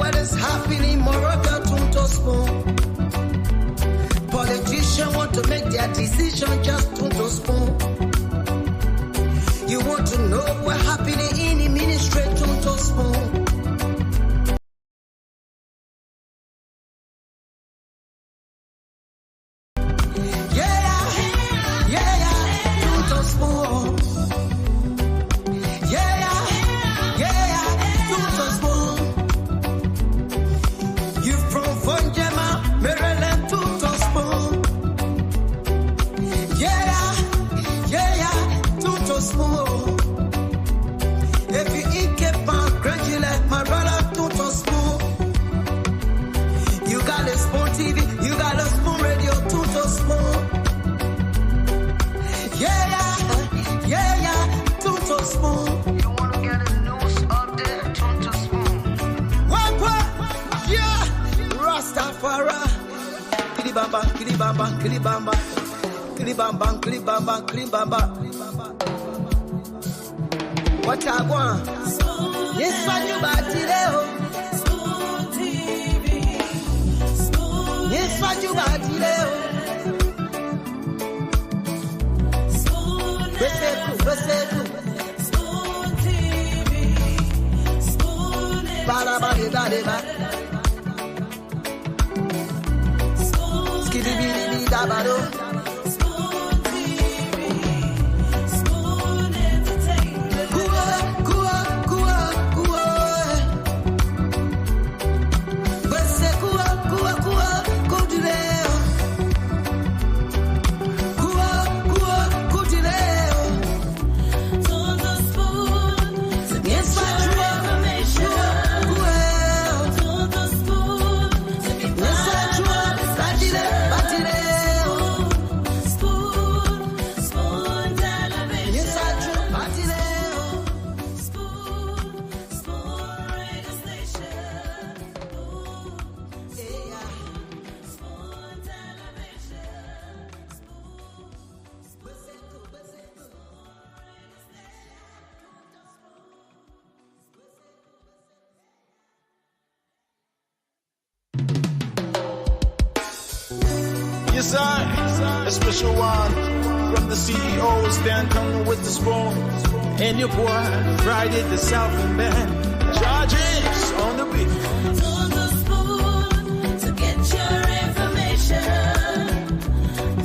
what is happening, more of your to spoon. Politicians want to make their decision just to spoon. You want to know what's happening in the ministry to spoon. What I want? Yes, what you about today? Yes, what you about today? Yes, a special one from the CEO, stand coming with the spoon. And your boy, Friday the Southern Band, charges on the beat. To the spoon to get your information.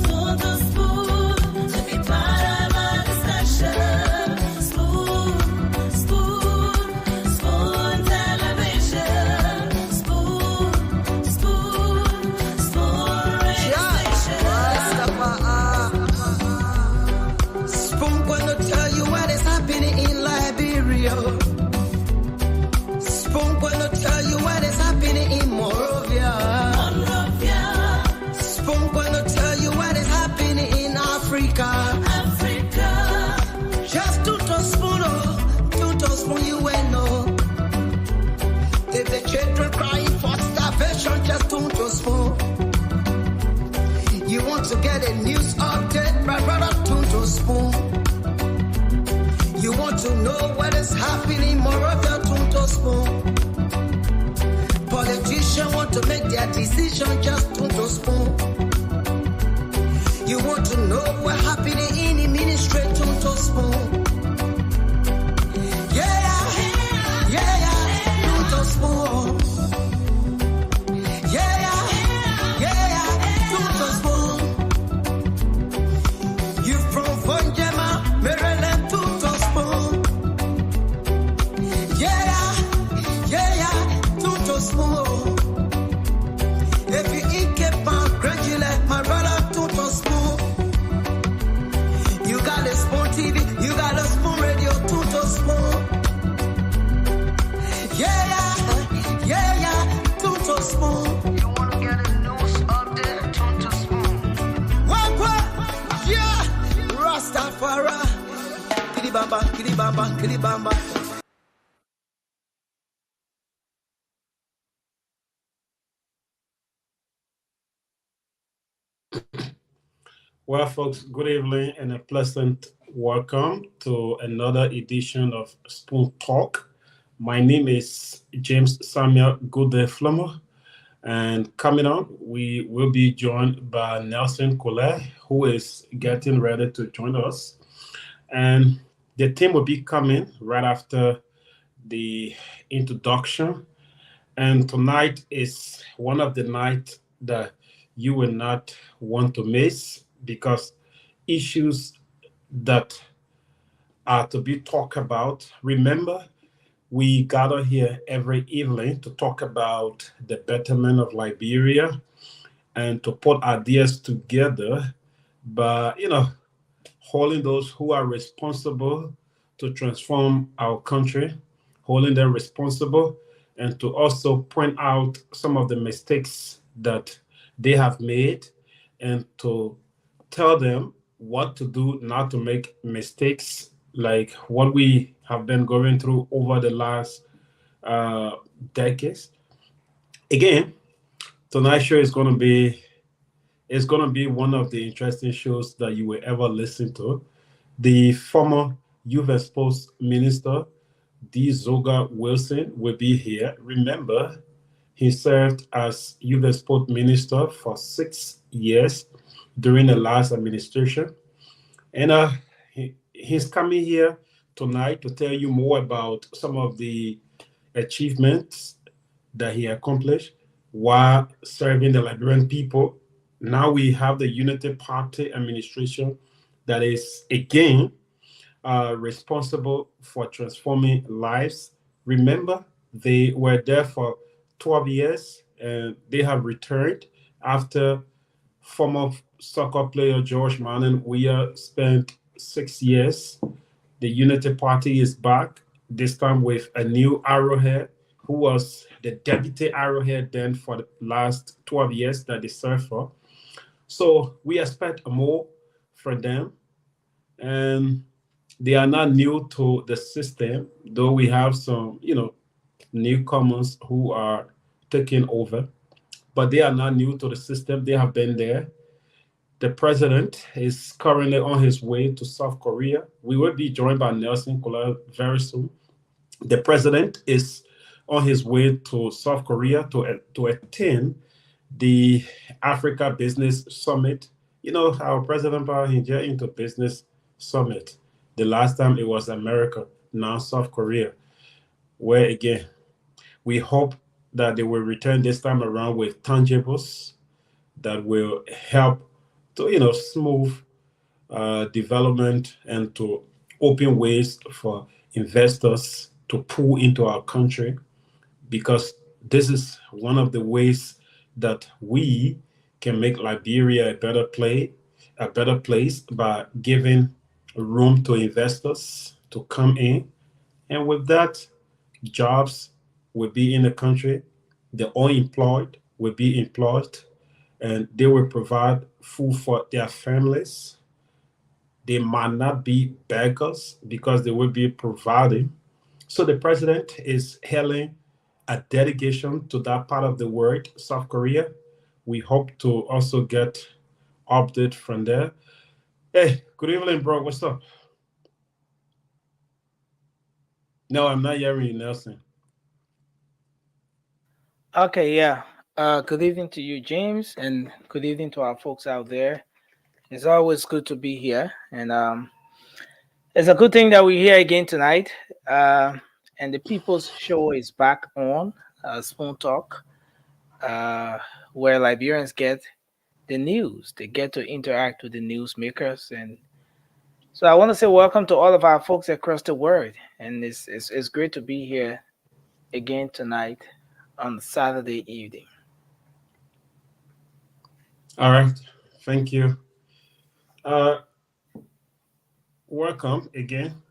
To the spoon to be part of our discussion. Spoon, spoon, spoon television. Spoon, spoon, spoon radio station. Spoon gonna tell you what is happening in Liberia. Spoon gonna tell you what is happening in Monrovia. Spoon gonna tell you what is happening in Africa. Just to spoon you will know. If the children crying for starvation, just to spoon. You want to get a news update, brother, to spoon. You want to know what is happening, more of your to spoon. Politicians want to make their decision just to spoon. You want to know what's happening in the ministry to spoon. To spoon. To spoon. You from Fonjema, Maryland, to spoon. To spoon. If you eat keep on graduate, my brother, to spoon. You got a spoon TV, you got a spoon radio, to spoon. To spoon. You want to get a news update, to spoon. What? Yeah! Rastafari. Kilibamba, kilibamba, kilibamba. Well, folks, good evening and a pleasant welcome to another edition of Spoon Talk. My name is James Samuel Goode Flummer, and coming on, we will be joined by Nelson Collet, who is getting ready to join us. And the team will be coming right after the introduction. And tonight is one of the nights that you will not want to miss because issues that are to be talked about. Remember, we gather here every evening to talk about the betterment of Liberia and to put ideas together. But, holding those who are responsible to transform our country, holding them responsible, and to also point out some of the mistakes that they have made and to tell them what to do not to make mistakes like what we have been going through over the last uh, decades. Again, tonight's show is going to be one of the interesting shows that you will ever listen to. The former Youth and Sports Minister, D. Zoga Wilson, will be here. Remember, he served as Youth and Sport Minister for 6 years during the last administration. And he's coming here tonight to tell you more about some of the achievements that he accomplished while serving the Liberian people. Now we have the Unity Party administration that is again responsible for transforming lives. Remember, they were there for 12 years and they have returned after former soccer player George Manning Weah spent 6 years. The Unity Party is back, this time with a new arrowhead, who was the deputy arrowhead then for the last 12 years that they served for. So we expect more from them. And they are not new to the system, though we have some, newcomers who are taking over, but they are not new to the system. They have been there. The president is currently on his way to South Korea. We will be joined by Nelson Kola very soon. The president is on his way to South Korea to attend the Africa Business Summit. You know how President Biden get into business summit. The last time it was America, now South Korea, where again, we hope that they will return this time around with tangibles that will help to, smooth development and to open ways for investors to pull into our country because this is one of the ways that we can make Liberia a better place by giving room to investors to come in. And with that, jobs will be in the country, the unemployed will be employed, and they will provide food for their families. They might not be beggars because they will be providing. So the president is hailing a delegation to that part of the world, South Korea. We hope to also get update from there. Hey, good evening, bro. What's up? No, I'm not hearing you, Nelson. Okay, yeah. Good evening to you, James, and good evening to our folks out there. It's always good to be here, and it's a good thing that we're here again tonight. And the People's Show is back on Spoon Talk, where Liberians get the news. They get to interact with the newsmakers, and so I want to say welcome to all of our folks across the world, and it's great to be here again tonight on Saturday evening. All right. Thank you. Uh, welcome again.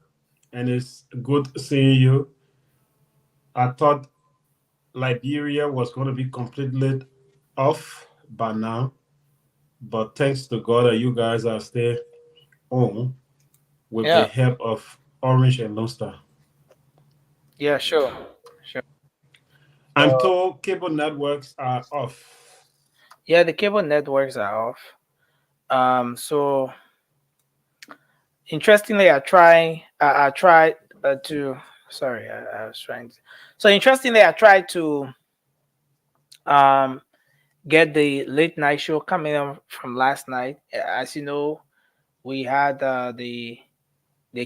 And it's good seeing you. I thought Liberia was going to be completely off by now, but thanks to God that you guys are still on with the Yeah, help of Orange and Lone Star. yeah, sure. I'm told cable networks are off. Yeah, the cable networks are off. So interestingly, I tried to Sorry, I was trying to. So interestingly, I tried to um get the late night show coming up from last night. As you know, we had the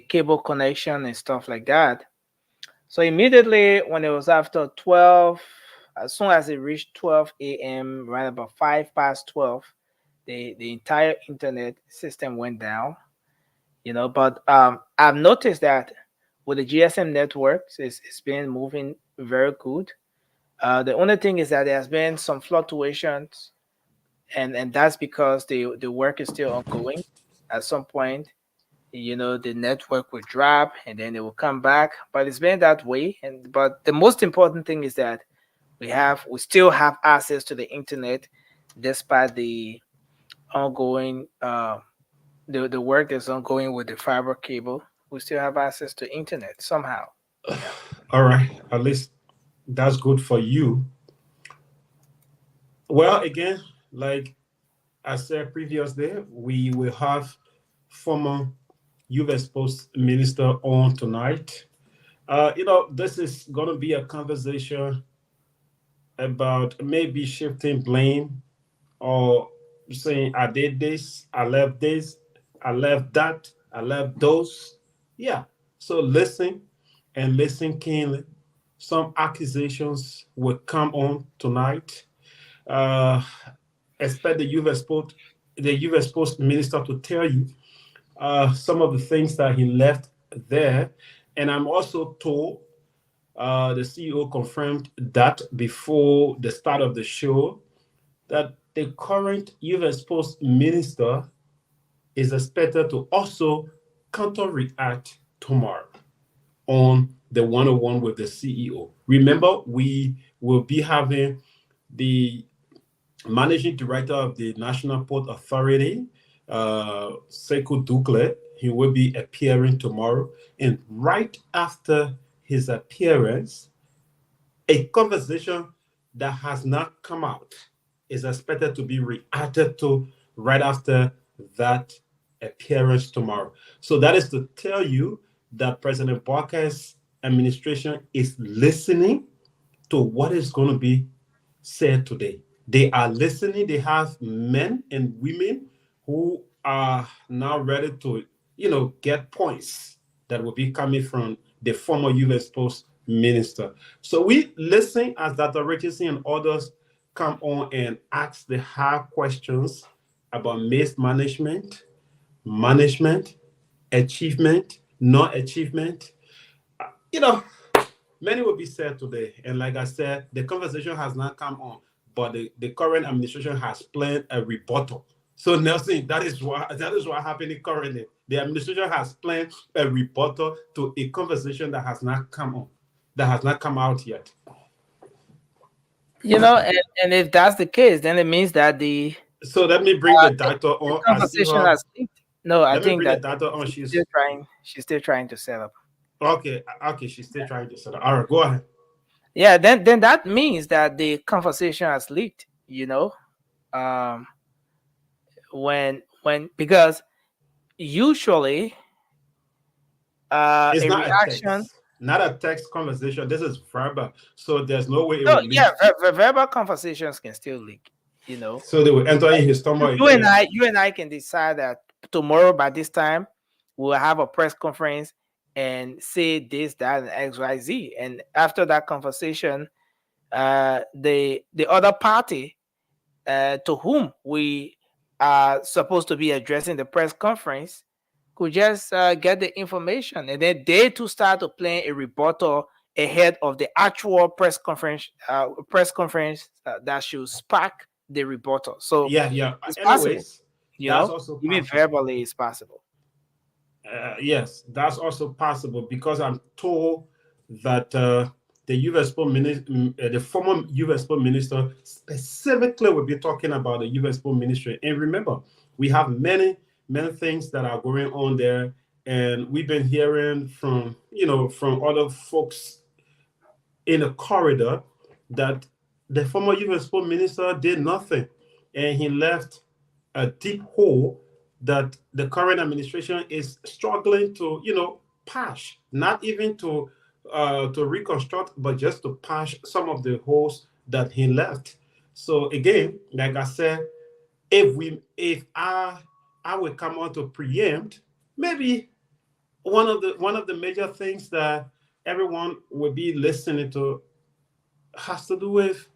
cable connection and stuff like that. So immediately when it was after 12, as soon as it reached 12 a.m., right about 5 past 12, the entire internet system went down. But I've noticed that with the GSM networks, it's been moving very good. The only thing is that there has been some fluctuations, and that's because the work is still ongoing. At some point, the network will drop and then it will come back. But it's been that way. But the most important thing is that we still have access to the internet despite the ongoing the work that's ongoing with the fiber cable. We still have access to internet somehow. Yeah. All right, at least that's good for you. Well, again, like I said previously, we will have former U.S. Post Minister on tonight. This is going to be a conversation about maybe shifting blame or saying, I did this, I left that, I left those. Yeah. So listen and listen keenly. Some accusations will come on tonight. Uh, Expect the U.S. Post Minister to tell you some of the things that he left there. And I'm also told the CEO confirmed that before the start of the show that the current U.S. Post Minister is expected to also counter-react tomorrow on the 101 with the CEO. Remember, we will be having the managing director of the National Port Authority, Sekou Dukle. He will be appearing tomorrow. And right after his appearance, a conversation that has not come out is expected to be reacted to right after that appearance tomorrow. So that is to tell you that President Barker's administration is listening to what is going to be said today. They are listening. They have men and women who are now ready to, get points that will be coming from the former U.S. Post Minister. So we listen as Dr. Richardson and others come on and ask the hard questions about management, achievement, not achievement. You know, Many will be said today. And like I said, the conversation has not come on, but the current administration has planned a rebuttal. So Nelson, that is what happening currently. The administration has planned a rebuttal to a conversation that has not come on, that has not come out yet. And if that's the case, then it means that So let me bring the the, doctor the on. I see conversation her. has leaked. No, I Let me think bring the that doctor on. she's still trying. She's still trying to set up. Okay. She's still trying to set up. All right, go ahead. Yeah, then that means that the conversation has leaked. Um, when because usually It's a not a reaction. text, not a text conversation. This is verbal, so there's no way it No, will yeah, leak. verbal conversations can still leak. You know, So they will enter in his stomach you and again. I can decide that tomorrow by this time we'll have a press conference and say this, that, and XYZ. And after that conversation, the other party to whom we are supposed to be addressing the press conference could just get the information, and then they to start to plan a rebuttal ahead of the actual press conference that should spark the rebuttal. So Yeah. it's possible, Anyways, that's also even possible. verbally, it's possible. Yes, that's also possible because I'm told that the U.S. the former U.S. Foreign Minister specifically will be talking about the U.S. Foreign Ministry. And remember, we have many things that are going on there, and we've been hearing from other folks in the corridor that the former U.S. Foreign Minister did nothing, and he left a deep hole that the current administration is struggling to, patch, not even to to reconstruct, but just to patch some of the holes that he left. So again, like I said, if I will come on to preempt, maybe one of the major things that everyone will be listening to has to do with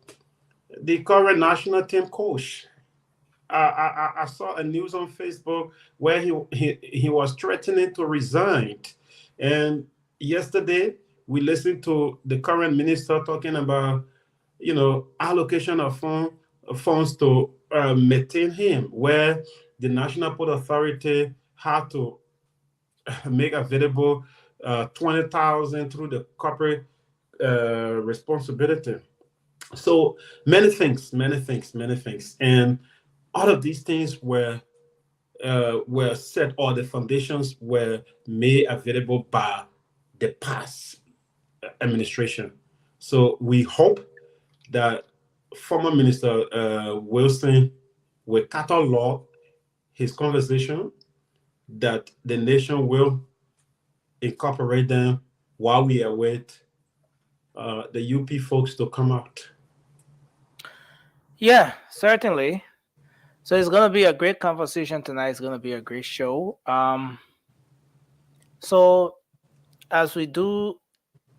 the current national team coach. I saw a news on Facebook where he was threatening to resign, and yesterday we listened to the current minister talking about allocation of funds to maintain him, where the National Port Authority had to make available 20,000 through the corporate responsibility. So many things, many things, many things, and all of these things were set, or the foundations were made available by the past administration. So we hope that former Minister Wilson will catalog his conversation, that the nation will incorporate them while we await the UP folks to come out. Yeah, certainly. So it's gonna be a great conversation tonight. It's gonna be a great show. So as we do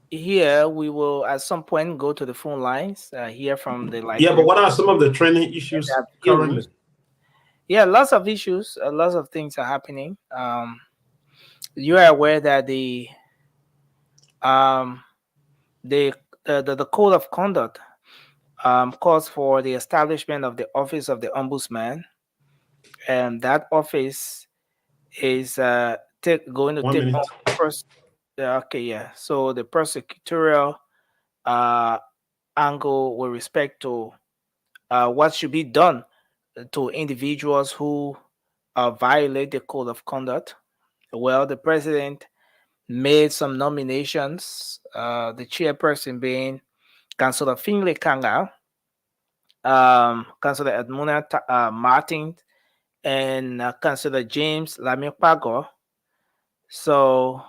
here, we will at some point go to the phone lines, hear from the Yeah, but Liberian what are some of the trending issues currently? views. Yeah, lots of issues, lots of things are happening. You are aware that um, the code of conduct calls for the establishment of the office of the ombudsman, and that office is going to One take on minute. first. Okay, yeah. So the prosecutorial uh, angle with respect to what should be done to individuals who violate the code of conduct. Well, the president made some nominations, the chairperson being Councillor Finlay Kanga, Councillor Edmuna Martin, and Councillor James Lamipago. So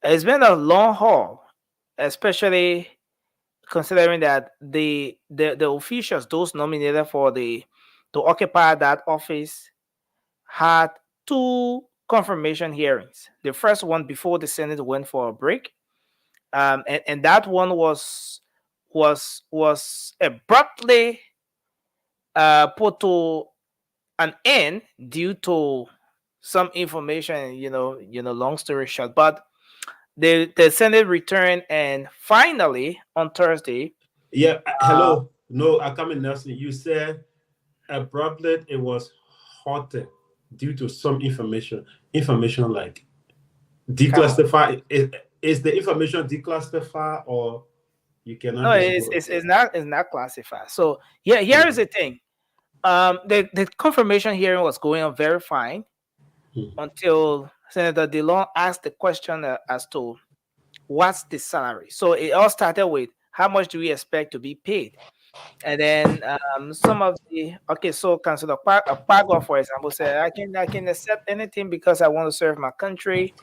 it's been a long haul, especially considering that the officials, those nominated for the to occupy that office, had two confirmation hearings. The first one before the Senate went for a break, and that one was abruptly put to an end due to some information. Long story short, but the Senate returned, and finally on Thursday. Yeah, hello. No, I come in, Nelson. You said abruptly it was halted due to some information. Information like declassified. Is the information declassified, or you cannot No, it's, disclose? it's not classified. So yeah, here is the thing. The confirmation hearing was going on very fine until Senator DeLong asked the question as to what's the salary. So it all started with how much do we expect to be paid, and then some of the so Councilor Pago, for example, said I can accept anything because I want to serve my country,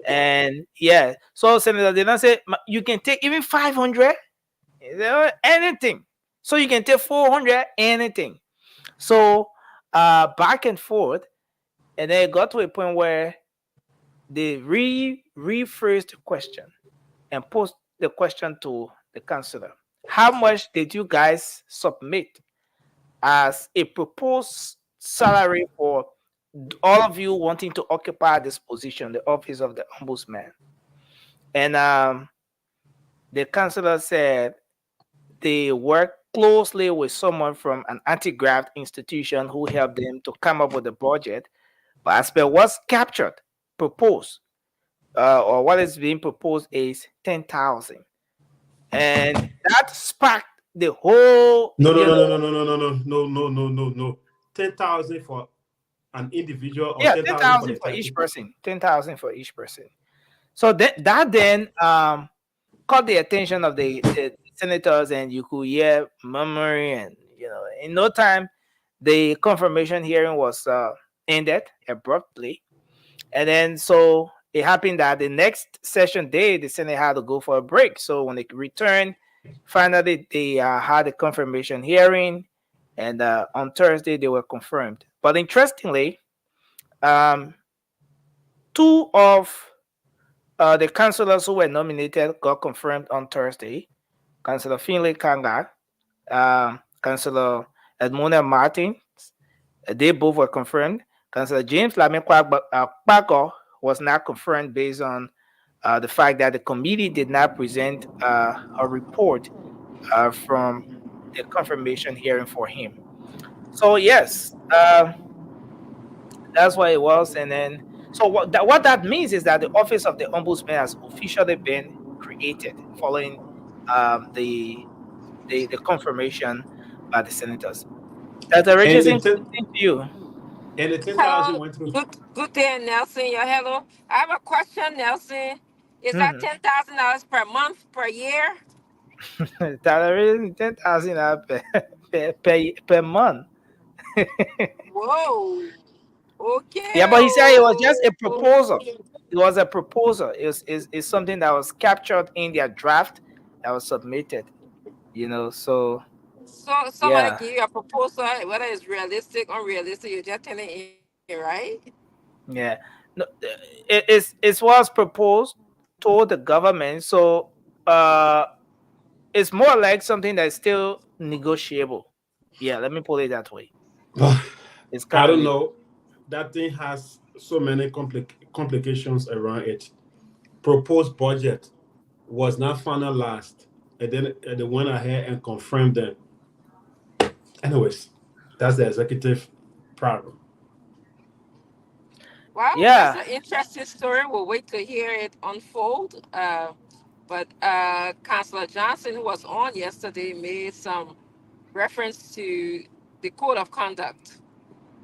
and yeah. So Senator DeLong said you can take even 500, anything. So you can take 400, anything. So back and forth, and then it got to a point where they rephrased the question and posed the question to the councillor. How much did you guys submit as a proposed salary for all of you wanting to occupy this position, the office of the ombudsman? And the councillor said they worked closely with someone from an anti-graft institution who helped them to come up with a budget. But as per what's proposed, or what is being proposed is 10,000, and that sparked the whole. No, no, no, no, no, no, no, no, no, no, no, no, no. 10,000 for an individual, or Yeah, 10,000 for 10,000 the for entire each people? person. 10,000 for each person. So that then caught the attention of the senators, and you could hear murmuring, and in no time, the confirmation hearing was ended abruptly, and then so it happened that the next session day, the Senate had to go for a break. So when they returned, finally they had a confirmation hearing, and on Thursday they were confirmed. But interestingly, um, two of the councillors who were nominated got confirmed on Thursday. Councillor Finlay Kanga, Councillor Edmona Martin, they both were confirmed. Councillor James Lamin Kwako was not confirmed based on the fact that the committee did not present a report from the confirmation hearing for him. So yes, that's what it was. And then, so what that means is that the office of the ombudsman has officially been created following the confirmation by the senators. That's a And the registration ten, to you. and the 10,000 Hello, went through. good day, Nelson. Yeah, hello. I have a question, Nelson. Is that Mhm. $10,000 per month, per year? That is 10,000 per month. Whoa. Okay. Yeah, but he said it was just a proposal. Okay. It was a proposal. It's something that was captured in their draft that was submitted. So So somebody yeah, give you a proposal, whether it's realistic or unrealistic, you're just telling it, right? yeah. No, it was proposed to the government. So it's more like something that's still negotiable. Yeah, let me put it that way. It's I kind of don't know. That thing has so many complications around it. Proposed budget was not finalized, and then they went ahead and confirmed them. Anyways, that's the executive problem. Well, that's yeah. an interesting story. We'll wait to hear it unfold. But Councillor Johnson, who was on yesterday, made some reference to the code of conduct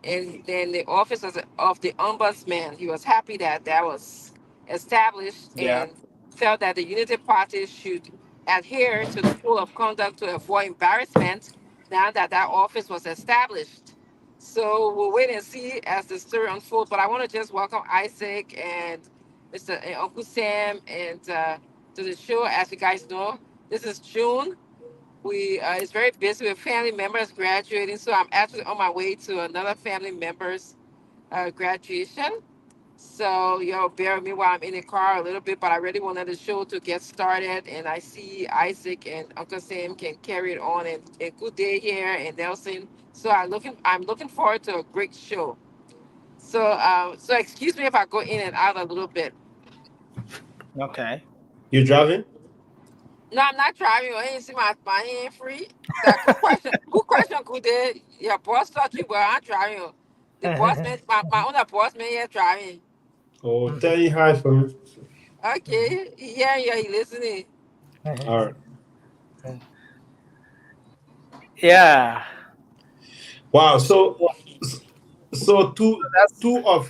and then the office of the ombudsman. He was happy that that was established Yeah. and felt that the Unity Party should adhere to the code of conduct to avoid embarrassment now that that office was established. So we'll wait and see as the story unfolds. But I want to just welcome Isaac and Mr. and Uncle Sam and to the show. As you guys know, this is June. We it's very busy with family members graduating, so I'm actually on my way to another family member's graduation. So y'all bear with me while I'm in the car a little bit, but I really wanted the show to get started, and I see Isaac and Uncle Sam can carry it on, and good day here and Nelson. So I'm looking forward to a great show. So excuse me if I go in and out a little bit. Okay. You driving? No, I'm not driving. I ain't see my hand free. That good question. Good question, good day. Your boss taught you, but I'm driving. The boss man, my owner boss man here driving. Oh, tell you hi for me. Okay, yeah, he listening. All right. Yeah. Wow. So So two that's two of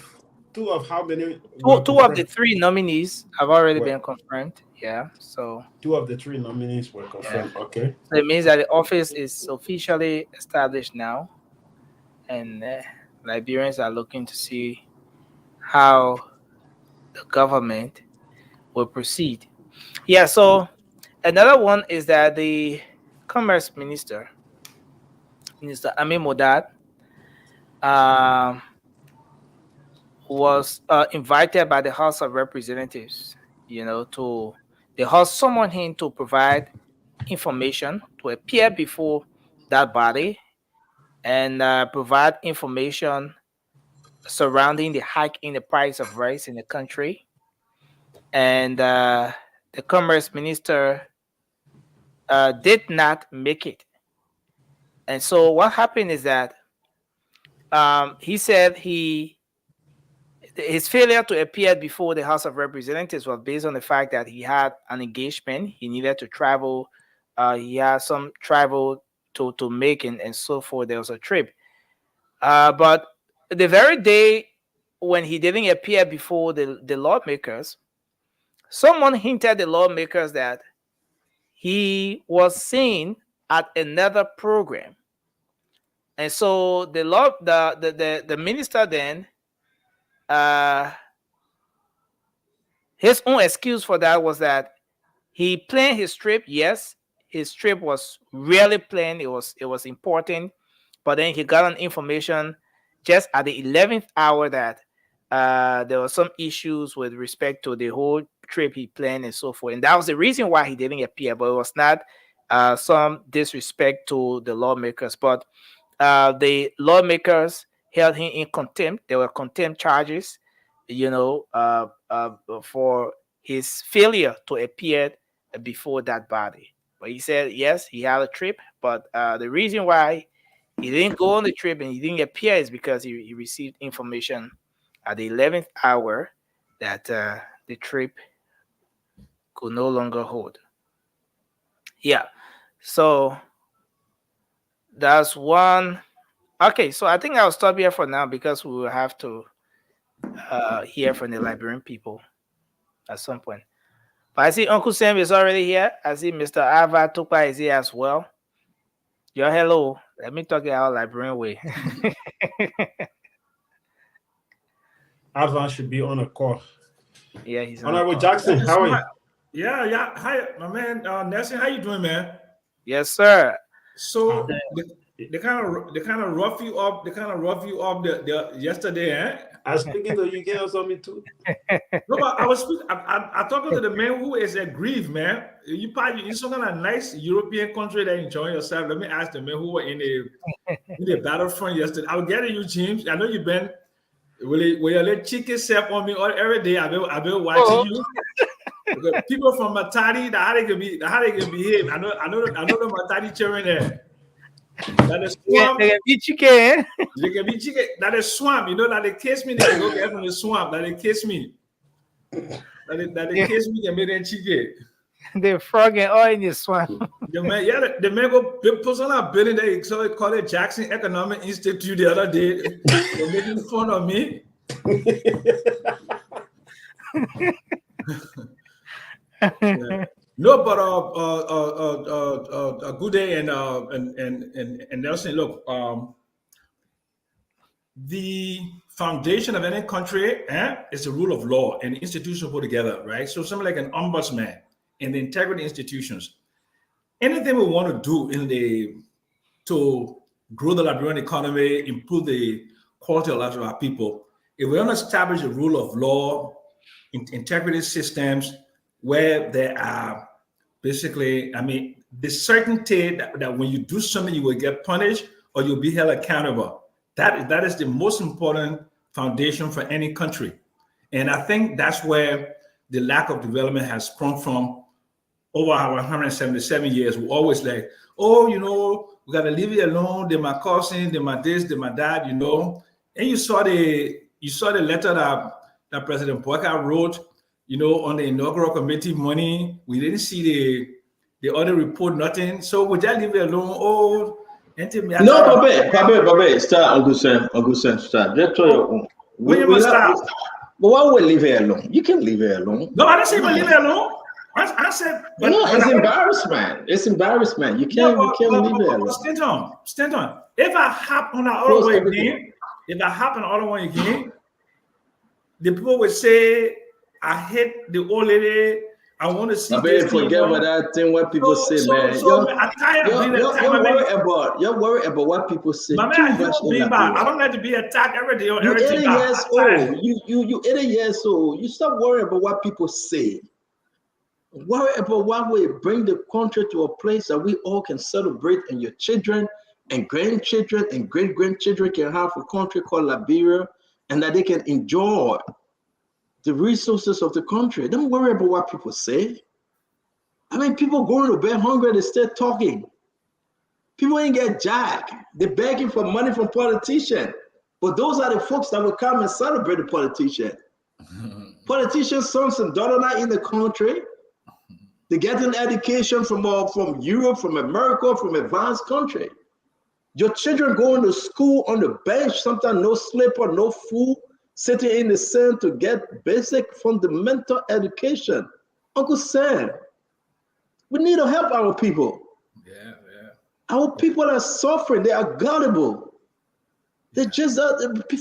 two of how many two, were two of the confirmed? three nominees have already Well, been confirmed. Yeah. So two of the three nominees were yeah. confirmed. Okay. So it means that the office is officially established now, and Liberians are looking to see how the government will proceed. Yeah. So another one is that the Commerce Minister, Minister Amin Modad, um, was invited by the House of Representatives, to the House summoned him to provide information to appear before that body and provide information surrounding the hike in the price of rice in the country. And the Commerce Minister did not make it. And so what happened is that he said his failure to appear before the House of Representatives was based on the fact that he had an engagement. He needed to travel. He had some travel to make and so forth. There was a trip. But the very day when he didn't appear before the lawmakers, someone hinted the lawmakers that he was seen at another program. And so the minister then uh, his own excuse for that was that he planned his trip. Yes, his trip was really planned. It was important, but then he got an information just at the 11th hour that there were some issues with respect to the whole trip he planned and so forth, and that was the reason why he didn't appear. But it was not some disrespect to the lawmakers, but the lawmakers held him in contempt. There were contempt charges, for his failure to appear before that body. But he said, yes, he had a trip, but the reason why he didn't go on the trip and he didn't appear is because he received information at the 11th hour that the trip could no longer hold. Yeah. So that's one. Okay, so I think I'll stop here for now because we will have to hear from the Liberian people at some point. But I see Uncle Sam is already here. I see Mr. Ava Tukpa is here as well. Yo, hello. Let me talk it out Liberian way. Ava should be on a call. Yeah, he's on. Honorable Jackson, how are you? Yeah. Hi, my man. Nelson, how you doing, man? Yes, sir. So they kind of rough you up. They kind of rough you up the yesterday, eh? I was speaking to you girls on me too. No, but I talking to the man who is aggrieved, man. You some kind of nice European country that enjoying yourself. Let me ask the man who were in the battlefront yesterday. I'll get to you, James. I know you've been with your little chicken self on me every day. I've been watching you. Because people from Matadi, how they can behave. I know the Matadi children there. That is swamp. They can be chicken. They can be chicken. That is swamp. You know that they kiss me. They can go get from the swamp. That they kiss me. That they kiss me. They made them chicken. They're frogging all in the swamp. The man go put on a building. They call it Jackson Economic Institute the other day. They're making fun of me. Yeah. No, but a good day and Nelson. Look, the foundation of any country is the rule of law and the institutions put together, right? So something like an ombudsman and the integrity institutions. Anything we want to do to grow the Liberian economy, improve the quality of life of our people, if we want to establish a rule of law, integrity systems where there are basically, the certainty that when you do something, you will get punished or you'll be held accountable. That is the most important foundation for any country. And I think that's where the lack of development has sprung from over our 177 years. We're always like, we got to leave it alone. They're my cousin, they're my this, they're my dad, And you saw the letter that President Boyka wrote, on the inaugural committee money. We didn't see the other report, nothing. So would that leave it alone? No, Babe, start, Uncle Sam, start. Just try your own. Start. But why would we leave it alone? You can leave it alone. No, I didn't say leave it alone. I said, but it's embarrassment. It's embarrassment. You can't leave it alone. Stand on. If I hop on the other one again, the people would say, I hate the old lady. I want to see. Forget about that thing. What people say, man. You're worried about what people say. I don't like to be attacked every day or every day. You 80 years old. You stop worrying about what people say. Worry about what will bring the country to a place that we all can celebrate, and your children and grandchildren and great-grandchildren can have a country called Liberia, and that they can enjoy the resources of the country. Don't worry about what people say. People going to bed hungry, they still talking. People ain't get jack. They're begging for money from politicians. But those are the folks that will come and celebrate the politician. Politicians, sons and daughters not in the country. They get an education from Europe, from America, from advanced country. Your children going to school on the bench, sometimes no slipper, no food, sitting in the sun to get basic fundamental education. Uncle Sam, we need to help our people. Yeah. Our people are suffering. They are gullible. They just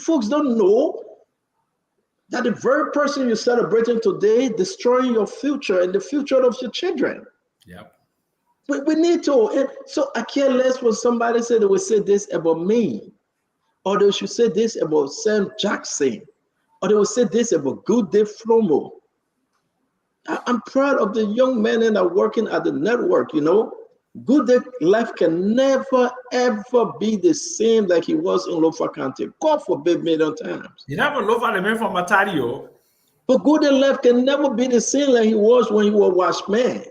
folks don't know that the very person you're celebrating today destroying your future and the future of your children. Yep. We need to. And so I care less when somebody said they will say this about me, or they should say this about Sam Jackson, or they will say this about Good Day Flomo. I'm proud of the young men that are working at the network, you know. Good Day life can never, ever be the same like he was in Lofa County. God forbid, million times. You never love the man from Matario. But Good Day life can never be the same like he was when he was watchman.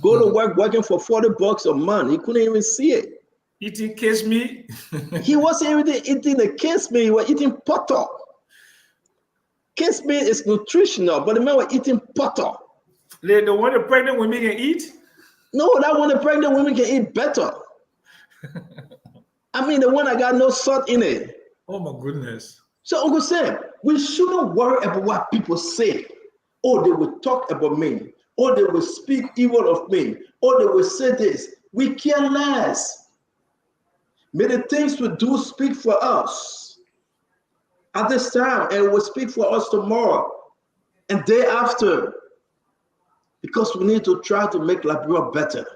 Go to work working for $40 a month. He couldn't even see it. Eating kiss me. He wasn't even eating the kiss me, he was eating potter. Kiss me is nutritional, but the man was eating potter. The one the pregnant women can eat? No, that one the pregnant women can eat better. I mean, the one that got no salt in it. Oh my goodness. So Uncle Sam, we shouldn't worry about what people say. Oh, they will talk about me. Or they will speak evil of me. Or they will say this. We care less. May the things we do speak for us at this time, and will speak for us tomorrow and day after. Because we need to try to make Liberia better.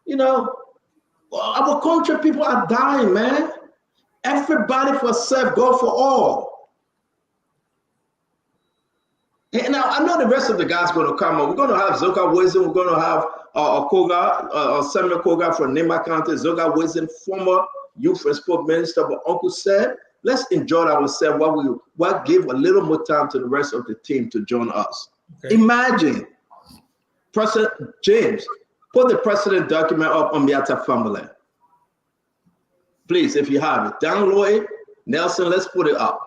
You know, our country people are dying, man. Everybody for self, God for all. And now I know the rest of the guys going to come up. We're going to have Zoka Wisdom. We're going to have Samuel Koga from Nimba County. Zoka Wisdom, former youth and sport minister. But Uncle said, let's enjoy ourselves while give a little more time to the rest of the team to join us. Okay. Imagine, President James, put the president document up on Miata family. Please, if you have it, download it. Nelson, let's put it up.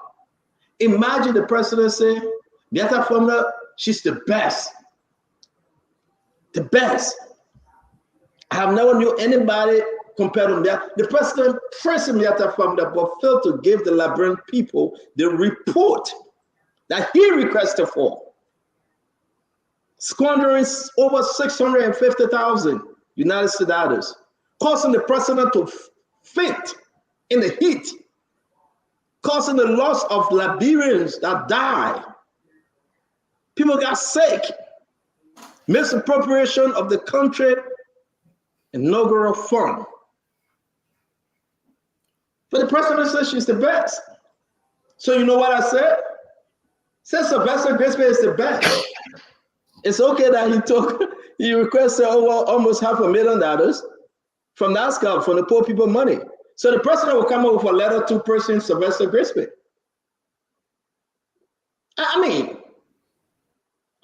Imagine the president saying, Miata family, she's the best. The best. I have never knew anybody compared to Miata. The president praised Miata family, but failed to give the Liberian people the report that he requested for. Squandering over 650,000 United States dollars, causing the president to faint in the heat, causing the loss of Liberians that died. People got sick, misappropriation of the country inaugural fund. But the president says she's the best. So you know what I said? Said Sylvester Grisby is the best. It's okay that he requested over almost $500,000 from NASCAR, from the poor people money. So the president will come up with a letter to President Sylvester Grisby. I mean,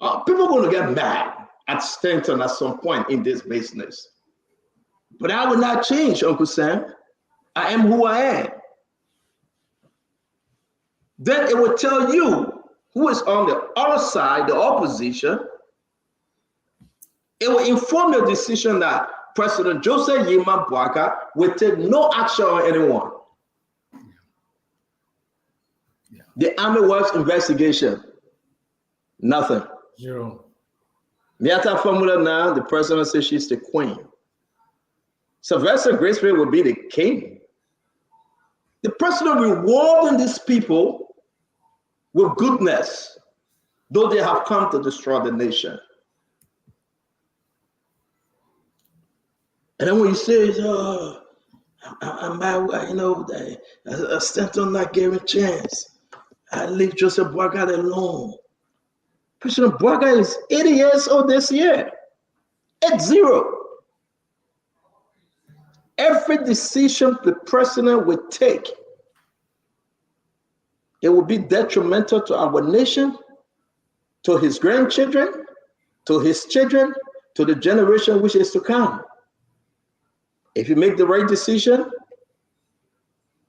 people are going to get mad at Stanton at some point in this business. But I will not change, Uncle Sam. I am who I am. Then it will tell you who is on the other side, the opposition. It will inform your decision that President Joseph Yima Bwaka will take no action on anyone. Yeah. The Army Works investigation, nothing. Zero. Miata formula now, the president says she's the queen. Sylvester Grisby will be the king. The president rewarding these people with goodness, though they have come to destroy the nation. And then when you say, I Stanton not giving a chance. I leave Joseph Bwaka alone. President Bwaka is 80 years old this year. 80. Every decision the president will take, it will be detrimental to our nation, to his grandchildren, to his children, to the generation which is to come. If you make the right decision,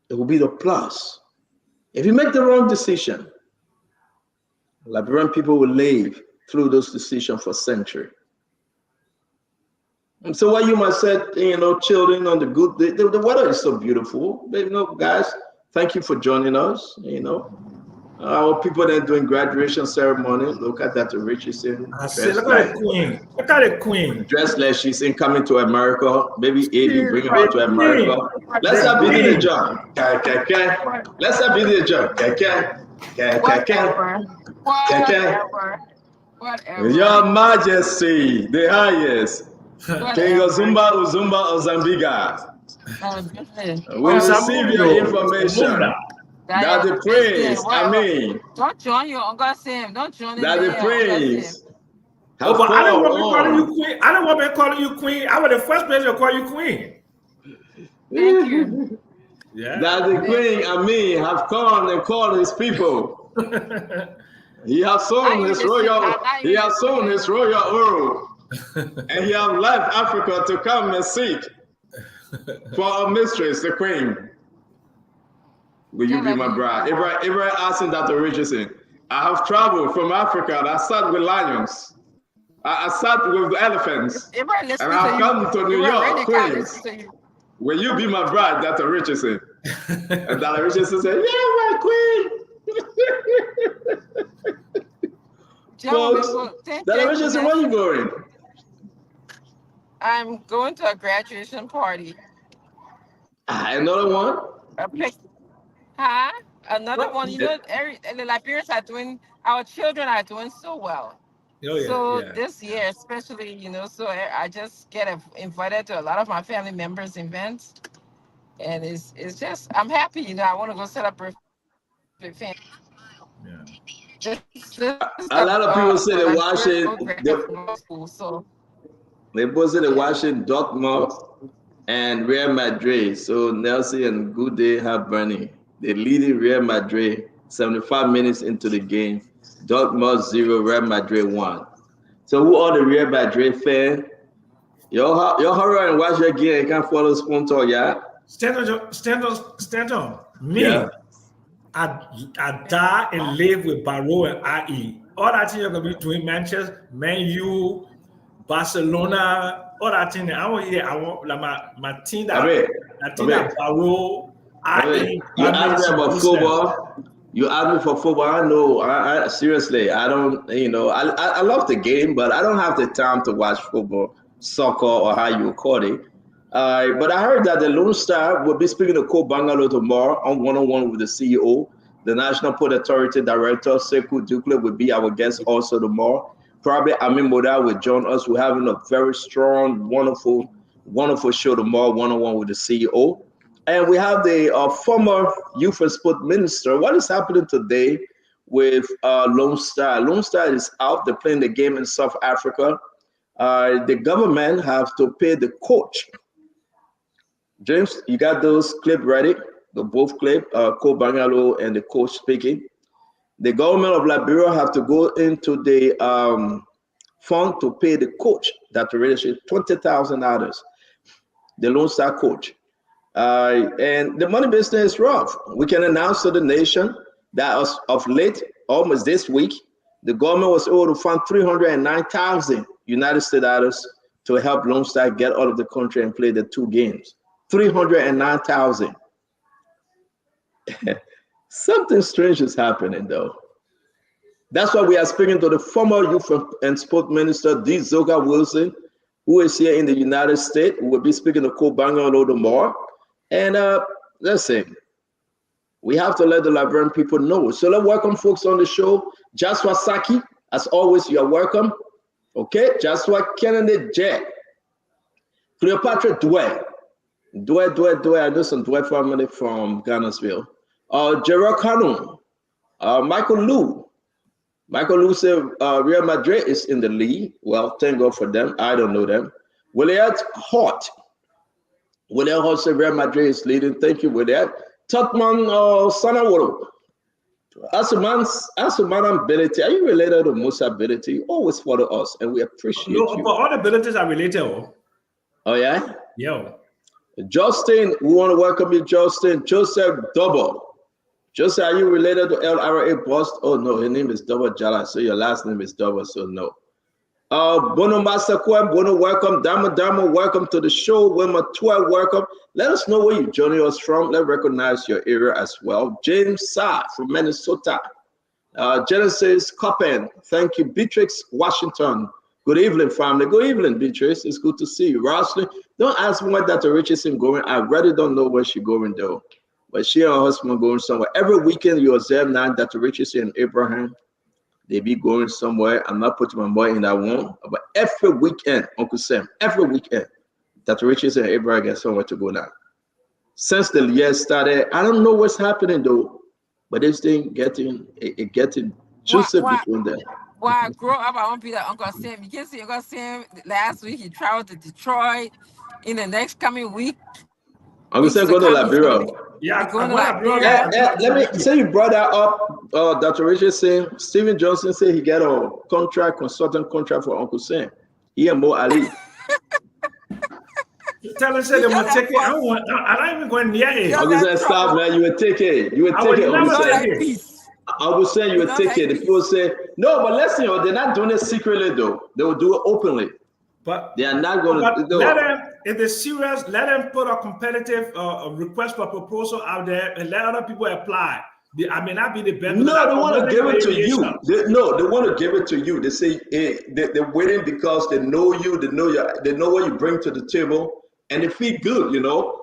it will be the plus. If you make the wrong decision, Liberian people will live through those decisions for centuries. And so while you might say, children on the good day, the weather is so beautiful. But, guys, thank you for joining us. Our people that are doing graduation ceremony, look at that Richardson. I said, look at the queen. Look at the queen. Dressed like she's in coming to America. Maybe Eddie bring her to America. Let's have video John. Let's have video John. Whatever. Your Majesty, the highest. King Whatever. Ozumba Uzumba Ozambiga. We Well, receive your information that the prince, don't join your Uncle Sam. Don't join in that the there, Uncle prince Sam. have but I don't called want to calling on. you queen. I don't want to calling you queen. I was the first person to call you queen. Thank you. Yeah. That the queen Amin have come and called his people. He has sown his royal. He has sown his royal oil, and he have left Africa to come and seek for our mistress, the queen. Will you be my bride? Abraham asking Dr. Richardson. I have traveled from Africa. I sat with lions. I sat with elephants, and I've come to New York, Queens. Will you be my bride, Dr. Richardson? And Dr. Richardson said, "Yeah, my queen." Folks, Dr. Richardson, where are you going? I'm going to a graduation party. Another one? Another one. You know, the Liberians are doing, our children are doing so well. This year, especially, you know, so I just get invited to a lot of my family members' events. And it's just, I'm happy, you know, I want to go celebrate with family. A lot of people say they're watching. They posted they're watching Dortmund and Real Madrid. So Nelson and Good Day have Bernie. They're leading Real Madrid 75 minutes into the game. Dortmund 0, Real Madrid 1. So who are the Real Madrid fans? Y'all hurry and watch your game. You can't follow sponsor, yeah? Stand on. Me. Yeah. I die and live with Barrow and IE. All that thing you're gonna be doing, Manchester, Man U, Barcelona, all that thing. I want like my team that Barrow, IE. You asked me about football. You asked me for football. I know. I seriously, I don't. You know, I love the game, but I don't have the time to watch football, soccer, or how you call it. But I heard that the Lone Star will be speaking to Ko Bangalo tomorrow on one-on-one with the CEO. The National Port Authority Director, Sekou Dukle, will be our guest also tomorrow. Probably Amin Moda will join us. We're having a very strong, wonderful show tomorrow, one-on-one with the CEO. And we have the former Youth and Sport Minister. What is happening today with Lone Star? Lone Star is out. They're playing the game in South Africa. The government have to pay the coach. James, you got those clips ready? The both clip, Ko Bangalo and the coach speaking. The government of Liberia have to go into the fund to pay the coach that already $20,000. The Lone Star coach. And the money business is rough. We can announce to the nation that of late, almost this week, the government was able to fund 309,000 United States dollars to help Lone Star get out of the country and play the 2 games. 309,000. Something strange is happening, though. That's why we are speaking to the former Youth and Sport Minister, D. Zoga Wilson, who is here in the United States. We will be speaking to Ko Bangalo tomorrow. And listen, we have to let the Liberian people know. So let's welcome folks on the show. Joshua Saki, as always, you are welcome. Okay, Joshua Kennedy J. Cleopatra Dway. Dway. I know some Dway family from Ghannasville. Gerard Kanu. Michael Lou. Michael Lou said Real Madrid is in the league. Well, thank God for them. I don't know them. William Hort. William Hort said Real Madrid is leading. Thank you, William. Tutman Sanaworo. Asuman ability. Are you related to Musa ability? You always follow us, and we appreciate you. But all the abilities are related. Oh, yeah? Yeah. Justin, we want to welcome you, Justin. Joseph Double. Joseph, are you related to LRA Boss? Oh, no, her name is Double Jala, so your last name is Double, so no. Bono Master Kwem, Bono, welcome. Dama, welcome to the show. Wilma 12, welcome. Let us know where you're joining us from. Let's recognize your area as well. James Sa from Minnesota. Genesis Coppen, thank you. Beatrix Washington. Good evening, family. Good evening, Beatrice. It's good to see you. Roslyn, don't ask me where Dr. Richardson going. I really don't know where she's going, though. But she and her husband going somewhere. Every weekend you observe now that Richardson and Abraham, they be going somewhere. I'm not putting my boy in that one. But every weekend, Uncle Sam, every weekend, that Richardson and Abraham get somewhere to go now. Since the year started, I don't know what's happening though, but this thing getting juicy between them. Well, I grew up, I want to be like Uncle Sam. You can see Uncle Sam last week, he traveled to Detroit. In the next coming week, Uncle Sam go to Liberia. Yeah, going to Liberia. Let me say you brought that up. Dr. Richardson, Stephen Johnson said he got a consultant contract for Uncle Sam. He and Mo Ali. Tell us that they will take it. I'm not even going near it. Uncle Sam, stop, man. You would take it. You would take it. I would say you would take it. The people say, no, but listen, they're not doing it secretly, though. They will do it openly. But they are not going to do it. If they're serious, let them put a competitive request for proposal out there and let other people apply. I may not be the best. No, they want to give it to you. They want to give it to you. They say they're waiting because they know you. They know what you bring to the table. And they feel good,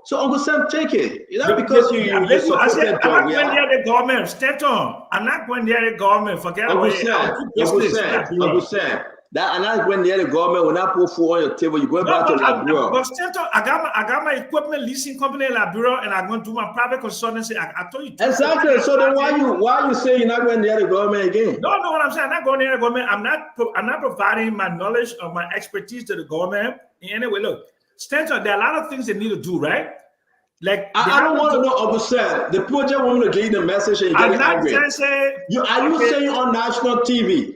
So Uncle Sam, take it. Because you I said, I'm not going near the government. Stand on. I'm not going near the government. Forget about it. Uncle Sam. That and that's when the government will not put food on your table. You go back to Liberia. But Stand on. I got my equipment leasing company in Liberia, and I'm going to do my private consultancy. I told you. Exactly. So then why you say you're not going near the government again? No, what I'm saying. I'm not going near the government. I'm not providing my knowledge or my expertise to the government. Anyway, look. Stanton, there are a lot of things they need to do, right? Like I don't want to know, Uncle Sam. The project want me to give you the message and you get angry. Are you saying on national TV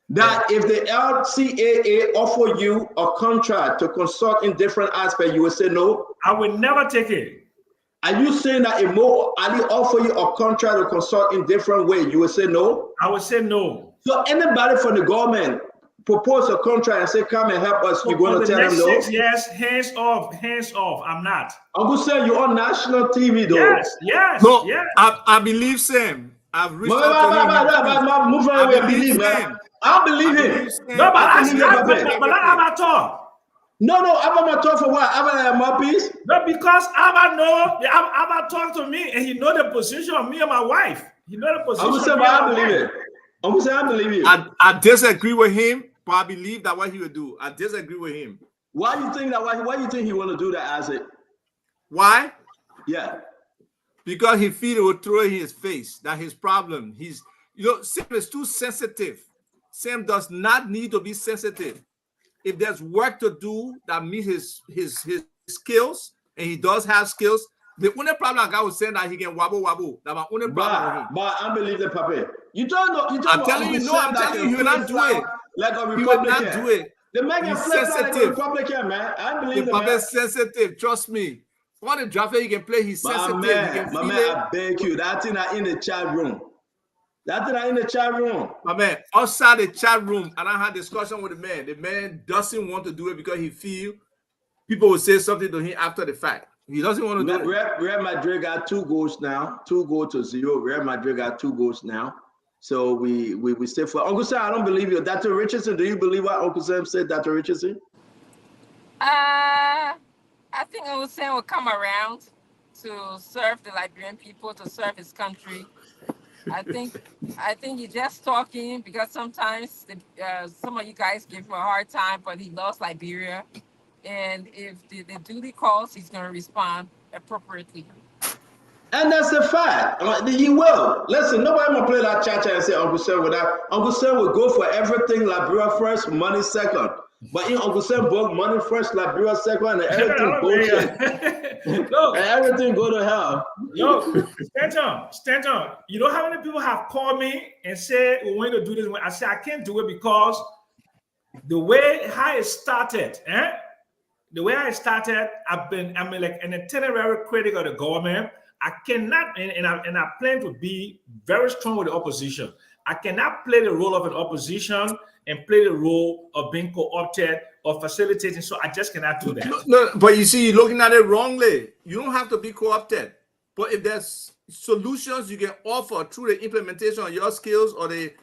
that if the LCAA offer you a contract to consult in different aspects, you will say no? I will never take it. Are you saying that if Mo Ali offer you a contract to consult in different ways, you will say no? I would say no. So anybody from the government propose a contract and say, come and help us, you're going to tell them no? 6 years, hands off. I'm not. Uncle Sam, you're on national TV though. Yes. No, yes. I believe Sam. I've reached out to him. I believe him. No, but I'm talk. No, I'm talk for what? I'm my piece. No, because Abba talk to me and he know the position of me and my wife. He know the position. Uncle Sam, I believe it. Uncle Sam, I believe you. I disagree with him, but I believe that what he would do. I disagree with him. Why do you think that? Why do you think he want to do that, Isaac? Why? Yeah. Because he feel it would throw in his face. That his problem. Sam is too sensitive. Sam does not need to be sensitive. If there's work to do that meets his skills, and he does have skills, the only problem I got was saying that he can wobble. That's my only problem with him. But I believe the Papa. You don't know. I'm telling you, he will not do it. Like a Republican. He will not do it. The man can flip like a Republican, man. I believe the Papa is sensitive. Trust me. On the draft he can play. He's sensitive. My man, I beg you. That thing are in the chat room. My man, outside the chat room, and I had discussion with the man. The man doesn't want to do it because he feel people will say something to him after the fact. He doesn't want to do it. Real Madrid got 2 goals now. 2-0. Real Madrid got 2 goals now. So we stay for Uncle Sam. I don't believe you. Dr. Richardson, do you believe what Uncle Sam said, Dr. Richardson? I think Uncle Sam will come around to serve the Liberian people, to serve his country. I think he's just talking because sometimes some of you guys give him a hard time, but he loves Liberia. And if the duty calls, he's going to respond appropriately. And that's a fact. He will. Listen, nobody will play that cha-cha and say Uncle Sam with that. Uncle Sam will go for everything Liberia first, money second. But in Uncle Sam book, money first, Liberia second, and everything bullshit. Look, and everything go to hell. Yo, Stanton. You know how many people have called me and said we want to do this? I said I can't do it because the way how it started, the way I started, I'm like an itinerary critic of the government. I cannot, and I plan to be very strong with the opposition. I cannot play the role of an opposition and play the role of being co-opted or facilitating. So I just cannot do that. No, but you see, you're looking at it wrongly. You don't have to be co-opted. But if there's solutions you can offer through the implementation of your skills or the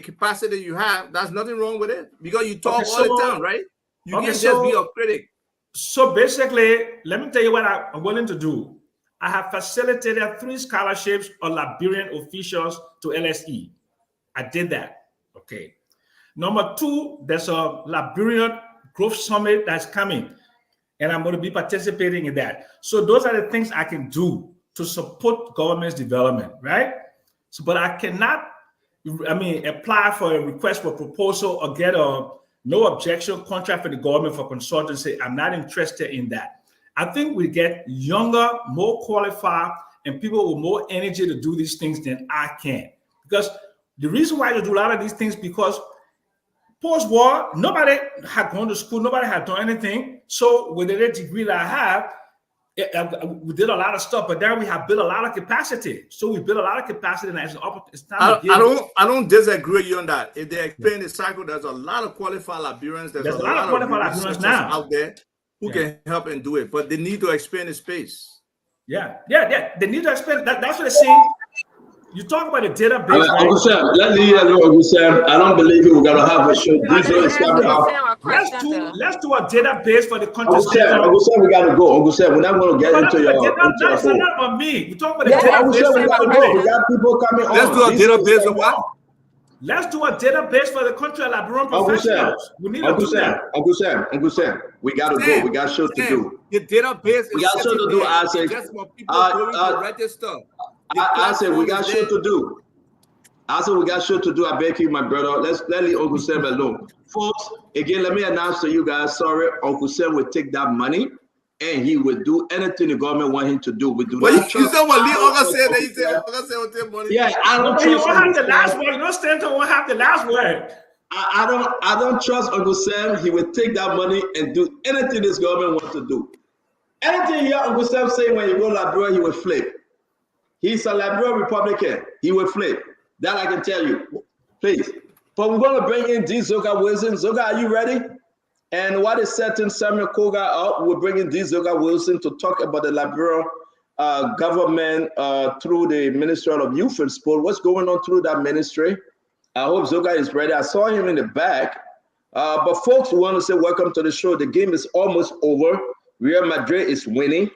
capacity you have, there's nothing wrong with it. Because you talk all the time, right? You can't just be a critic. So basically, let me tell you what I'm willing to do. I have facilitated 3 scholarships of Liberian officials to LSE. I did that. Okay. Number 2, there's a Liberian Growth Summit that's coming, and I'm going to be participating in that. So those are the things I can do to support government's development, right? So, but I cannot, apply for a request for proposal or get a no objection contract for the government for consultancy. I'm not interested in that. I think we get younger, more qualified, and people with more energy to do these things than I can. Because the reason why you do a lot of these things, because post-war, nobody had gone to school, nobody had done anything. So with the degree that I have, we did a lot of stuff, but then we have built a lot of capacity. So we built a lot of capacity, and it's time to give. I don't disagree with you on that. If they explain the cycle, there's a lot of qualified Liberians. There's a lot of qualified Liberians now out there who can help and do it, but they need to expand the space. Yeah. They need to expand. That's what they're saying. You talk about the database. Uncle Sam, let me hear you, Uncle Sam. I don't believe we're gonna have a show. Let's do a database for the country. Uncle Sam, we gotta go. Uncle Sam, we're not gonna get into your. It's not about me. We talk about the database. Uncle Sam, we gotta go. We got people coming on. Let's do a database of what? Let's do a database for the country of Liberian professionals. We need Uncle Sam, we gotta go. We got show to do. The database. We got show to do. I say. Just for people going to register. I said we got shit to do. I beg you, my brother. Let Uncle Sam alone. Folks, again, let me announce to you guys, sorry, Uncle Sam will take that money and he will do anything the government want him to do. We do not you said what Lee Uncle said, he said Uncle Sam will take money. Yeah, I don't trust. You won't have the last word. You know, Stanton won't have the last word. I don't trust Uncle Sam. He will take that money and do anything this government wants to do. Anything here, Uncle Sam say when you go to Liberia, he will flip. He's a Liberian Republican. He will flip. That I can tell you. Please. But we're going to bring in D. Zoga Wilson. Zoga, are you ready? And what is setting Samuel Koga up, we're bringing D. Zoga Wilson to talk about the Liberian government through the Ministerial of Youth and Sport. What's going on through that ministry? I hope Zoga is ready. I saw him in the back. But folks, we want to say welcome to the show. The game is almost over. Real Madrid is winning.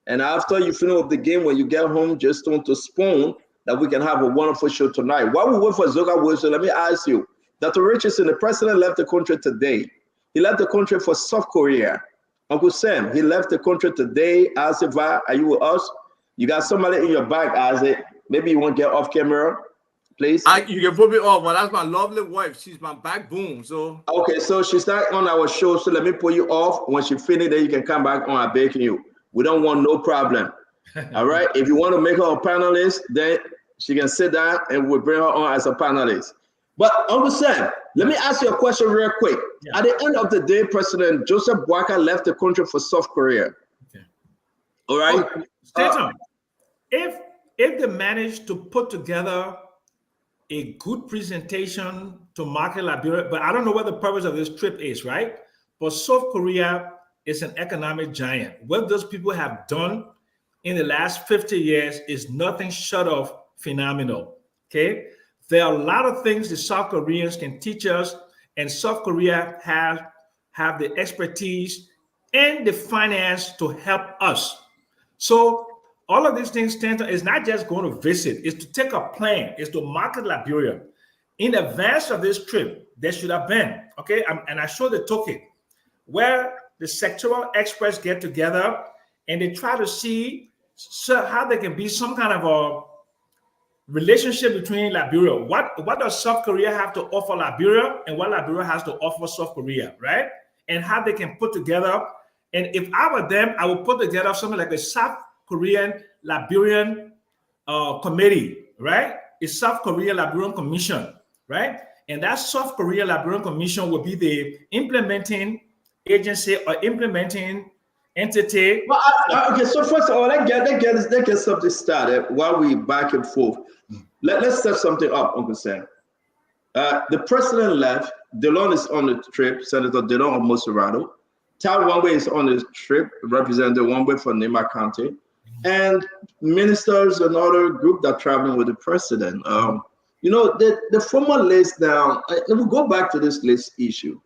And after you finish up the game, when you get home, just turn to spoon that we can have a wonderful show tonight. While we wait for Zoga Wilson, let me ask you, Dr. Richardson, the president left the country today. He left the country for South Korea. Uncle Sam, he left the country today. Isaac, are you with us? You got somebody in your back, Isaac. Maybe you want to get off camera, please. You can put me off, but that's my lovely wife. She's my backbone. So okay, so she's not on our show. So let me put you off. When she finishes, then you can come back on. I'm begging you. We don't want no problem. All right. If you want to make her a panelist, then she can sit down and we'll bring her on as a panelist. But Uncle Sam, let me ask you a question real quick. Yeah. At the end of the day, President Joseph Boakai left the country for South Korea. Okay. All right. If they manage to put together a good presentation to market Liberia, but I don't know what the purpose of this trip is, right? But South Korea is an economic giant. What those people have done in the last 50 years is nothing short of phenomenal, okay? There are a lot of things the South Koreans can teach us, and South Korea have the expertise and the finance to help us. So all of these things is not just going to visit, it's to take a plan, it's to market Liberia. In advance of this trip, there should have been, okay, and I showed the token, where the sectoral experts get together and they try to see how there can be some kind of a relationship between Liberia. What does South Korea have to offer Liberia and what Liberia has to offer South Korea, right? And how they can put together. And if I were them, I would put together something like a South Korean Liberian committee, right? A South Korean Liberian commission, right? And that South Korean Liberian commission will be the implementing agency or implementing entity. Well, okay, so first of all, let's get something started while we back and forth. Let's set something up, Uncle Sam. The president left. Delon is on the trip, Senator Delon of Monserrato. Tal Wangwe is on the trip, Representative Wangwe from Nimba County. And ministers and other group that are traveling with the president. You know, the former list now, we'll go back to this list issue.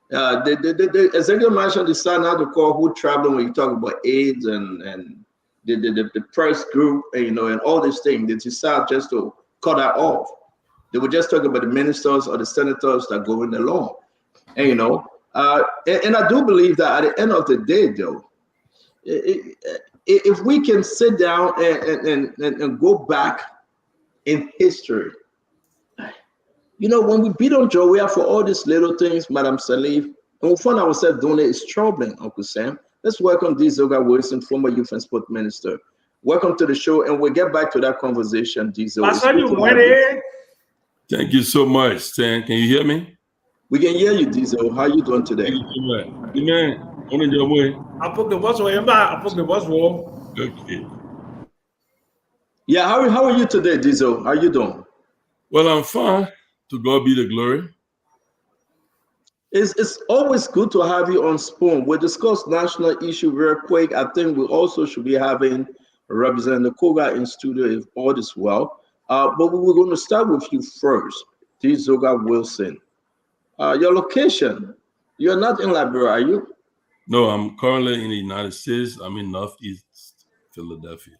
The executive mansion decided not to call who traveling when you talk about AIDS and the press group, and all these things. They decide just to cut that off. They were just talking about the ministers or the senators that go in along, and and I do believe that at the end of the day, though, if we can sit down and go back in history, when we beat on Joey for all these little things, Madam Salif, and we find ourselves doing it, it's troubling, Uncle Sam. Let's welcome D. Zoga Wilson, former Youth and Sport Minister. Welcome to the show, and we'll get back to that conversation, D. Zoga. Thank you so much, Stan. Can you hear me? We can hear you, D. Zoga. How are you doing today? I put the bus away. I put the bus away. Okay. Yeah, how are you today, Diesel? How are you doing? Well, I'm fine. To God be the glory. It's always good to have you on Spoon. We'll discuss national issue very quick. I think we also should be having Representative Koga in studio if all is well. But we're going to start with you first, D. Zoga Wilson. Your location, you're not in Liberia, are you? No, I'm currently in the United States. I'm in Northeast Philadelphia.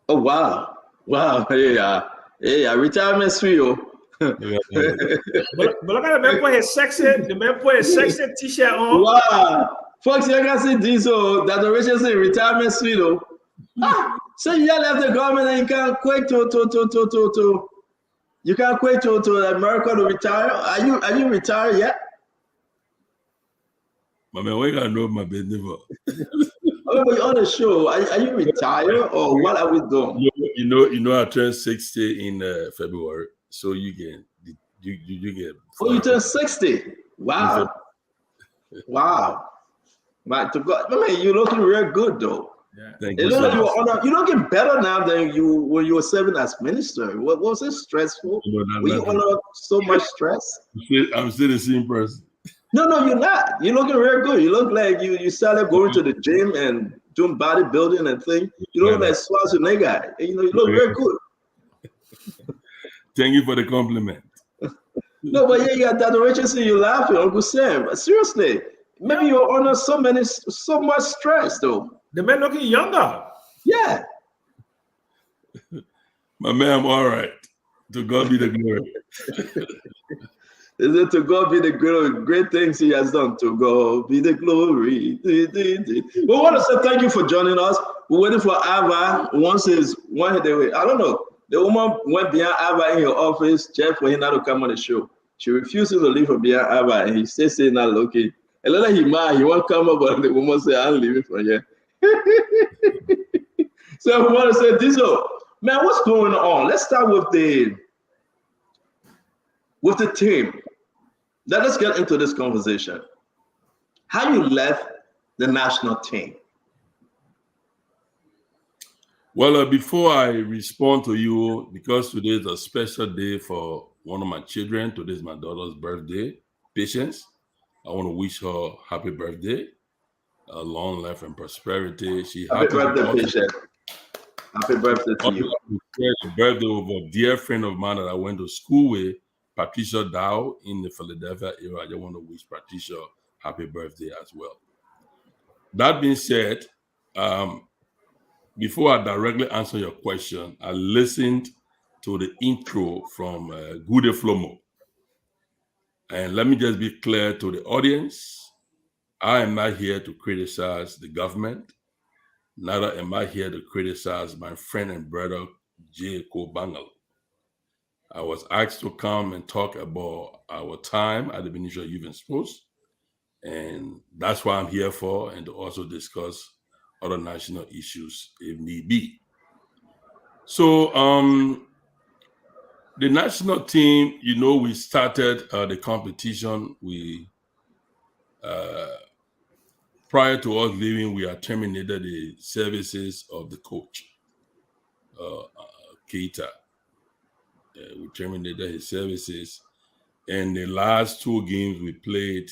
Oh, wow. Wow. Hey, retirement suite. But look at the man put his sexy t-shirt on. Wow. Folks, you can see Diesel, that the Richard say retirement suite. So you left the government and you can't quit you can't quit to America to retire. Are you retired yet? My man, we gotta know my business. Oh, but you're on the show. Are you retired or what are we doing? You know, I turned 60 in February, so you get. Oh, you turned 60. Wow. Wow. But to God, I mean, you're looking real good though. Yeah. Thank you. So you're looking better now than you when you were serving as minister. What was it stressful? Were you under so much stress? I'm still the same person. No, you're not. You're looking real good. You look like you started going to the gym and doing bodybuilding and things. You look like Schwarzenegger. You look real good. Thank you for the compliment. No, but yeah, you got Dr. Richardson, you're laughing, Uncle Sam. But seriously, maybe you're under so much stress though. The man looking younger. Yeah. My man, I'm all right. To God be the glory. Is it to God be the great things he has done? To God be the glory. We want to say thank you for joining us. We're waiting for Ava. I don't know. The woman went behind Ava in her office, Jeff, for him not to come on the show. She refuses to leave from behind Ava, and he stays saying not looking. And later he won't come up, but the woman said, I'm leaving from here. So we want to say, Diesel, man, what's going on? Let's start with the team. Let's get into this conversation. How you left the national team? Well, before I respond to you, because today is a special day for one of my children. Today is my daughter's birthday, Patience. I want to wish her happy birthday, long life and prosperity. Happy birthday, Patience. Happy birthday to you. The birthday of a dear friend of mine that I went to school with, Patricia Dow, in the Philadelphia area. I just want to wish Patricia happy birthday as well. That being said, before I directly answer your question, I listened to the intro from Gude Flomo. And let me just be clear to the audience. I am not here to criticize the government. Neither am I here to criticize my friend and brother, J. Kobangal. I was asked to come and talk about our time at the Ministerial Youth and Sports. And that's what I'm here for, and to also discuss other national issues if need be. So the national team, we started the competition. Prior to us leaving, we had terminated the services of the coach, Keita. We terminated his services. And the last two games we played,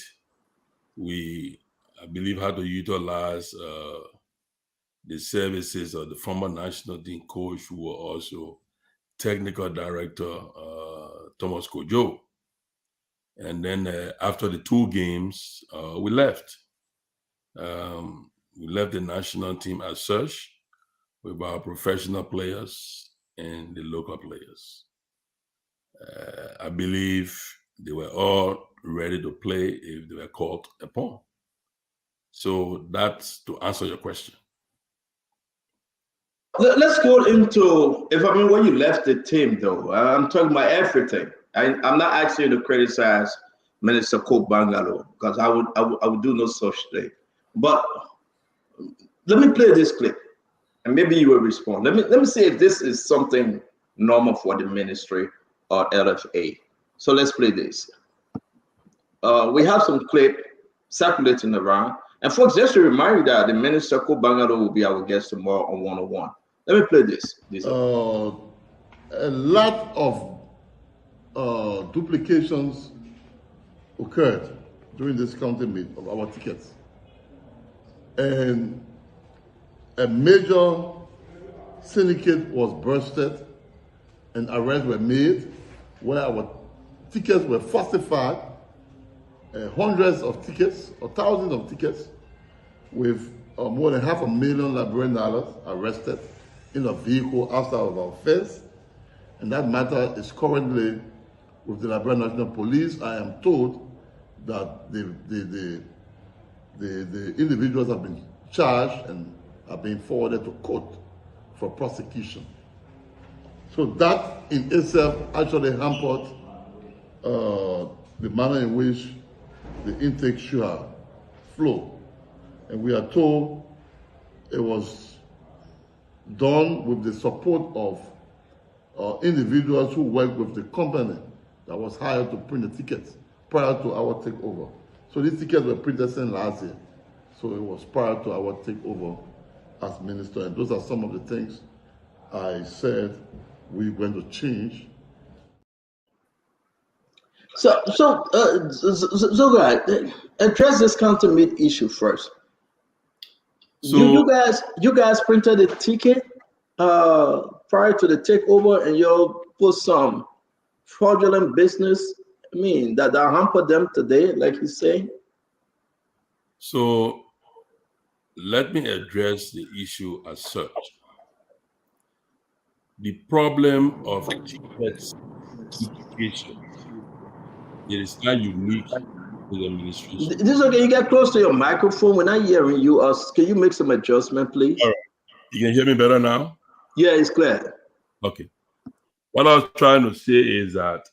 I believe, had to utilize the services of the former national team coach, who were also technical director, Thomas Kojo. And then after the two games, we left. We left the national team as such. with our professional players and the local players. I believe they were all ready to play if they were called upon. So that's to answer your question. Let's go into, where you left the team, though. I'm talking about everything. I'm not asking you to criticize Minister Cook Bangalo, because I would do no such thing. But let me play this clip, and maybe you will respond. Let me see if this is something normal for the ministry or LFA. So let's play this. We have some clip circulating around. And folks, just to remind you that the Minister Cook Bangalo will be our guest tomorrow on 101. Let me play this. A lot of duplications occurred during this counting meet of our tickets. And a major syndicate was bursted and arrests were made where our tickets were falsified, hundreds of tickets or thousands of tickets with more than $500,000 Liberian arrested in a vehicle outside of our fence. And that matter is currently with the Liberian National Police. I am told that the individuals have been charged and are being forwarded to court for prosecution. So that in itself actually hampered the manner in which the intake should have flowed. And we are told it was done with the support of individuals who work with the company that was hired to print the tickets prior to our takeover. So these tickets were printed since last year. So it was prior to our takeover as minister. And those are some of the things I said we're going to change. So guys, address this countermeat issue first. So you guys printed a ticket prior to the takeover, and you put some fraudulent business. That hampered them today, like he's saying. So let me address the issue as such. The problem of tickets duplication, it is not unique to the administration. This is okay. You get close to your microphone. We're not hearing you. Can you make some adjustment, please? All right. You can hear me better now? Yeah, it's clear. Okay. What I was trying to say is that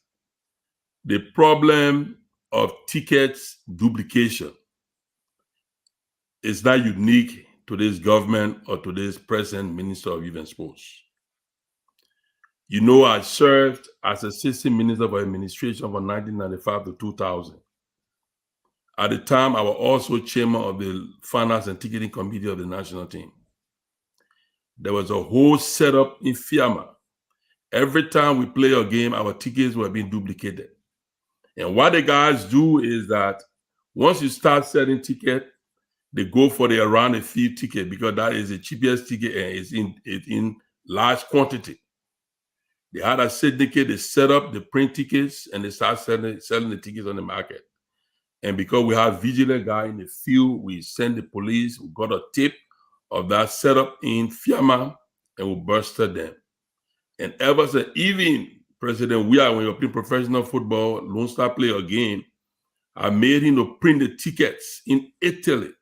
the problem of tickets duplication is not unique to this government or to this present Minister of Youth and Sports. You know, I served as assistant minister for administration from 1995 to 2000. At the time, I was also chairman of the finance and ticketing committee of the national team. There was a whole setup in Fiamma. Every time we play a game, our tickets were being duplicated. And what the guys do is that once you start selling ticket, they go for the around the field ticket because that is the cheapest ticket and it's in large quantity. They had a syndicate, they set up the print tickets and they start selling the tickets on the market. And because we have vigilant guy in the field, we send the police, we got a tip of that setup in Fiamma and we bursted them. And ever since, even President Weah, when you're playing professional football, Lone Star play a game, I made him to print the tickets in Italy.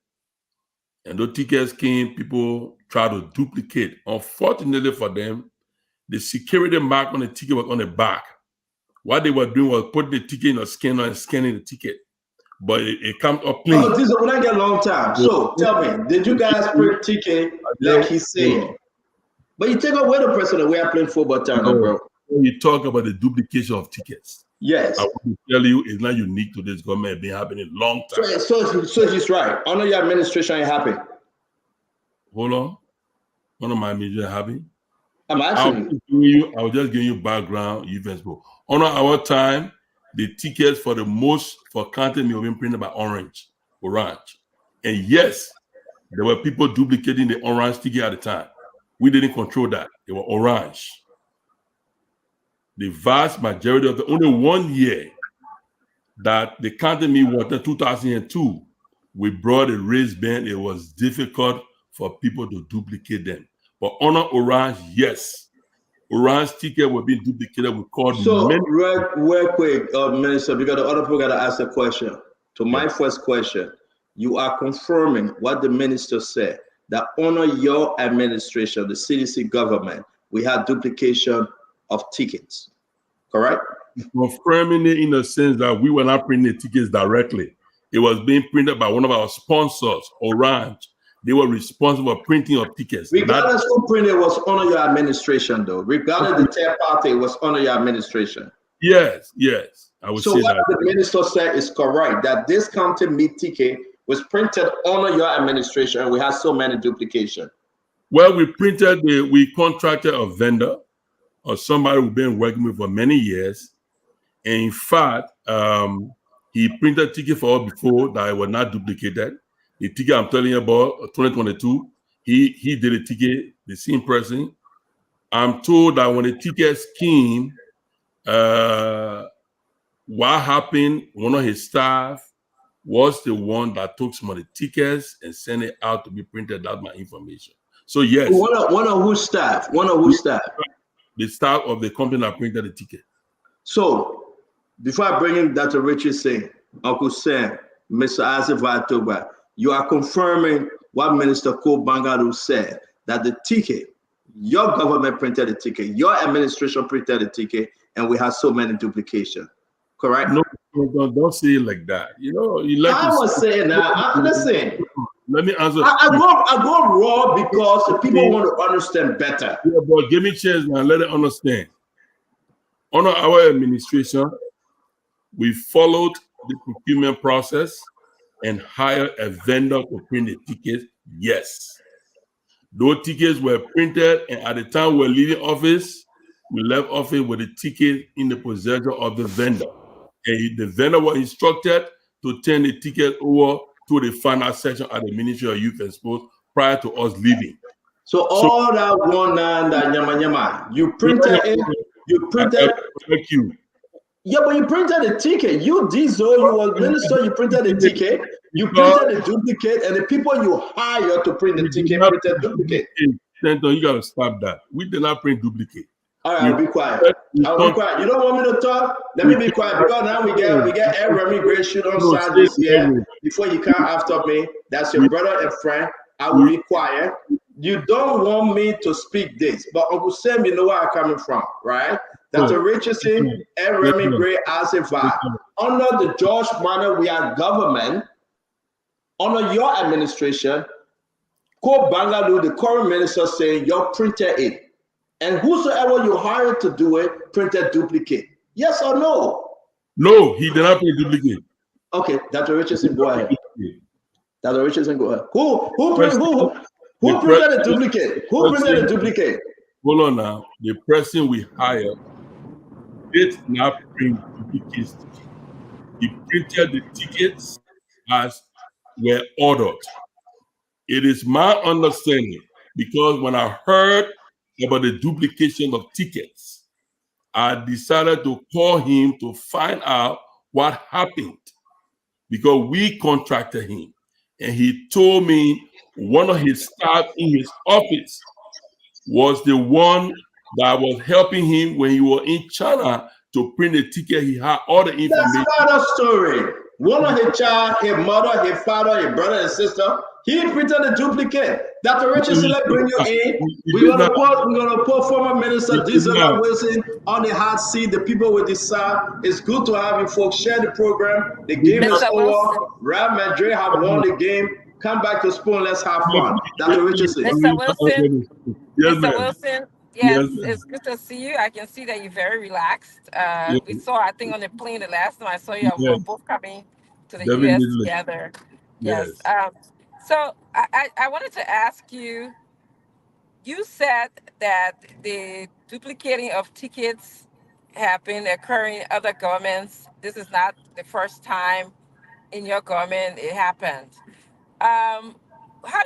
And those tickets came, people try to duplicate. Unfortunately for them, the security mark on the ticket was on the back. What they were doing was putting the ticket in a scanner and scanning the ticket. But it comes up clean. Oh, this is when I get a long time. So tell me, did you guys print ticket like he's saying? But you take away the president, we are playing football time, bro. When you talk about the duplication of tickets, yes, I want to tell you it's not unique to this government. It's been happening a long time. So he's right. I know your administration ain't happy. Hold on. One of my administration happy. I'm asking I was just giving you background. On our time, the tickets for counting have been printed by Orange. And yes, there were people duplicating the orange ticket at the time. We didn't control that. They were orange. The vast majority of only 1 year that the counting me was in 2002, we brought a raised band. It was difficult for people to duplicate them. But Honor Orange, yes. Orange ticket will be duplicated. We called So, many. real quick, Minister, because the other people got to ask a question. To my first question, you are confirming what the minister said, that under your administration, the CDC government, we had duplication of tickets, correct? Confirming it in the sense that we were not printing the tickets directly. It was being printed by one of our sponsors, Orange. They were responsible for printing of tickets. Regardless who printed, it was under your administration, though. Regardless the third party, it was under your administration. Yes, yes. I would say what that. the minister said is correct, that this county meat ticket was printed under your administration and we had so many duplication. Well, we contracted a vendor or somebody we've been working with for many years. And in fact, he printed a ticket for us before that it was not duplicated. The ticket I'm telling you about, 2022, he did a ticket, the same person. I'm told that when the tickets came, what happened, one of his staff was the one that took some of the tickets and sent it out to be printed. That's my information. So yes. One of whose staff? One of whose staff? The staff of the company that printed the ticket. So before I bring in Dr. Richard Singh, Uncle Sam, Mr. Isaac Vatoba, you are confirming what Minister Ko Bangaru said, that the ticket, your government printed the ticket, your administration printed the ticket, and we have so many duplication. Correct? No, don't say it like that. You know, you like I was saying that. Listen. Let me answer. I go raw because the people want to understand better. Yeah, but give me a chance now. Let it understand. Under our administration, we followed the procurement process and hired a vendor to print the tickets. Yes. Those tickets were printed, and at the time we were leaving office, we left office with the ticket in the possession of the vendor. And the vendor was instructed to turn the ticket over to the final section at the Ministry of Youth and Sports prior to us leaving. So all that one and that yama, you printed it. You printed. Thank you. Yeah, but you printed the ticket. You diesel, you were minister. You printed the ticket. You printed the duplicate, and the people you hired to print the ticket printed duplicate. Senator, you gotta stop that. We did not print duplicate. All right, I'll be quiet. I'll be quiet. You don't want me to talk? Let me be quiet, because now we get every great shoot on side this year. Before you come after me, that's your brother and friend. I will be quiet. You don't want me to speak this, but Uncle Sam, you know where I'm coming from, right? Dr. Richardson and Remy Gray as a vibe. Under the George manner, we are government. Under your administration, Ko Bangalu, the current minister, saying you printed it. And whosoever you hired to do it, printed duplicate. Yes or no? No, he did not print duplicate. Okay, Dr. Richardson, go ahead. Dr. Richardson, go ahead. Who printed a duplicate? Who printed a duplicate? Hold on now. The person we hired did not print duplicates. He printed the tickets as were ordered. It is my understanding, because when I heard about the duplication of tickets, I decided to call him to find out what happened, because we contracted him, and he told me one of his staff in his office was the one that was helping him when he was in China to print the ticket. He had all the information. That's not a story. One of his child, his mother, his father, his brother and sister, he printed a duplicate. Dr. Richardson, let's bring you in. We're gonna put former Minister Diesel Wilson on the hot seat. The people will decide. It's good to have you folks share the program. The game is over. Real Madrid have won the game. Come back to Spoon. Let's have fun. Dr. Richardson. Mr. Wilson. Yes, Mr. Wilson. Yes, it's good to see you. I can see that you're very relaxed. We saw, I think, on the plane the last time I saw you, we were both coming to the US together. Yes. So I wanted to ask you, you said that the duplicating of tickets have been occurring in other governments. This is not the first time in your government it happened. How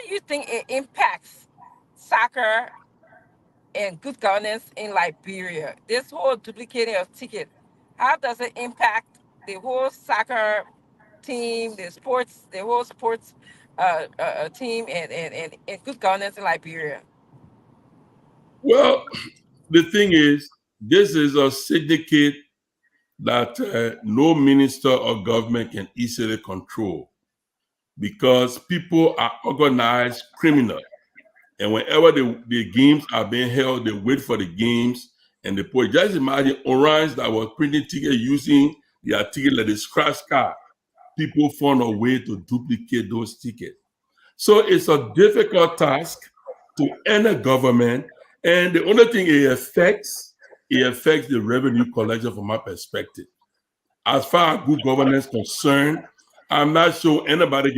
do you think it impacts soccer and good governance in Liberia? This whole duplicating of tickets, how does it impact the whole soccer team, the whole sports team, and good governance in Liberia? Well, the thing is, this is a syndicate that no minister or government can easily control because people are organized criminal. And whenever the games are being held, they wait for the games and they put. Just imagine orange that was printing tickets using their ticket like the scratch card. People found a way to duplicate those tickets. So it's a difficult task to any government. And the only thing it affects the revenue collection from my perspective. As far as good governance is concerned, I'm not sure anybody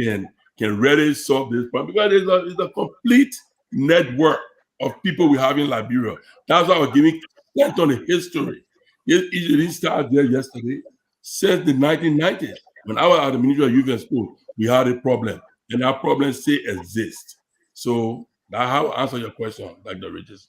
can really solve this problem because it's a complete network of people we have in Liberia. That's why I was giving sent on the history. It didn't start there yesterday. Since the 1990s, when I was at the Ministerial Youth and School, we had a problem, and that problem still exists. So that's how I answer your question, Dr. Regis.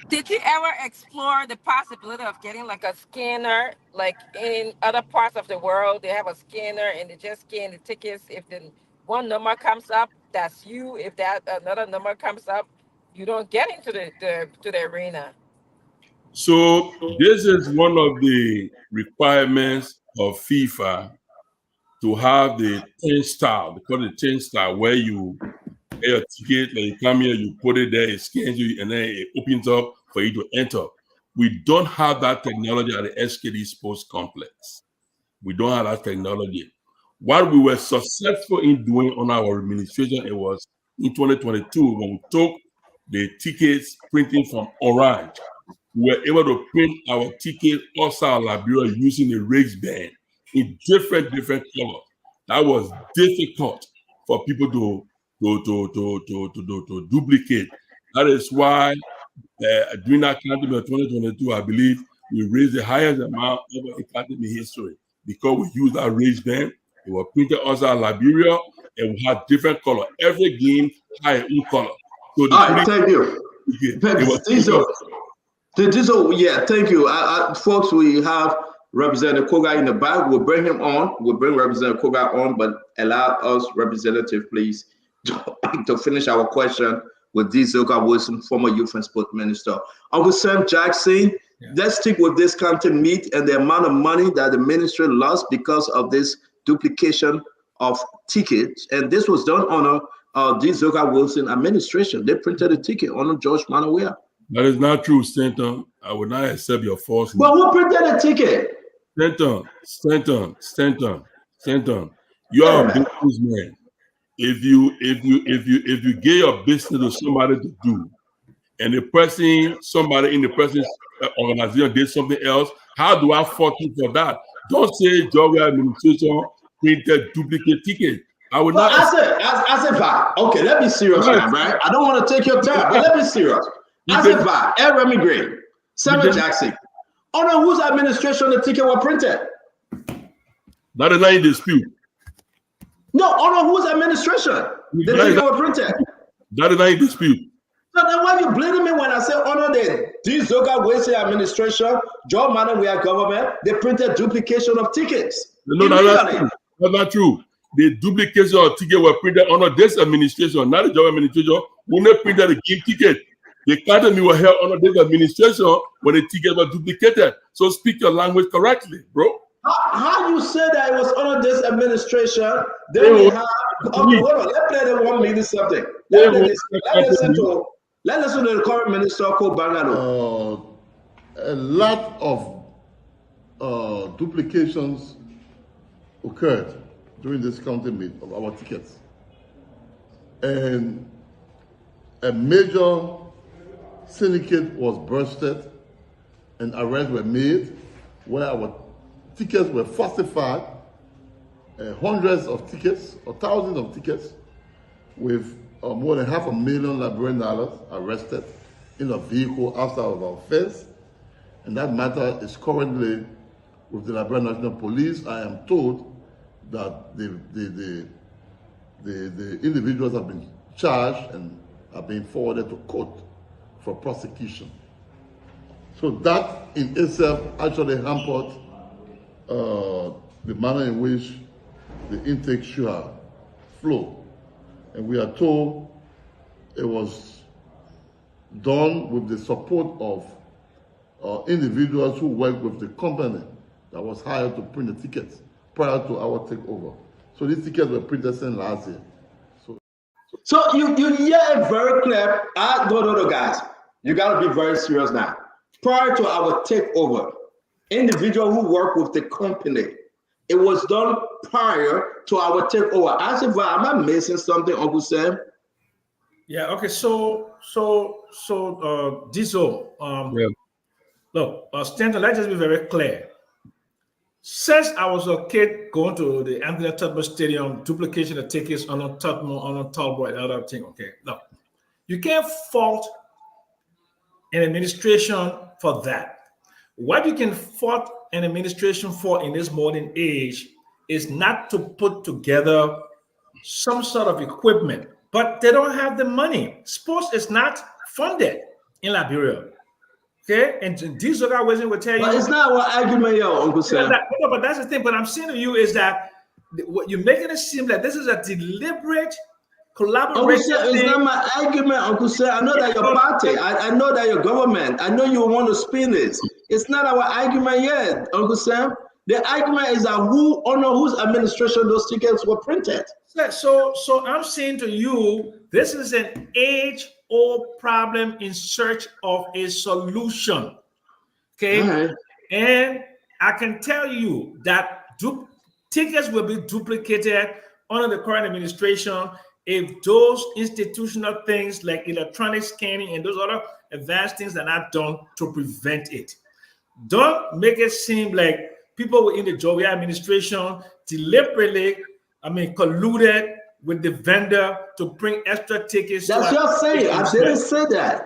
Did you ever explore the possibility of getting like a scanner, like in other parts of the world, they have a scanner and they just scan the tickets. If the one number comes up, that's you. If that another number comes up, you don't get into the arena. So this is one of the requirements of FIFA to have the 10 star, they call it 10 star, where you get your ticket, like you come here, you put it there, it scans you, and then it opens up for you to enter. We don't have that technology at the SKD Sports Complex. We don't have that technology. What we were successful in doing on our administration, it was in 2022 when we took the tickets printing from Orange. We were able to print our ticket outside Liberia using a raised band in different colors. That was difficult for people to duplicate. That is why during that academy of 2022, I believe we raised the highest amount of academy history because we used that raised band. It was printed outside Liberia and we had different color. Every game had its own color. So all right, thank you. Yeah, thank you. Folks, we have Representative Koga in the back. We'll bring him on. We'll bring Representative Koga on, but allow us, Representative, please, to finish our question with D. Zoka Wilson, former Youth and Sport Minister. Uncle Sam Jackson, let's stick with this county meet and the amount of money that the ministry lost because of this duplication of tickets. And this was done on D. Zoka Wilson administration. They printed a ticket on George Manawea. That is not true, Stanton. I would not accept your false. Well, who printed a ticket? Stanton. You are a businessman. If you get your business to somebody to do, and somebody in the person's organization did something else, how do I fault you for that? Don't say Georgia administration printed duplicate ticket. I would not. I said, okay, let me serious, right? I don't want to take your time, but let me serious. I said, Remy Gray, Samuel Jackson. Under whose administration the ticket was printed? That is not in dispute. No, under whose administration the ticket was printed? That is not in dispute. So then why you blaming me when I say under the D. Zoka Wilson administration, Joe Manawea government, they printed duplication of tickets? No, that's not true. The duplication of ticket were printed under this administration, not the Joe administration. When they printed the game ticket, the academy were held under this administration when the ticket was duplicated. So speak your language correctly, bro. How you say that it was under this administration? Then we have hold on. Let's play the 1 minute something. Let's listen to the current minister called Bangano. A lot of duplications occurred during this county meet of our tickets, and a major syndicate was bursted and arrests were made where our tickets were falsified, hundreds of tickets or thousands of tickets with more than $500,000 Liberian arrested in a vehicle outside of our fence. And that matter is currently with the Liberian National Police. I am told that the individuals have been charged and are being forwarded to court for prosecution. So that in itself actually hampered the manner in which the intake should have flowed. And we are told it was done with the support of individuals who work with the company that was hired to print the tickets prior to our takeover. So these tickets were printed since last year. So you hear it very clear. No, guys. You got to be very serious now. Prior to our takeover, individual who work with the company, it was done prior to our takeover. As if am I missing something, Uncle Sam? Yeah. Okay. So Diesel. Yeah. Look, Stanton. Let's just be very clear. Since I was a kid going to the Anthony Tubman Stadium, duplication of tickets on a Talbot, and other thing. Okay. Look, you can't fault an administration for that. What you can fault an administration for in this modern age is not to put together some sort of equipment, but they don't have the money. Sports is not funded in Liberia. Okay, and these organizations will tell you. But it's not our argument, yo, Uncle Sam. No, but that's the thing. What I'm saying to you is that what you're making it seem like this is a deliberate collaboration. Uncle Sam, it's not my argument, Uncle Sam. I know that your party, I know that your government, I know you want to spin this. It's not our argument yet, Uncle Sam. The argument is that who under whose administration those tickets were printed. So I'm saying to you, this is an age-old problem in search of a solution. Okay, right. And I can tell you that tickets will be duplicated under the current administration if those institutional things like electronic scanning and those other advanced things are not done to prevent it. Don't make it seem like people within the Jovial administration deliberately, colluded with the vendor to bring extra tickets. That's just saying. I didn't say that.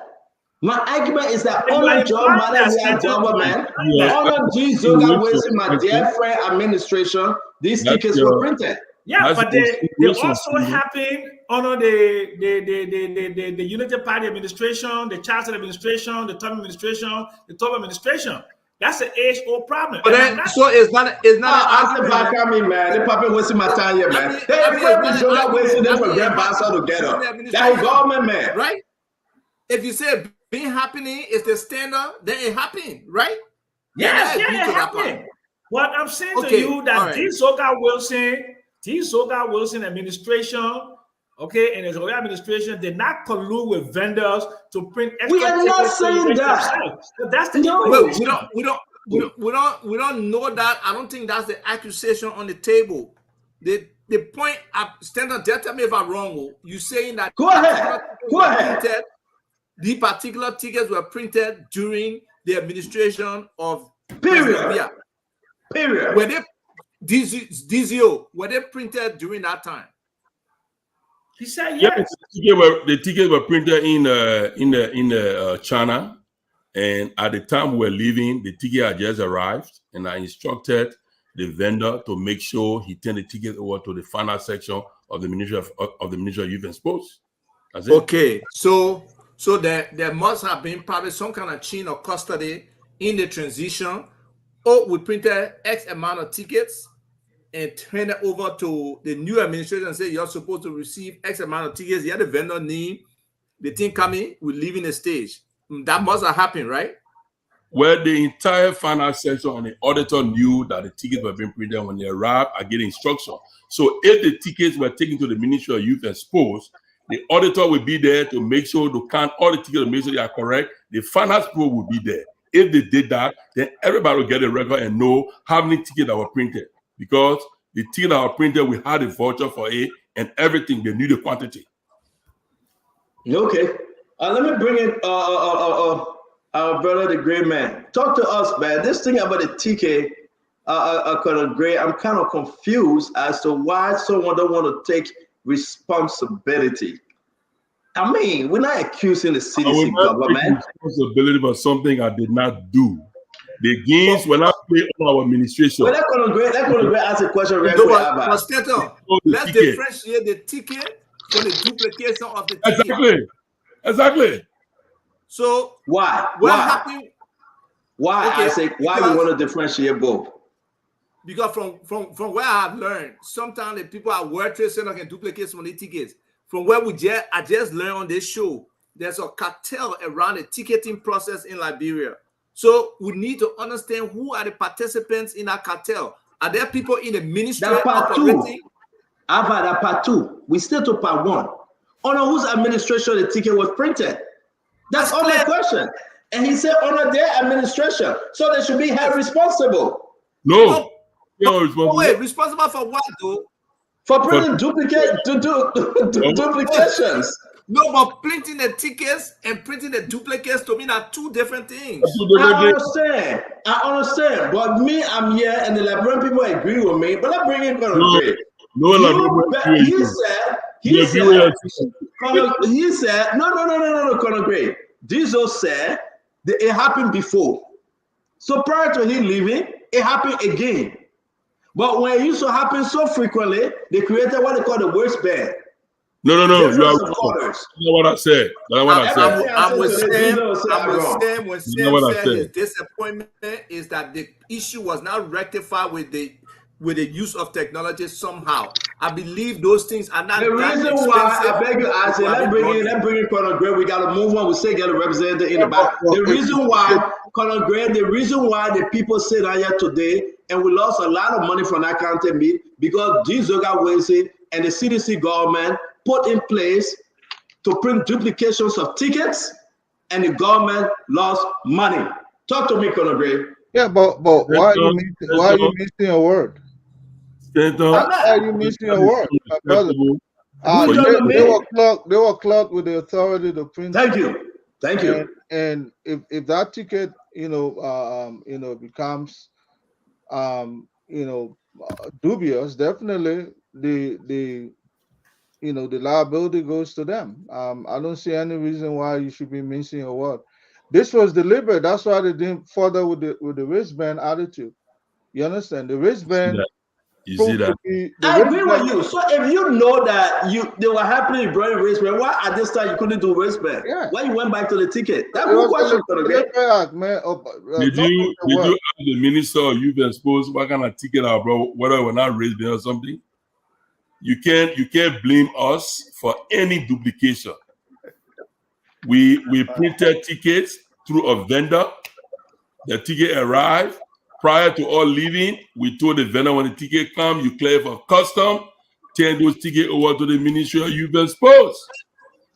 My argument is that all John Manasseh government, all G. Zoga wasting my dear friend administration, these tickets were printed. Yeah, but they also happen under the Unity Party administration, the Chancellor administration, the Trump administration, the top administration. That's an age-old problem. But then, so it's not an argument. Man, they probably wasting my time here, man. They wasting them for Grand Bassa together. That's government, man. Right? If you say being happening is the standard, then it happened, right? Yes, it happened. What I'm saying to you that this Zoga Wilson administration, okay, and the Zoga administration did not collude with vendors to print extra. We are not saying that. That's the we don't know that. I don't think that's the accusation on the table. The point, Standard, tell me if I'm wrong. You saying that go ahead. The particular tickets were printed during the administration of Period. Were they DZO? Were they printed during that time? He said yes. The tickets were printed in China, and at the time we were leaving, the ticket had just arrived, and I instructed the vendor to make sure he turned the ticket over to the final section of the Ministry of Youth and Sports. That's it. Okay, so there must have been probably some kind of chain of custody in the transition. Oh, we printed X amount of tickets and turn it over to the new administration and say you're supposed to receive X amount of tickets. You have the vendor name, the thing coming, we're leaving the stage. That must have happened, right? Well, the entire finance section and the auditor knew that the tickets were being printed when they arrived. I get instruction. So if the tickets were taken to the Ministry of Youth and Sports, the auditor will be there to make sure to count all the tickets to make sure they are correct. The finance people will be there. If they did that, then everybody will get a record and know how many tickets that were printed. Because the ticket that were printed, we had a voucher for it and everything. They knew the quantity. Okay. Let me bring in our brother, the great man. Talk to us, man. This thing about the ticket, I'm kind of confused as to why someone don't want to take responsibility. I mean, we're not accusing the CDC government. Responsibility for something I did not do. The games were not played on our administration. Well, let's ask a question. Let's differentiate the ticket from the duplication of the ticket. Exactly. So why? What happened? Why? Okay, I say why we want to differentiate both. Because from where I've learned, sometimes the people at World Trade Center can duplicate some of the tickets. From where I just learned on this show, there's a cartel around the ticketing process in Liberia. So we need to understand who are the participants in that cartel. Are there people in the ministry That part operating? 2. I've had that part 2. We still to part 1. Under whose administration the ticket was printed? That's all the question. And he said under their administration. So they should be held responsible. No. Wait, responsible for what though? For printing duplications. No, but printing the tickets and printing the duplicates to me are 2 different things. I understand. But me, I'm here, and the Liberian people agree with me. But let's bring in Colonel Gray. He said, no, Colonel Gray. Diesel said that it happened before. So prior to him leaving, it happened again. But when it used to happen so frequently, they created what they call the worst band. No. You are wrong. That's not what I said. I'm with Sam when Sam said his disappointment is that the issue was not rectified with the use of technology somehow. I believe those things are not the reason why I beg you, I say let's bring in Colonel Gray. We gotta move on. We still get a representative in the back. The reason why, Colonel Gray, the people sit out here today and we lost a lot of money from that county meet because these Oga and the CDC government put in place to print duplications of tickets, and the government lost money. Talk to me, Colonel Gray. Yeah, but why are you missing a word? Why are you missing a word, my brother? They were clocked with the authority to print. Thank you. And if that ticket, becomes, dubious, definitely the liability goes to them. I don't see any reason why you should be missing a word. This was deliberate. That's why they didn't further with the wristband attitude. You understand? The wristband. You see that? I agree with you. So if you know that they were happily bringing wristband, why at this time you couldn't do wristband? Yeah. Why you went back to the ticket? That's a good question. Did you ask the Minister of Youth and Sports what kind of ticket our bro, whether we're not wristband or something? You can't blame us for any duplication. We printed tickets through a vendor. The ticket arrived. Prior to all leaving, we told the vendor when the ticket comes, you clear for custom, turn those tickets over to the Ministry of Youth and Sports.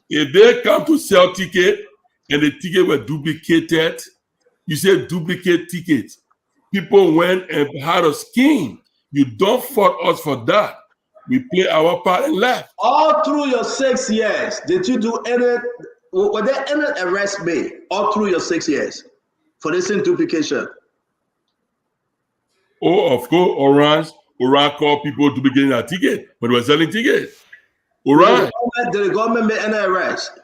If they come to sell ticket and the ticket were duplicated, you say duplicate tickets. People went and had a scheme. You don't fault us for that. We play our part and left. All through your 6 years, did you do were there any arrest made all through your 6 years for this duplication? Oh, of course, Orange called people duplicating their ticket, but they were selling tickets. Orange. Did the government make any arrest?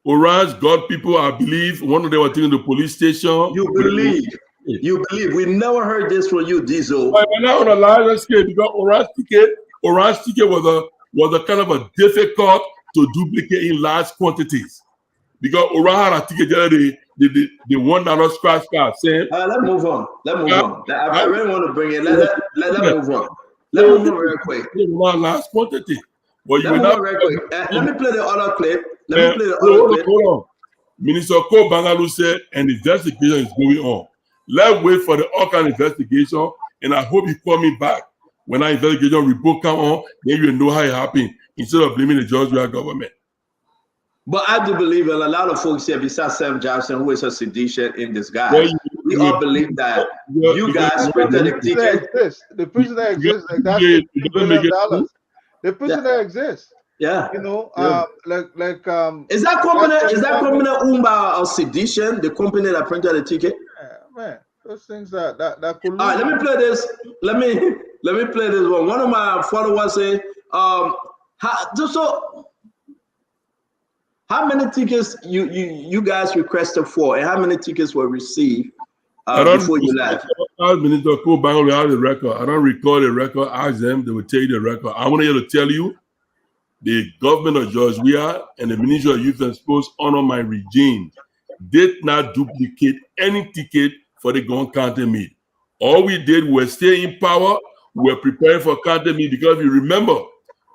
Orange got people, I believe, one of them was taken to the police station. You believe. We never heard this from you, Diesel. But we're not on a larger scale because Orange ticket was a kind of a difficult to duplicate in large quantities. Because Orange had a ticket the $1 scratch card. Let's move on. I really want to bring it. Let's move on. Let's move on real quick. One large quantity. Well, let me play the other clip. Hold on. Minister Ko Bangalu said an investigation is going on. Let's wait for the Okan investigation, and I hope you call me back when our investigation report come on. Then you know how it happened instead of blaming the Georgia government. But I do believe that a lot of folks here, besides Sam Johnson, who is a sedition in disguise, we all believe that you guys printed the ticket. The prison that exists, like that's $1 billion. The prison that exists. Yeah. Is that company Umba or Sedition, the company that printed the ticket? Yeah, man. Those things that could. All right, let me play this. Let me play this one. One of my followers say, how many tickets you guys requested for, and how many tickets were received before you left? Minister Kobango have the record. I don't record the record. Ask them; they will tell you the record. I want to tell you, the government of Georgia and the Ministry of Youth and Sports under my regime did not duplicate any ticket for the Gon County meet. All we did was stay in power. We were preparing for county meet because you remember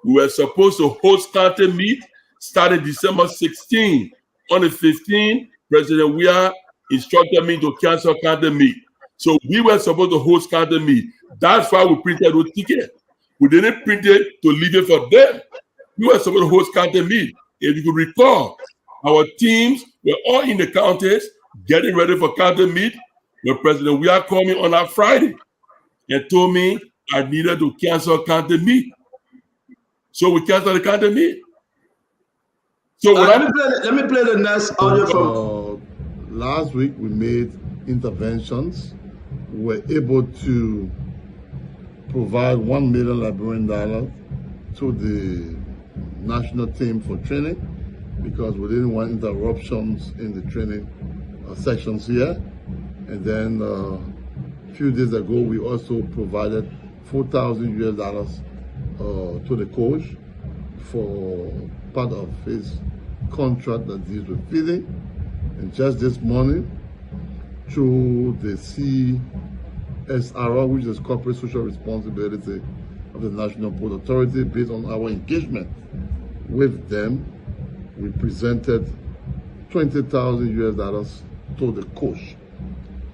we were supposed to host county meet started December 16. On the 15th, President Weah instructed me to cancel county meet. So we were supposed to host county meet. That's why we printed those tickets. We didn't print it to leave it for them. We were supposed to host county meet. If you could recall, our teams were all in the counties getting ready for county meet when President Weah called me on that Friday and told me I needed to cancel county meet. So we canceled the county meet. So let me play the next audio from last week. We made interventions. We were able to provide $1 million Liberian to the national team for training because we didn't want interruptions in the training sections here. And then a few days ago, we also provided $4,000 to the coach for part of his contract that deals with feeding. And just this morning, through the CSR, which is Corporate Social Responsibility of the National Port Authority, based on our engagement with them, we presented $20,000 to the coach,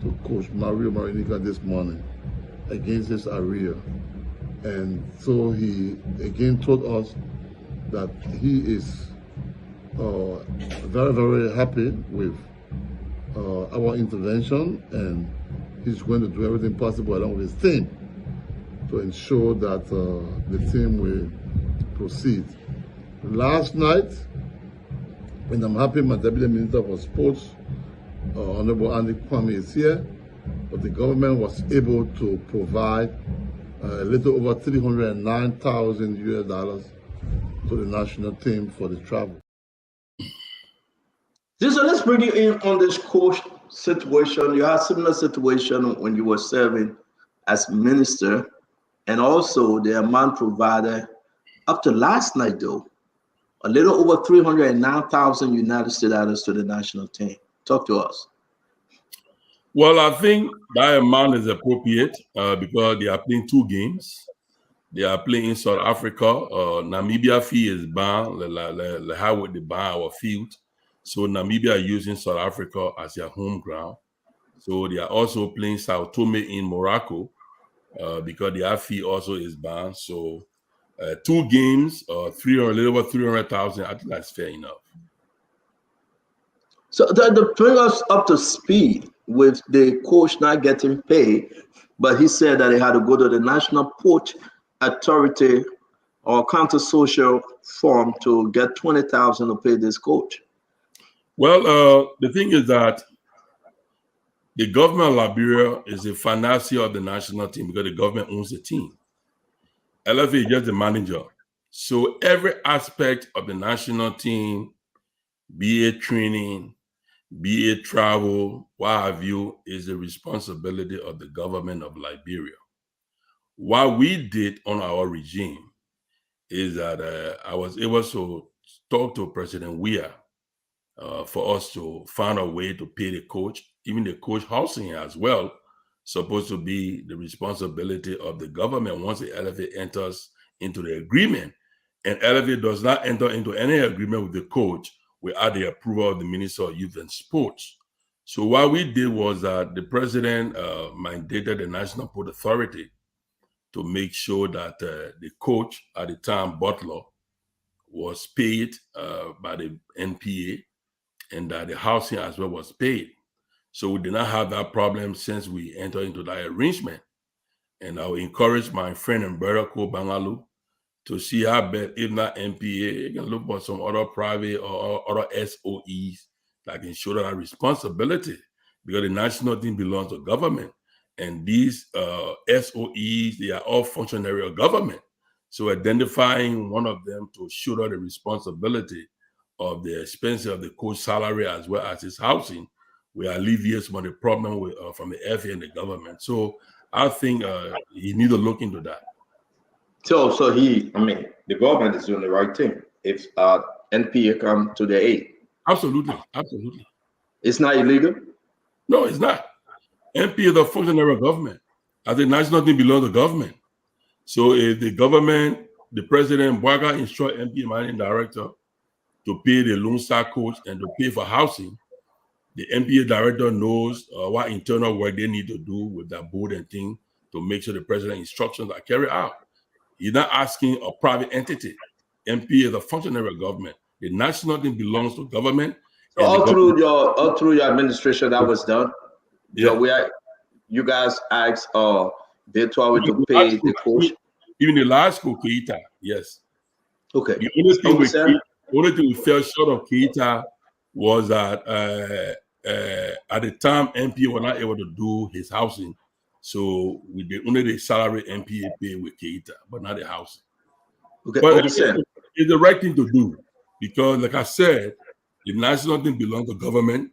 to Coach Mario Marinica this morning against his arrear. And so he again told us that he is very, very happy with our intervention, and he's going to do everything possible along with his team to ensure that the team will proceed. Last night, and I'm happy my Deputy Minister for Sports, Honorable Andy Kwame, is here, but the government was able to provide a little over $309,000 to the national team for the travel. So let's bring you in on this coach situation. You had a similar situation when you were serving as minister, and also the amount provided up to last night, though, a little over $309,000 United States dollars to the national team. Talk to us. Well, I think that amount is appropriate because they are playing 2 games. They are playing in South Africa. Namibia fee is banned, like how would they ban our field? So Namibia are using South Africa as their home ground. So they are also playing Sao Tome in Morocco because their fee also is banned. So 2 games, a little over 300,000. I think that's fair enough. So to bring us up to speed with the coach not getting paid, but he said that he had to go to the National Port Authority or counter social form to get $20,000 to pay this coach. Well, the thing is that the government of Liberia is the financier of the national team because the government owns the team. LFA is just the manager. So every aspect of the national team, be it training, be it travel, what have you, is the responsibility of the government of Liberia. What we did on our regime is that I was able to talk to President Weah for us to find a way to pay the coach, even the coach housing as well, supposed to be the responsibility of the government once the LFA enters into the agreement. And LFA does not enter into any agreement with the coach without the approval of the Minister of Youth and Sports. So what we did was that the president mandated the National Port Authority to make sure that the coach at the time, Butler, was paid by the NPA and that the housing as well was paid. So we did not have that problem since we entered into that arrangement. And I will encourage my friend and brother, Ko Bangalu, to see how bad, if not NPA, you can look for some other private or other SOEs that can show that responsibility because the national team belongs to government. And these SOEs, they are all functionary of government. So identifying one of them to shoulder the responsibility of the expense of the coach salary as well as his housing, we alleviate some of the problem with, from the FA and the government. So I think he need to look into that. So the government is doing the right thing if NPA come to the aid. Absolutely, absolutely. It's not illegal? No, it's not. NPA is a functionary of government. I think national thing belongs to government. So if the government, the president, Bwaga instruct NPA managing director to pay the Lone Star coach and to pay for housing, the NPA director knows what internal work they need to do with that board and thing to make sure the president's instructions are carried out. He's not asking a private entity. NPA is a functionary of government. The national thing belongs to government. So all through your administration that was done. Yeah. Where you guys asked Electoral to pay the coach. Even the last school, Keita, yes. Okay. The only thing we fell short of Keita was that at the time NPA was not able to do his housing, so we did only the salary NPA pay with Keita, but not the housing. Okay. But it's the right thing to do because, like I said, the national thing belongs to government.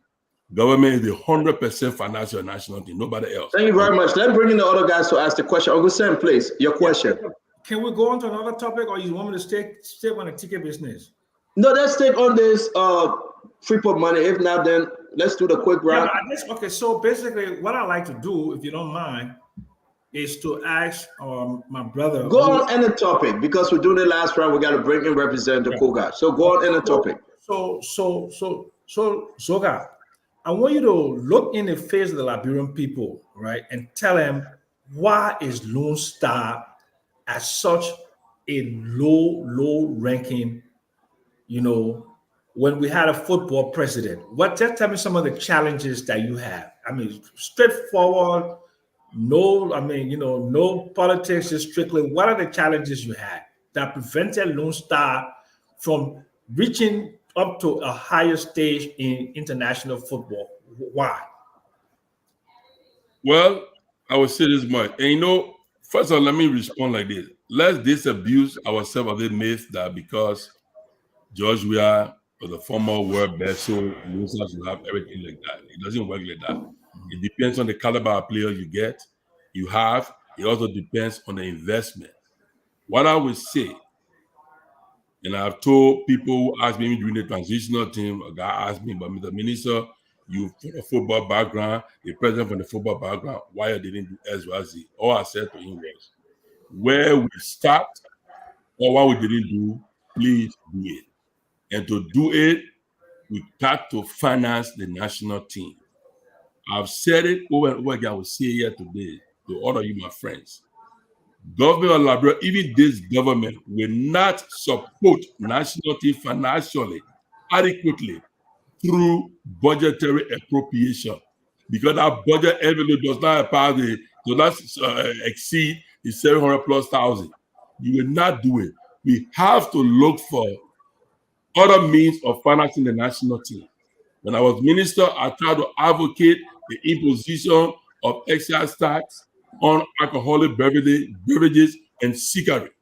Government is the 100% financial national thing, nobody else. Thank you very much. Let's bring in the other guys to ask the question. Uncle Sam, please, your question. Can we go on to another topic, or you want me to stay on the ticket business? No, let's stay on this Freeport money. If not, then let's do the quick round. Yeah, okay, so basically, what I like to do, if you don't mind, is to ask my brother. Go on any topic because we're doing the last round. We got to bring in representative Koga. So go on any topic. So Zoga, I want you to look in the face of the Liberian people, right, and tell them why is Lone Star at such a low ranking, when we had a football president. Just tell me some of the challenges that you have. I mean, straightforward, no politics, just strictly, what are the challenges you had that prevented Lone Star from reaching up to a higher stage in international football? Why? Well, I would say this much. And first of all, let me respond like this. Let's disabuse ourselves of the myth that because George Weah was a former world best, so losers will have everything like that. It doesn't work like that. It depends on the caliber of player you have. It also depends on the investment. What I would say, and I've told people who asked me during the transitional team, a guy asked me, but Mr. Minister, you from a football background, the president from the football background, why you didn't do X, Y, Z? All I said to him was, where we start or what we didn't do, please do it. And to do it, we got to finance the national team. I've said it over and over again. I will say here today to all of you, my friends. Government of Liberia, even this government, will not support national team financially adequately through budgetary appropriation, because our budget envelope does not exceed the 700,000+. You will not do it. We have to look for other means of financing the national team. When I was minister, I tried to advocate the imposition of excise tax on alcoholic beverages and cigarettes,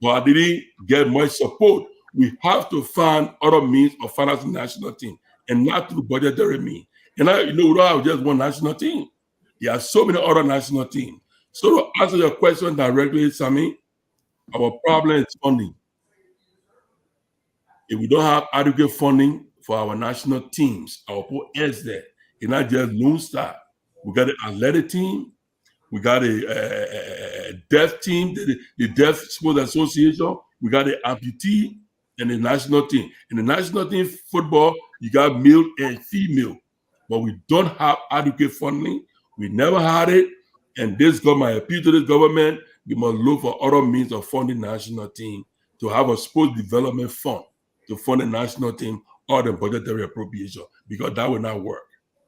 but I didn't get much support. We have to find other means of financing the national team, and not through budgetary means. And we don't have just one national team. There are so many other national teams. So to answer your question directly, Sammy, our problem is funding. If we don't have adequate funding for our national teams, our put else there. It's not just Lone Star. We got an athletic team. We got a deaf team, the Deaf Sports Association. We got the amputee and the national team. In the national team football, you got male and female, but we don't have adequate funding. We never had it. And this government, I appeal to this government, we must look for other means of funding the national team, to have a sports development fund to fund the national team or the budgetary appropriation, because that will not work.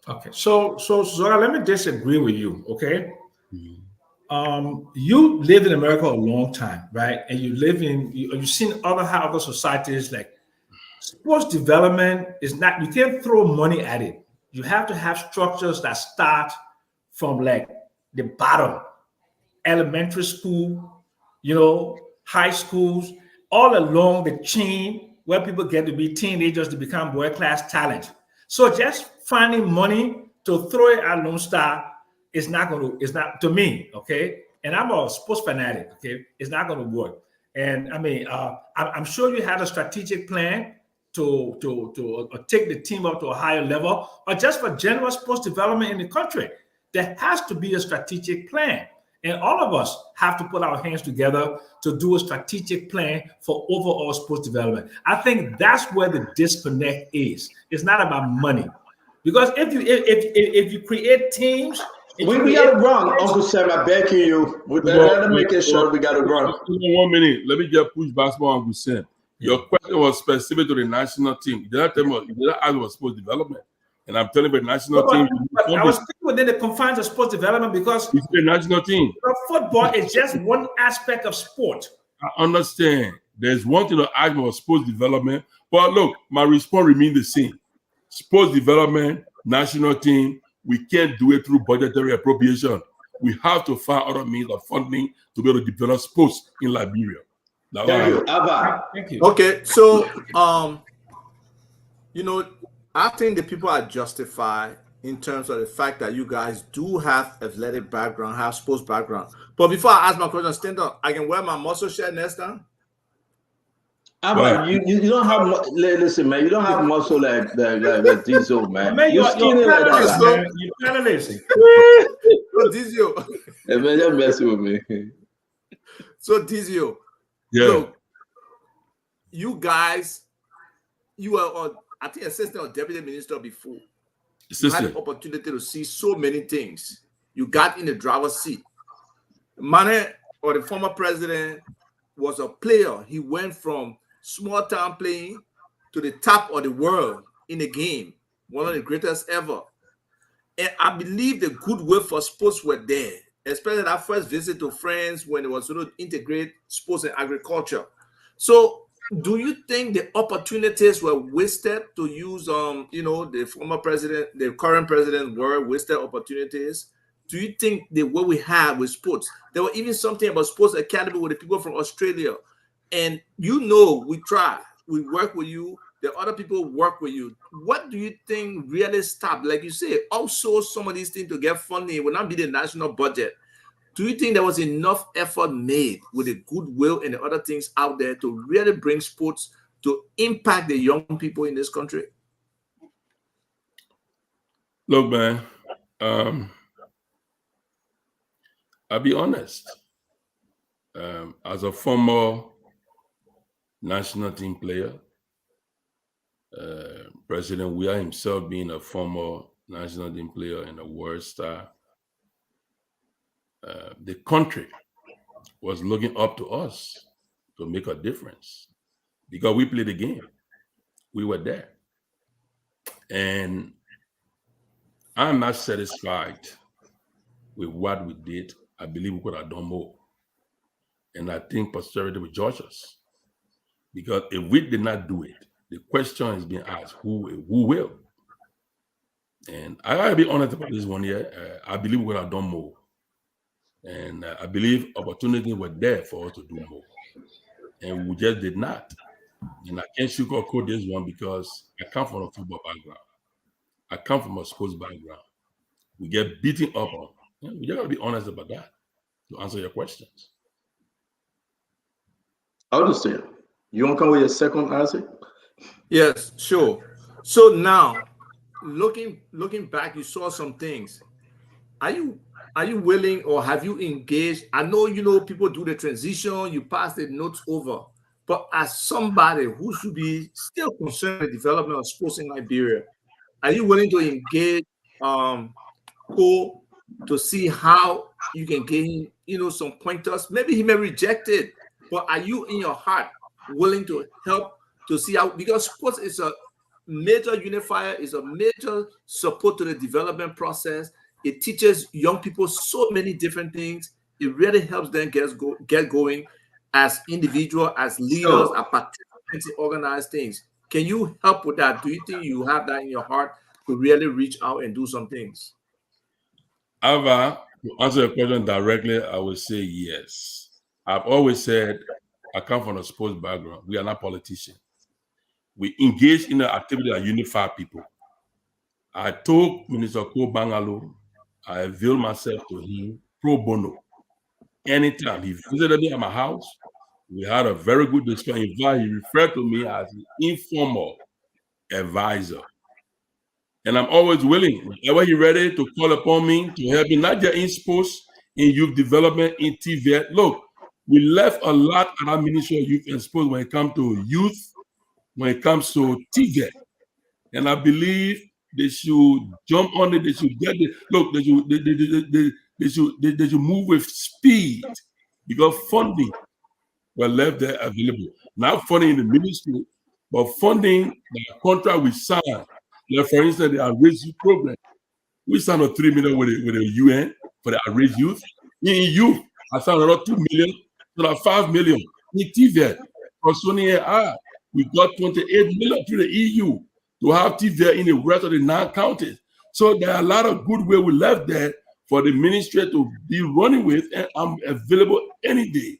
Okay, so Zora, let me disagree with you, okay? You lived in America a long time, right? And you've seen other societies. Like sports development is not, you can't throw money at it. You have to have structures that start from like the bottom, elementary school, high schools, all along the chain where people get to be teenagers to become world-class talent. So just finding money to throw it at Lone Star is not to me, okay? And I'm a sports fanatic, okay? It's not going to work. And I mean, I'm sure you have a strategic plan to take the team up to a higher level, or just for general sports development in the country. There has to be a strategic plan. And all of us have to put our hands together to do a strategic plan for overall sports development. I think that's where the disconnect is. It's not about money. Because if you create teams, we got to run, Uncle Sam. I beg you. We better make sure we got to run. 1 minute. Let me just push basketball, Uncle Sam. Your question was specific to the national team. You did not tell me. You did not ask about sports development. And I'm telling you, the national team. But I was thinking within the confines of sports development because it's the national team. Football is just one aspect of sport. I understand. There's one thing to ask about sports development, but look, my response remains the same. Sports development, national team, we can't do it through budgetary appropriation. We have to find other means of funding to be able to develop sports in Liberia. Thank you. Okay, so I think the people are justified in terms of the fact that you guys do have athletic background, have sports background. But before I ask my question, stand up. I can wear my muscle shirt next time. You don't have listen, man. You don't have muscle like Diesel, man. You're skinny like that. man. You're kind of lazy. Diesel. Hey, man, you're messing with me. So Diesel, look, you guys, you are I think assistant or deputy minister before. You had the opportunity to see so many things. You got in the driver's seat. Mane, or the former president, was a player. He went from small town playing to the top of the world in a game, one of the greatest ever. And I believe the goodwill for sports were there, especially that first visit to France when it was to integrate sports and agriculture. So do you think the opportunities were wasted to use, the former president, the current president were wasted opportunities? Do you think the what we have with sports? There were even something about sports academy with the people from Australia. And we try, we work with you, the other people work with you. What do you think really stopped? Like you say, also some of these things to get funding, it will not be the national budget. Do you think there was enough effort made with the goodwill and the other things out there to really bring sports to impact the young people in this country? Look, man, I'll be honest. As a former national team player, President Weah himself being a former national team player and a world star, the country was looking up to us to make a difference because we played the game. We were there. And I'm not satisfied with what we did. I believe we could have done more. And I think posterity will judge us. Because if we did not do it, the question is being asked, who will? And I gotta be honest about this one here. I believe we could have done more. And I believe opportunities were there for us to do more. And we just did not. And I can't sugarcoat this one because I come from a football background. I come from a sports background. We get beaten up on. We just gotta be honest about that to answer your questions. I understand. You want to come with your second answer? Yes, sure. So now, looking back, you saw some things. Are you willing, or have you engaged? I know people do the transition, you pass the notes over, but as somebody who should be still concerned with the development of sports in Liberia, are you willing to engage Cole to see how you can gain some pointers? Maybe he may reject it, but are you in your heart willing to help to see how, because sports is a major unifier, is a major support to the development process. It teaches young people so many different things. It really helps them get going as individuals, as leaders, as participants in organized things. Can you help with that? Do you think you have that in your heart to really reach out and do some things? Ava, to answer your question directly, I would say yes. I've always said I come from a sports background. We are not politicians. We engage in an activity that unifies people. I told Minister Ko Bangalo, I availed myself to him pro bono. Anytime he visited me at my house, we had a very good discussion. In fact, he referred to me as an informal advisor. And I'm always willing, whenever he's ready, to call upon me to help me, not just in sports, in youth development, in TVET. Look, we left a lot at our Ministry of Youth and Sports when it comes to youth, when it comes to TVET. And I believe they should jump on it. They should get it. Look, they should move with speed because funding were left there available. Not funding in the ministry, but funding the contract we signed. Like for instance, the Raise Youth program. We signed a $3 million with the UN for the Raise Youth. In youth, I signed another $2 million, so that $5 million. In TVET, for Sony AI, we got $28 million through the EU to have TVET in the rest of the 9 counties. So there are a lot of goodwill we left there for the ministry to be running with, and I'm available any day.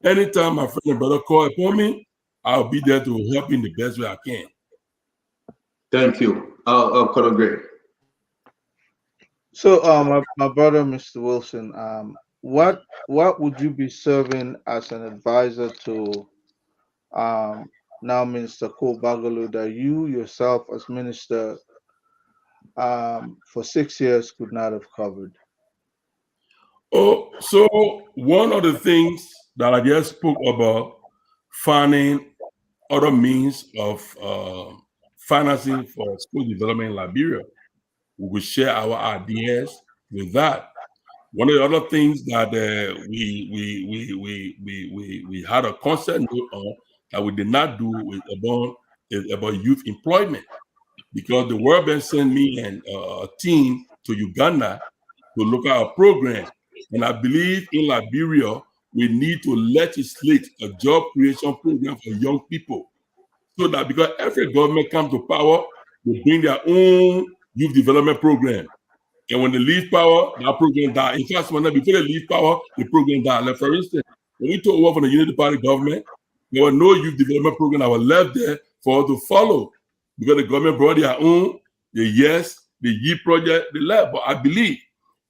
Anytime my friend and brother call upon me, I'll be there to help in the best way I can. Thank you. Colonel Gray. So, my brother, Mr. Wilson, what would you be serving as an advisor to now Minister Cole Bagalu that you yourself as minister for 6 years could not have covered? Oh, so one of the things that I just spoke about, finding other means of financing for school development in Liberia. We will share our ideas with that. One of the other things that we had a constant note on that we did not do is about youth employment, because the World Bank sent me and a team to Uganda to look at a program. And I believe in Liberia, we need to legislate a job creation program for young people. So that because every government comes to power, they bring their own youth development program. And when they leave power, that program dies. In fact, before they leave power, the program dies. Like for instance, when we took over from the Unity Party government, there was no youth development program that was left there for us to follow. Because the government brought their own, the YES, the YE project, they left. But I believe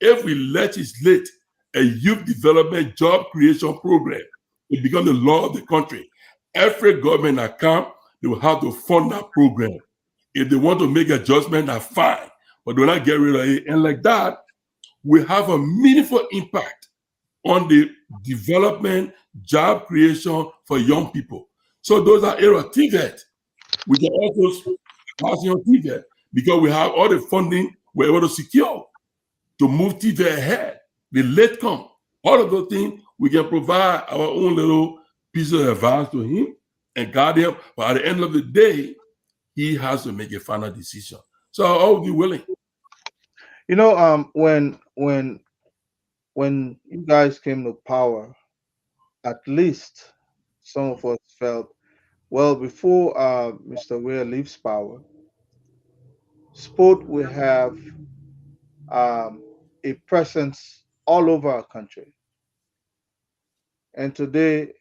if we legislate a youth development job creation program, it becomes the law of the country. Every government that comes, they will have to fund that program. If they want to make adjustment, that's fine, but do not get rid of it. And like that, we have a meaningful impact on the development, job creation for young people. So those are areas TVET. We can also pass on TVET because we have all the funding we're able to secure to move TVET ahead. The late come, all of those things, we can provide our own little piece of advice to him and guide him. But at the end of the day, he has to make a final decision. So I'll be willing. You know, when you guys came to power, at least some of us felt, well, before Mr. Weir leaves power, sport will have a presence all over our country. And today,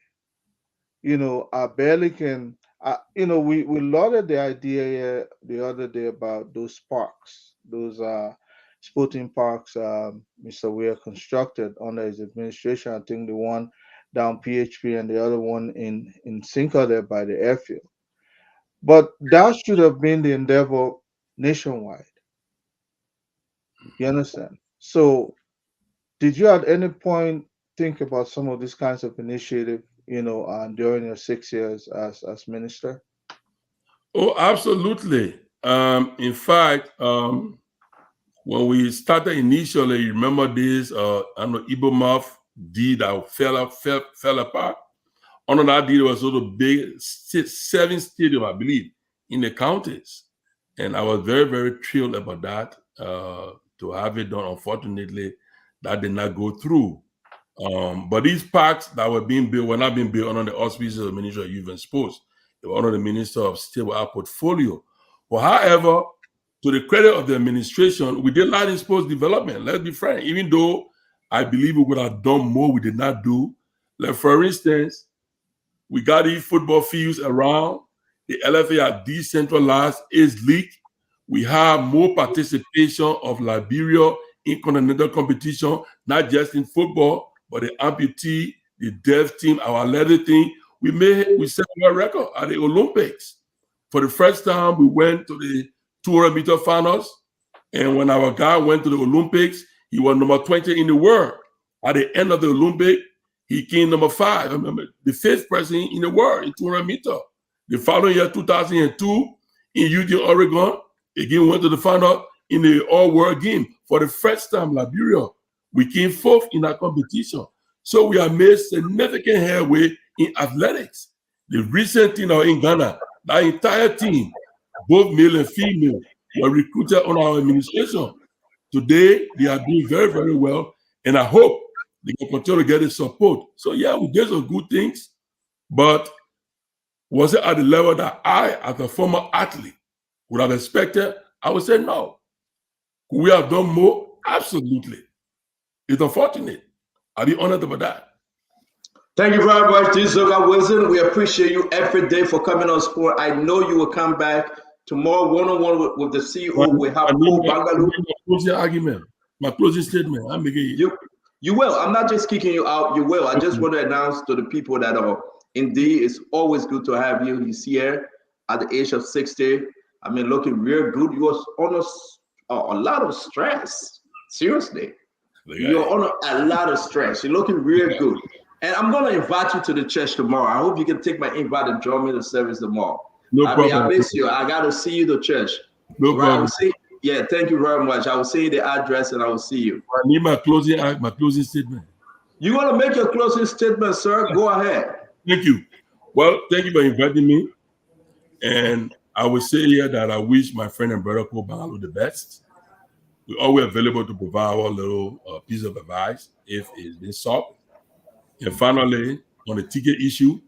you know, I barely can, you know, we lauded the idea the other day about those parks, those sporting parks Mr. Weir constructed under his administration. I think the one down PHP and the other one in Cinco there by the airfield. But that should have been the endeavor nationwide. You understand? So did you at any point think about some of these kinds of initiative, you know, during your 6 years as minister? Oh, absolutely. In fact, when we started initially, you remember this, I know Ibomaf deed that fell apart. Under that deed was sort of big, 7 stadiums, I believe, in the counties. And I was very, very thrilled about that, to have it done. Unfortunately, that did not go through. But these parks that were being built were not being built under the auspices of the Ministry of Youth and Sports. They were under the Minister of State with our portfolio. But however, to the credit of the administration, we did a lot in sports development. Let's be frank. Even though I believe we would have done more, we did not do. Like for instance, we got these football fields around. The LFA are decentralized its league. We have more participation of Liberia in continental competition, not just in football, but the amputee, the deaf team, our athletic team. We set a record at the Olympics. For the first time, we went to the 200-meter finals, and when our guy went to the Olympics, he was number 20 in the world. At the end of the Olympic, he came number 5. I remember the 5th person in the world in 200 meters. The following year, 2002, in Eugene, Oregon, again went to the final in the all-world game. For the first time, Liberia, we came 4th in that competition. So we have made significant headway in athletics. The recent thing in Ghana, that entire team, both male and female, were recruited on our administration. Today, they are doing very, very well, and I hope they can continue to get the support. So yeah, we did some good things, but was it at the level that I, as a former athlete, would have expected? I would say no. Could we have done more? Absolutely. It's unfortunate. I'll be honored about that. Thank you very much, Dizoga Wilson. We appreciate you every day for coming on sport. I know you will come back tomorrow one-on-one with the CEO. We have Paul Bangalore. My closing argument, my closing statement. I'm making you will. I'm not just kicking you out. You will. I just want to announce to the people that indeed, it's always good to have you. He's here at the age of 60. I mean, looking real good. You was on a lot of stress. Seriously. You're on a lot of stress. You're looking real good. And I'm going to invite you to the church tomorrow. I hope you can take my invite and join me in the service tomorrow. No problem. I miss you. I got to see you to church. No problem. Yeah, thank you very much. I will see the address and I will see you. I need my closing statement. You want to make your closing statement, sir? Go ahead. Thank you. Well, thank you for inviting me. And I will say here that I wish my friend and brother Paul Bangalore the best. We're always available to provide our little piece of advice if it's been solved. And finally, on the ticket issue,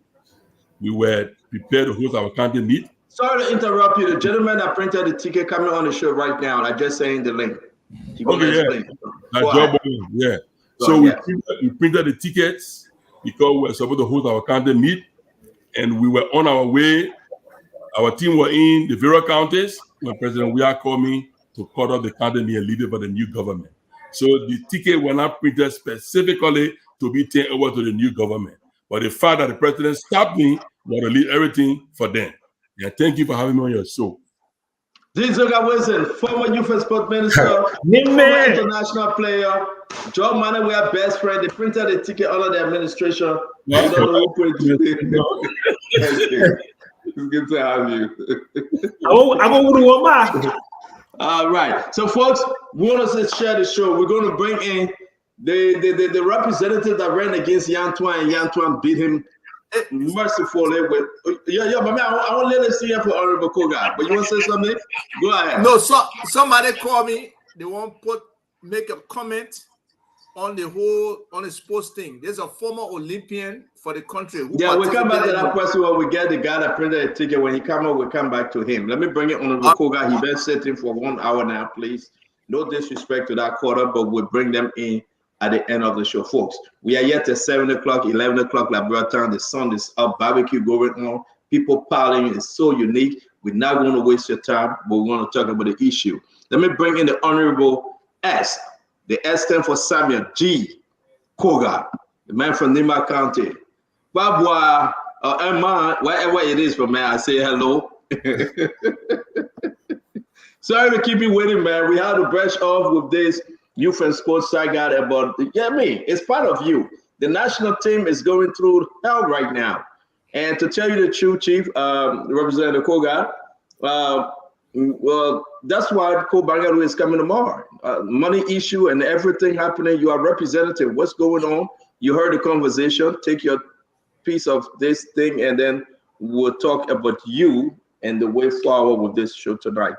we were prepared to host our county meet. Sorry to interrupt you. The gentleman that printed the ticket coming on the show right now. I just saying the link. Yeah. So we printed the tickets because we were supposed to host our county meet, and we were on our way. Our team were in the various counties when President Weah called me to cut off the county meet and lead it for the new government. So the ticket were not printed specifically to be turned over to the new government. But the fact that the president stopped me, was to leave everything for them. Yeah, thank you for having me on your show. Dizoga Wilson, former youth and sport minister, former international player, John Manning, we are best friend. They printed a ticket under the administration. I don't know who printed it. It's good to have you. All right. So, folks, we want to share the show. We're going to bring in the representative that ran against Yantuan, and Yantuan beat him mercifully with but man, I won't let it see you for Honorable Koga. But you want to say something? Go ahead. No, somebody called me. They want make a comment on the sports thing. There's a former Olympian for the country. We'll come back to that question when we get the guy that printed a ticket. When he come up, we'll come back to him. Let me bring it on the Koga. He been sitting for 1 hour now, please. No disrespect to that quarter, but we'll bring them in at the end of the show, folks. We are yet at 7 o'clock, 11 o'clock, Liberia time. The sun is up, barbecue going on, people piling in. It's so unique. We're not going to waste your time, but we're going to talk about the issue. Let me bring in the Honorable S. The S stands for Samuel G. Koga, the man from Nimba County. Babwa, Emma, wherever it is for me, I say hello. Sorry to keep you waiting, man. We had to brush off with this youth and sports saga about, it's part of you. The national team is going through hell right now. And to tell you the truth, Chief, Representative Koga, well, that's why Bangalore is coming tomorrow. Money issue and everything happening. You are representative. What's going on? You heard the conversation. Take your piece of this thing, and then we'll talk about you and the way forward with this show tonight.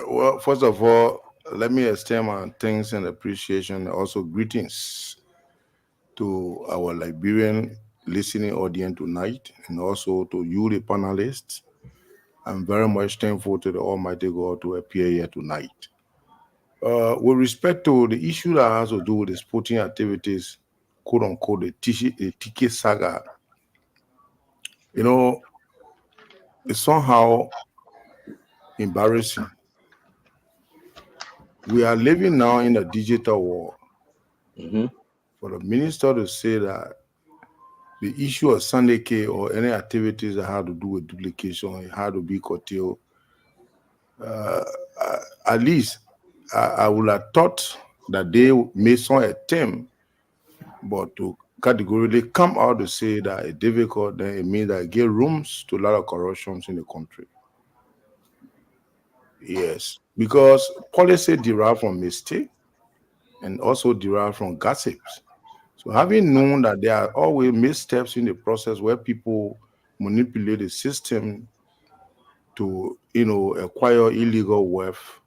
Well, first of all, let me extend my thanks and appreciation, and also greetings to our Liberian listening audience tonight, and also to you, the panelists. I'm very much thankful to the Almighty God to appear here tonight. With respect to the issue that has to do with the sporting activities, quote unquote, the ticket saga, it's somehow embarrassing. We are living now in a digital world. Mm-hmm. For the minister to say that the issue of Sunday K or any activities that have to do with duplication, it had to be curtailed. At least I would have thought that they made some attempt, but to categorically come out to say that it's difficult, then it means that it gives rooms to a lot of corruptions in the country. Yes, because policy derive from mistake and also derive from gossips. So having known that there are always missteps in the process where people manipulate the system to, acquire illegal wealth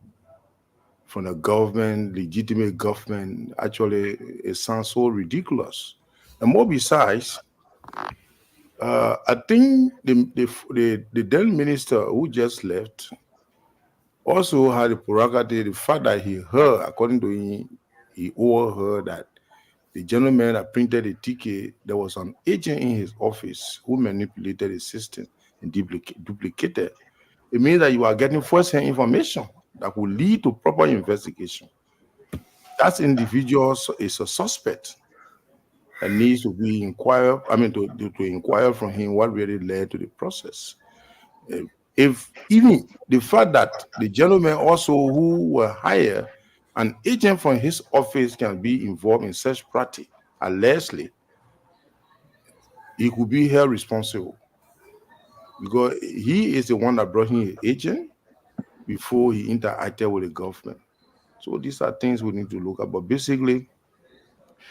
from the government, legitimate government, actually it sounds so ridiculous. And more besides, I think the then minister who just left also had the prerogative, the fact that he heard, according to him, he overheard that the gentleman that printed the ticket, there was an agent in his office who manipulated the system and duplicated. It means that you are getting first-hand information that will lead to proper investigation. That individual is a suspect that needs to be inquired. I mean, to inquire from him what really led to the process. If even the fact that the gentleman also who were hired, an agent from his office can be involved in such practice, allegedly, he could be held responsible because he is the one that brought in his agent before he interacted with the government. So these are things we need to look at. But basically,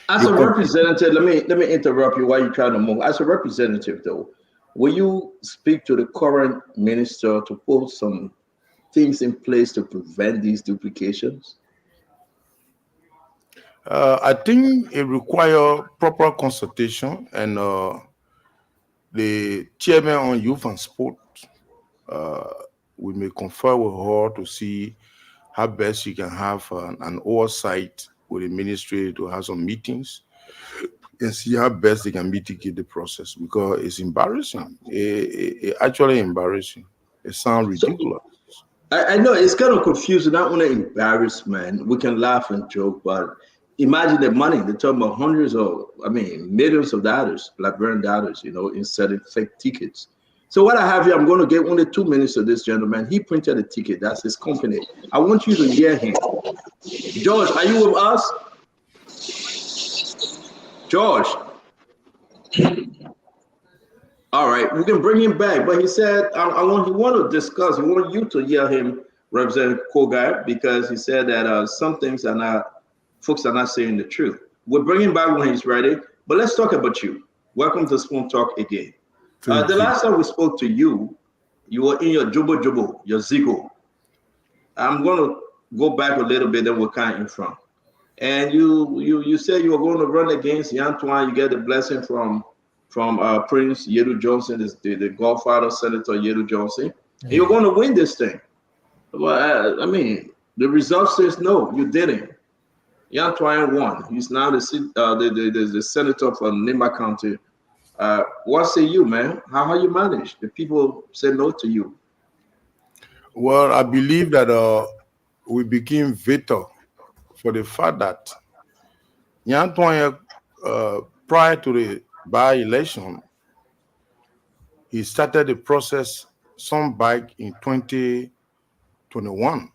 as a representative, let me interrupt you while you're trying to move. As a representative, though, will you speak to the current minister to put some things in place to prevent these duplications? I think it requires proper consultation, and the chairman on youth and sport, we may confer with her to see how best she can have an oversight with the ministry to have some meetings and see how best they can mitigate the process, because it's embarrassing. It actually embarrassing. It sounds ridiculous. I know it's kind of confusing. Not only embarrassment, we can laugh and joke, but imagine the money. They're talking about hundreds of, millions of dollars, Liberian dollars, in selling fake tickets. So what I have here, I'm going to get only 2 minutes of this gentleman. He printed a ticket. That's his company. I want you to hear him. George, are you with us? George. All right, we can bring him back. But he said, he want to discuss. He want you to hear him represent Kogai, because he said that some things folks are not saying the truth. We'll bring him back when he's ready. But let's talk about you. Welcome to Spoon Talk again. The last time we spoke to you, you were in your Jobo, your Zigo. I'm going to go back a little bit, then we'll count you from. And you said you were going to run against Yantuan. You get the blessing from Prince Yedu Johnson, the godfather, Senator Yedu Johnson. And you're going to win this thing. Well, the result says no, you didn't. Yantuan won. He's now the senator from Nimba County. What say you, man? How you manage? The people said no to you. Well, I believe that we became victor for the fact that Yantuan, prior to the by-election, he started the process some back in 2021,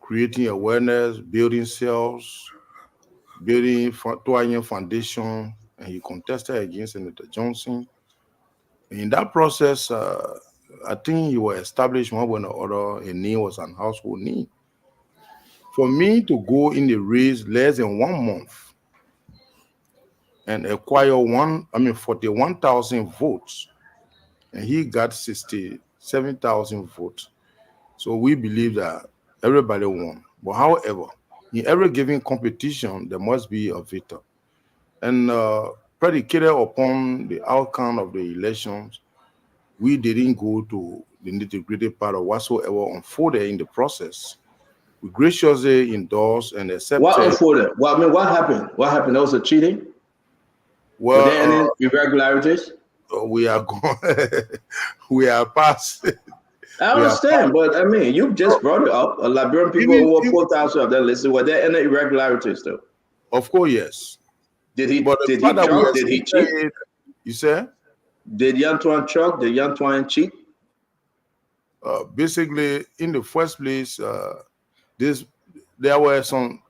creating awareness, building cells, building Toyin Foundation, and he contested against Senator Johnson. In that process, I think he was established one way or other. A name was an household name. For me to go in the race less than 1 month and acquire 41,000 votes, and he got 67,000 votes. So we believe that everybody won. But however, in every given competition, there must be a victor. And predicated upon the outcome of the elections, we didn't go to the nitty-gritty part of whatsoever unfolded in the process. We graciously endorsed and accepted. What unfolded? Well, what happened? What happened? There was a cheating? Well, were there any irregularities? We are going. We are past. I understand, but you just brought it up. Liberian people who were put out of that list. Were there any irregularities, though? Of course, yes. Did he cheat? You said? Did Yantuan chuck? Did Yantuan cheat? Basically, in the first place, this there were some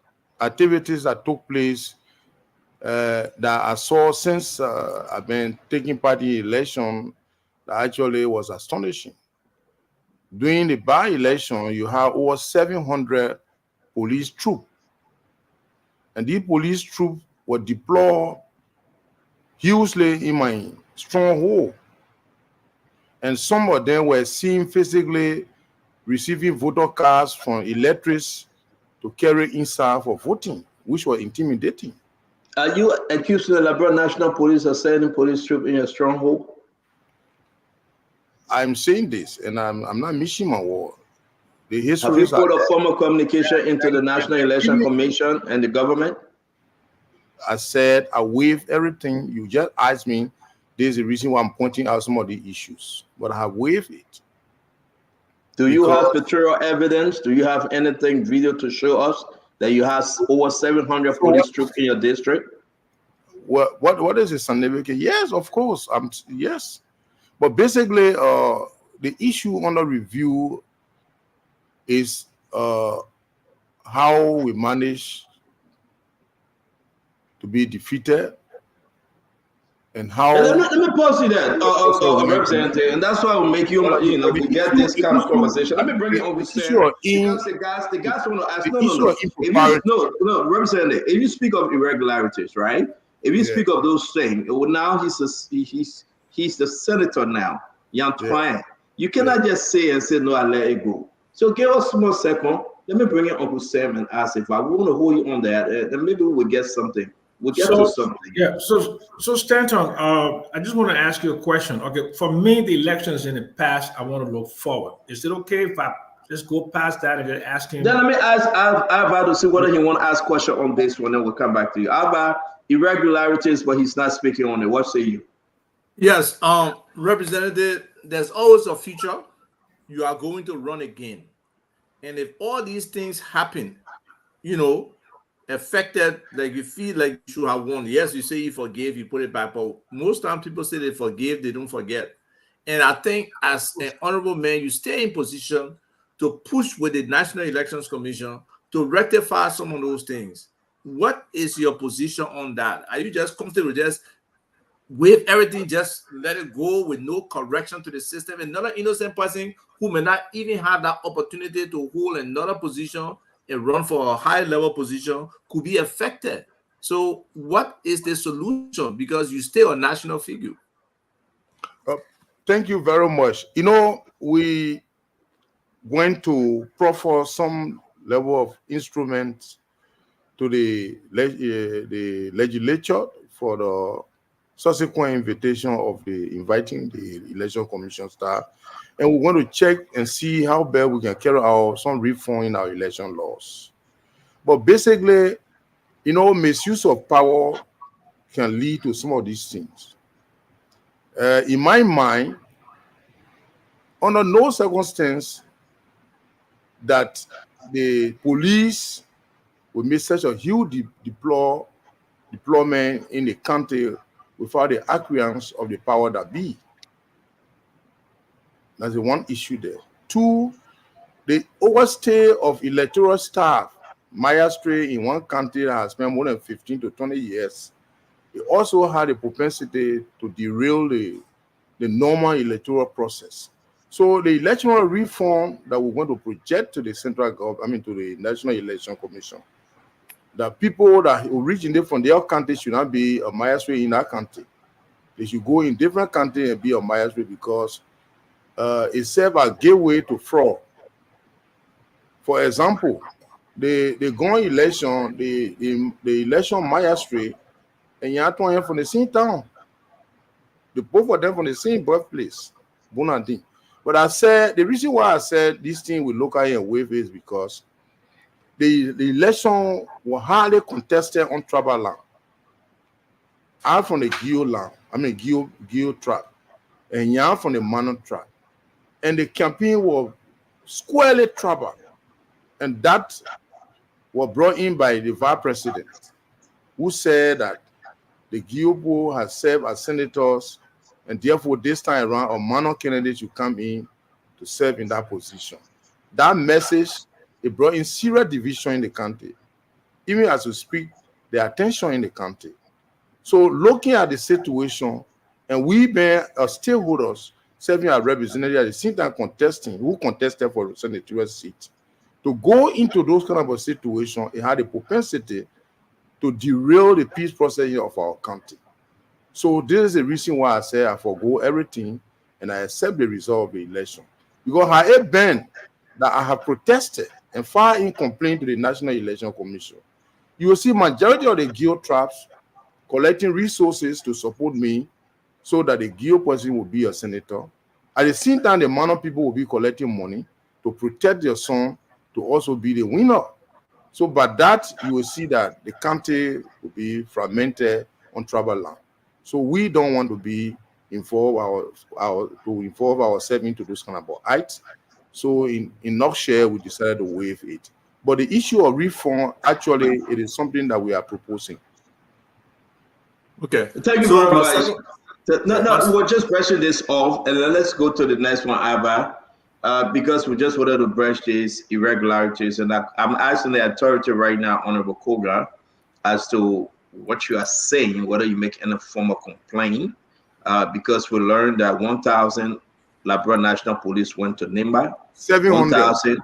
activities that took place that I saw since I've been taking part in the election that actually was astonishing. During the by-election, you have over 700 police troops. And these police troops were deployed hugely in my stronghold. And some of them were seen physically receiving voter cards from electors to carry inside for voting, which were intimidating. Are you accusing the Liberia National Police of sending police troops in your stronghold? I'm saying this, and I'm not missing my word. The history Have you put a formal communication into the National Election Commission and the government? I said I waived everything. You just asked me. There's a reason why I'm pointing out some of the issues, but I have waived it. Do you have pictorial evidence? Do you have anything video to show us that you have over 700 police troops in your district? What is a significant? Yes, of course. Yes. But basically, the issue under review is how we manage to be defeated and how. Let me pause you there, Representative, and that's why we make you know, we get this kind of conversation. Let me bring it over there because the guys want to ask. No, Representative. If you speak of irregularities, right? If you speak of those things, well, now he's the senator now, Yanin. You cannot just say no, I let it go. So give us one second. Let me bring in Uncle Sam and ask if I want to hold you on that, then maybe we'll get something. We'll get to something. Yeah. So Stanton, I just want to ask you a question. Okay, for me, the elections in the past, I want to look forward. Is it okay if I just go past that and just ask him? Then let me ask Alva to see whether he want to ask a question on this one, then we'll come back to you. Alva, irregularities, but he's not speaking on it. What say you? Yes, Representative, there's always a future. You are going to run again. And if all these things happen, affected, like you feel like you should have won. Yes, you say you forgave, you put it back, but most times people say they forgive, they don't forget. And I think as an honorable man, you stay in position to push with the National Elections Commission to rectify some of those things. What is your position on that? Are you just comfortable with just waive everything, just let it go with no correction to the system? Another innocent person who may not even have that opportunity to hold another position and run for a high level position could be affected. So what is the solution? Because you stay a national figure. Thank you very much. We went to proffer some level of instruments to the legislature for the subsequent invitation of inviting the election commission staff, and we want to check and see how best we can carry out some reform in our election laws. But basically, misuse of power can lead to some of these things. In my mind, under no circumstance that the police will make such a huge deployment in the country without the acquiescence of the power that be. That's the one issue there. Two, the overstay of electoral staff, magistrate in one country that has spent more than 15 to 20 years, it also had a propensity to derail the normal electoral process. So the electoral reform that we're going to project to the central government, to the National Election Commission, that people that originate from their country should not be a magistrate in that country. They should go in different country and be a magistrate, because it serves as a gateway to fraud. For example, the going election, the election magistrate, and you have to from the same town. The both of them from the same birthplace, Bonadin. But I said the reason why I said this thing will look at and wave is because the election was highly contested on tribal land. I'm from the Gio land, Gio tribe, and you're from the Manon tribe. And the campaign was squarely tribal. And that was brought in by the vice president, who said that the Giobo has served as senators, and therefore this time around, a Manon candidate should come in to serve in that position. That message It brought in serious division in the country. Even as we speak, there are tension in the country. So looking at the situation, and we being stakeholders serving as representatives at the same time contesting, who contested for the senatorial seat, to go into those kind of a situation, it had a propensity to derail the peace process of our country. So this is the reason why I say I forgo everything and I accept the result of the election. Because had it been that I have protested and filed in complaint to the National Election Commission, you will see majority of the guild traps collecting resources to support me so that the guild person will be a senator. At the same time, the amount of people will be collecting money to protect their son to also be the winner. So by that, you will see that the country will be fragmented on tribal land. So we don't want to be involve ourselves into those kind of acts. So in nutshell, we decided to waive it. But the issue of reform, actually, it is something that we are proposing. Okay. Thank you very much. No, we're just brushing this off, and then let's go to the next one, Abba, because we just wanted to brush these irregularities, and I'm asking the authority right now, Honorable Koga, as to what you are saying, whether you make any form of complaint, because we learned that 1,000 Labrador National Police went to Nimba. 700.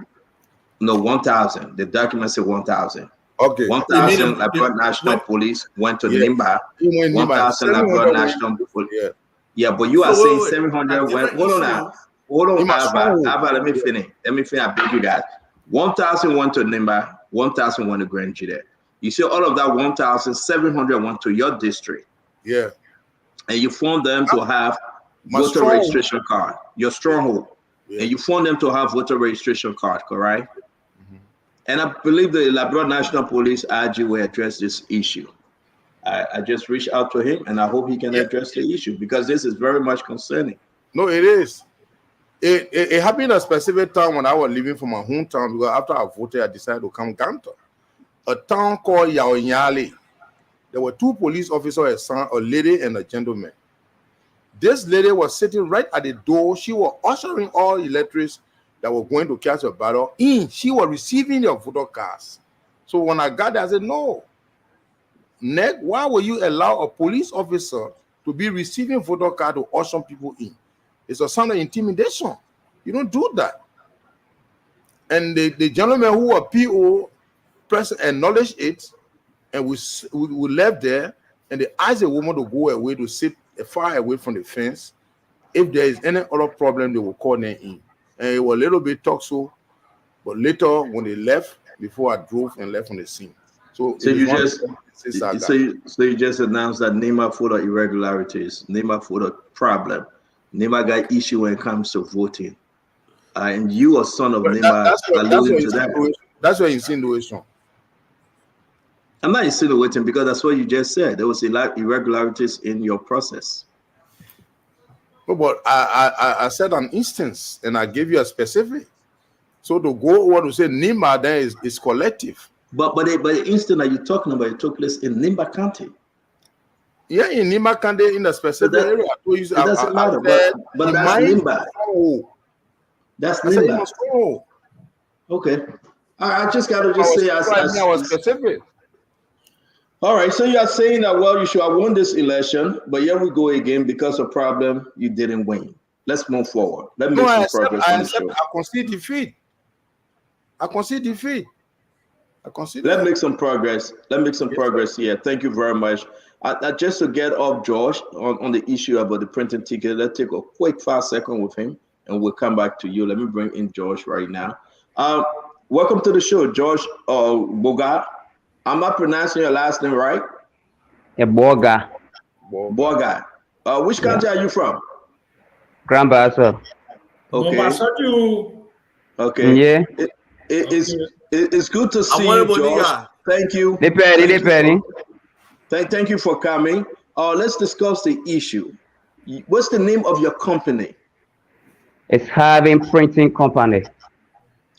1,000. The document said 1,000. Okay. 1,000 Labrador National Police went to Nimba. 1,000 Labrador National Police. Yeah, but you are saying 700 went. Hold on now. Hold on, Abba. Let me finish. I beg you guys. 1,000 went to Nimba. 1,000 went to Grand Jide. You see, all of that 1,700 went to your district. Yeah. And you formed them to have voter registration card. Your stronghold. Yeah. And you formed them to have voter registration card, correct? And I believe the Labrador National Police RG will address this issue. I just reached out to him, and I hope he can address the issue, because this is very much concerning. No, it is. It happened a specific time when I was leaving from my hometown, because after I voted, I decided to come Ganta. A town called Yaonyale. There were 2 police officers, a lady and a gentleman. This lady was sitting right at the door. She was ushering all electors that were going to catch a battle in. She was receiving their voter cards. So when I got there, I said, no. Ned, why will you allow a police officer to be receiving voter card to usher people in? It's a sign of intimidation. You don't do that. And the gentleman who was PO acknowledged it, and we left there, and they asked the woman to go away, to sit far away from the fence. If there is any other problem, they will call them in. And it was a little bit toxic, but later when they left, before I drove and left on the scene. So you just announced that Nimba for the irregularities, Nimba for the problem, Nimba got issue when it comes to voting, and you are son of Nimba alluding to that. That's your insinuation. I'm not insinuating, because that's what you just said. There was irregularities in your process. No, but I said an instance, and I gave you a specific. So to go over to say Nimba there is collective. But the instance that you're talking about, it took place in Nimba County. Yeah, in Nimba County, in the specific area. It doesn't matter, but that's Nimba. That's Nimba. Okay. I just got to say I was specific. All right, so you are saying that, well, you should have won this election, but here we go again, because of problem, you didn't win. Let's move forward. Let me make some progress on the show. I concede defeat. Let's make some progress. Progress here. Thank you very much. Just to get off George on the issue about the printing ticket, let's take a quick 5 second with him, and we'll come back to you. Let me bring in George right now. Welcome to the show, George Boga. I'm not pronouncing your last name right? Yeah, Boga. Boga. Which country are you from? Grand Bassa. Okay. Okay. Yeah. It's good to see you, George. Thank you. Thank you for coming. Let's discuss the issue. What's the name of your company? It's Having Printing Company.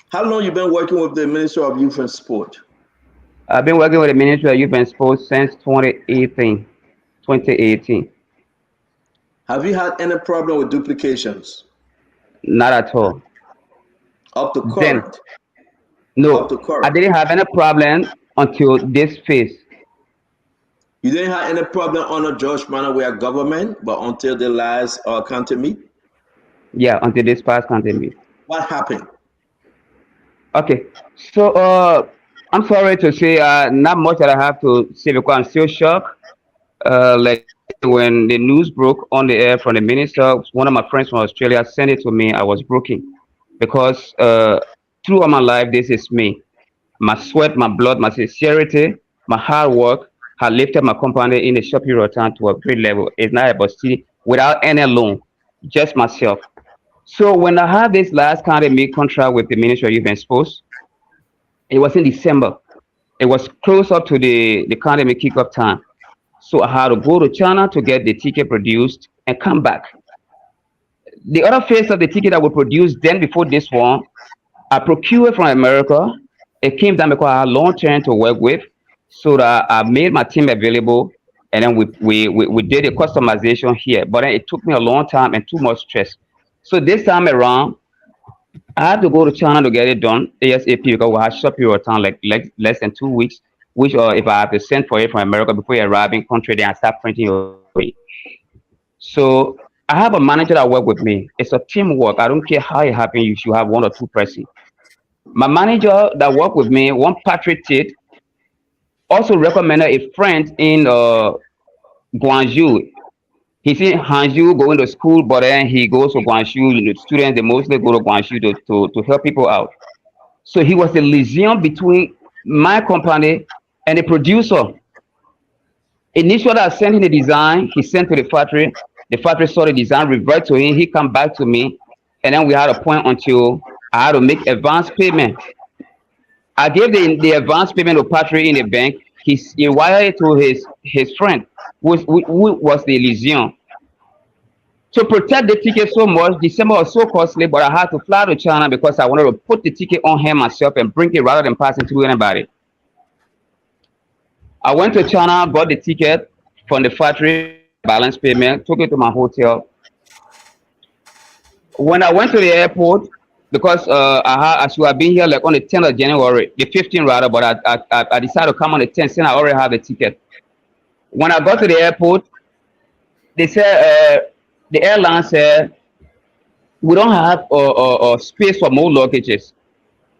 How long you been working with the Ministry of Youth and Sport? I've been working with the Ministry of Youth and Sports since 2018. Have you had any problem with duplications? Not at all. Up to current? up No, to I current? didn't have any problem until this phase. You didn't have any problem under George Manor with government, but until the last county meet, Yeah, until this past pandemic. what happened? Okay, so I'm sorry to say, not much that I have to say because I'm still shocked. Like when the news broke on the air from the minister, one of my friends from Australia sent it to me. I was broken because throughout my life, this is me. My sweat, my blood, my sincerity, my hard work have lifted my company in a short period of time to a great level. It's not about still without any loan, just myself. So when I had this last kind of mid contract with the Ministry of Youth and Sports, it was in December. It was close up to the academy kickoff time. So I had to go to China to get the ticket produced and come back. The other phase of the ticket that we produced then before this one, I procured from America. It came down because I had long term to work with. So that I made my team available and then we did a customization here. But then it took me a long time and too much stress. So this time around, I had to go to China to get it done ASAP because we had short period of time, like less than 2 weeks, which if I have to send for it from America before you arrive in country, then I start printing it. So I have a manager that work with me. It's a teamwork. I don't care how it happens, you should have one or two person. My manager that work with me, one Patrick Tate, also recommended a friend in Guangzhou. He's in Hangzhou going to school, but then he goes to Guangzhou. The students, they mostly go to Guangzhou to help people out. So he was the liaison between my company and the producer. Initially, I sent him the design. He sent to the factory. The factory saw the design, revert to him. He come back to me, and then we had a point until I had to make advance payment. I gave the advance payment to Patrick in the bank. He wired it to his friend, who was the liaison. To protect the ticket so much, December was so costly, but I had to fly to China because I wanted to put the ticket on hand myself and bring it rather than passing through anybody. I went to China, got the ticket from the factory, balance payment, took it to my hotel. When I went to the airport, because I should have been here like on the 10th of January, the 15th rather, but I decided to come on the 10th since I already have the ticket. When I got to the airport, they said, the airline said, we don't have space for more luggages.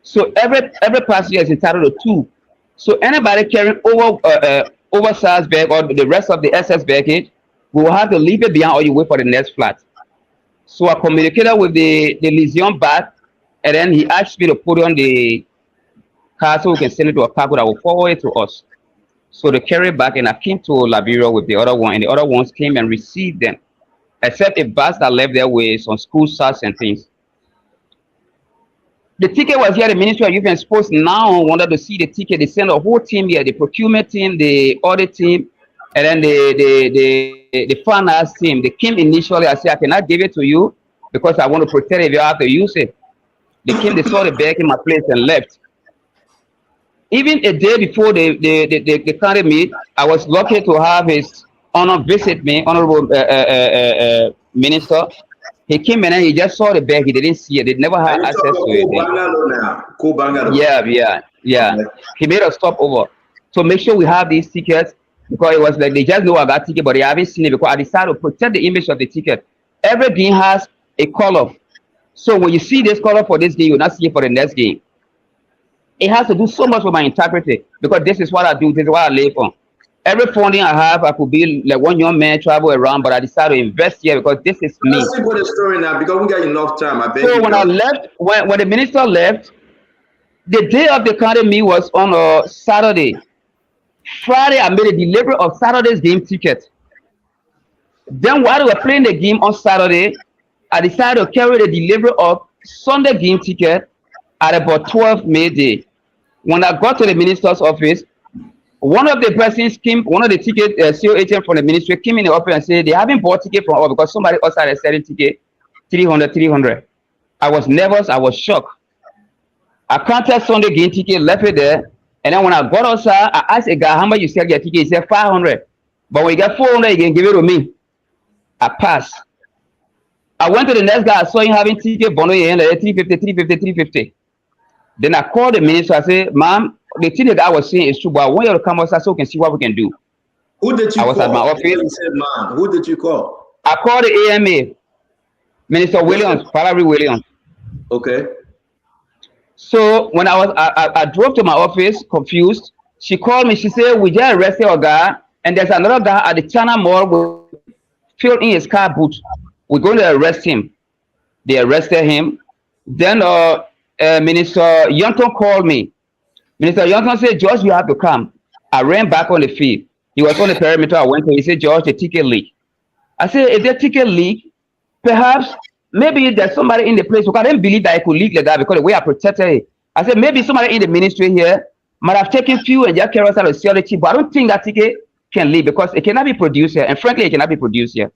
So every passenger is entitled to two. So anybody carrying oversized bag or the rest of the excess baggage, we will have to leave it behind or you wait for the next flight. So I communicated with the liaison back, and then he asked me to put on the car so we can send it to a cargo that will forward it to us. So they carry it back, and I came to Liberia with the other one, and the other ones came and received them, except a bus that left there with some school socks and things. The ticket was here. The Ministry of Youth and Sports now wanted to see the ticket. They sent a whole team here, the procurement team, the audit team, and then the finance team. They came initially. I said, I cannot give it to you because I want to protect it if you have to use it. They came, they saw the bag in my place and left. Even a day before the county meet, I was lucky to have his honor visit me, honorable minister. He came in and he just saw the bag. He didn't see it. They never had access to it. Yeah. Okay. He made a stop over to make sure we have these tickets because it was like they just know I got ticket, but they haven't seen it because I decided to protect the image of the ticket. Every game has a color. So when you see this color for this game, you'll not see it for the next game. It has to do so much with my integrity because this is what I do. This is what I live on. Every funding I have, I could be like one young man travel around, but I decided to invest here because this is me. Let's see what the story now because we got enough time. I bet. So when I left, when the minister left, the day of the county meet was on a Saturday. Friday, I made a delivery of Saturday's game ticket. Then while we were playing the game on Saturday, I decided to carry the delivery of Sunday game ticket at about 12 May Day. When I got to the minister's office, one of the persons came, one of the ticket CEO agent from the ministry came in the office and said they haven't bought ticket from us because somebody else had a selling ticket 300. I was nervous, I was shocked. I counted Sunday game ticket, left it there, and then when I got outside, I asked a guy how much you sell your ticket. He said 500. But when you get 400, you can give it to me. I passed. I went to the next guy, I saw him having ticket, bundle in 350. Then I called the minister. I said, "Ma'am, the thing that I was saying is true, but I want you to come outside so we can see what we can do." Who did you I was call? at my Before office. you said mom, who did you call? I called the AMA, Minister Williams, Valerie Williams. Okay. So when I drove to my office, confused, she called me. She said, "We just arrested a guy, and there's another guy at the China Mall with filled in his car boot. We're going to arrest him." They arrested him. Then Minister Yonton called me. Minister Yonton said, "George, you have to come." I ran back on the field. He was on the perimeter. I went to. He said, "George, the ticket leak." I said, "If the ticket leak, perhaps maybe there's somebody in the place." Because I didn't believe that it could leak like that because the way I protected it. I said, maybe somebody in the ministry here might have taken fuel and just carried us out of sell the chip, but I don't think that ticket can leak because it cannot be produced here. And frankly, it cannot be produced here.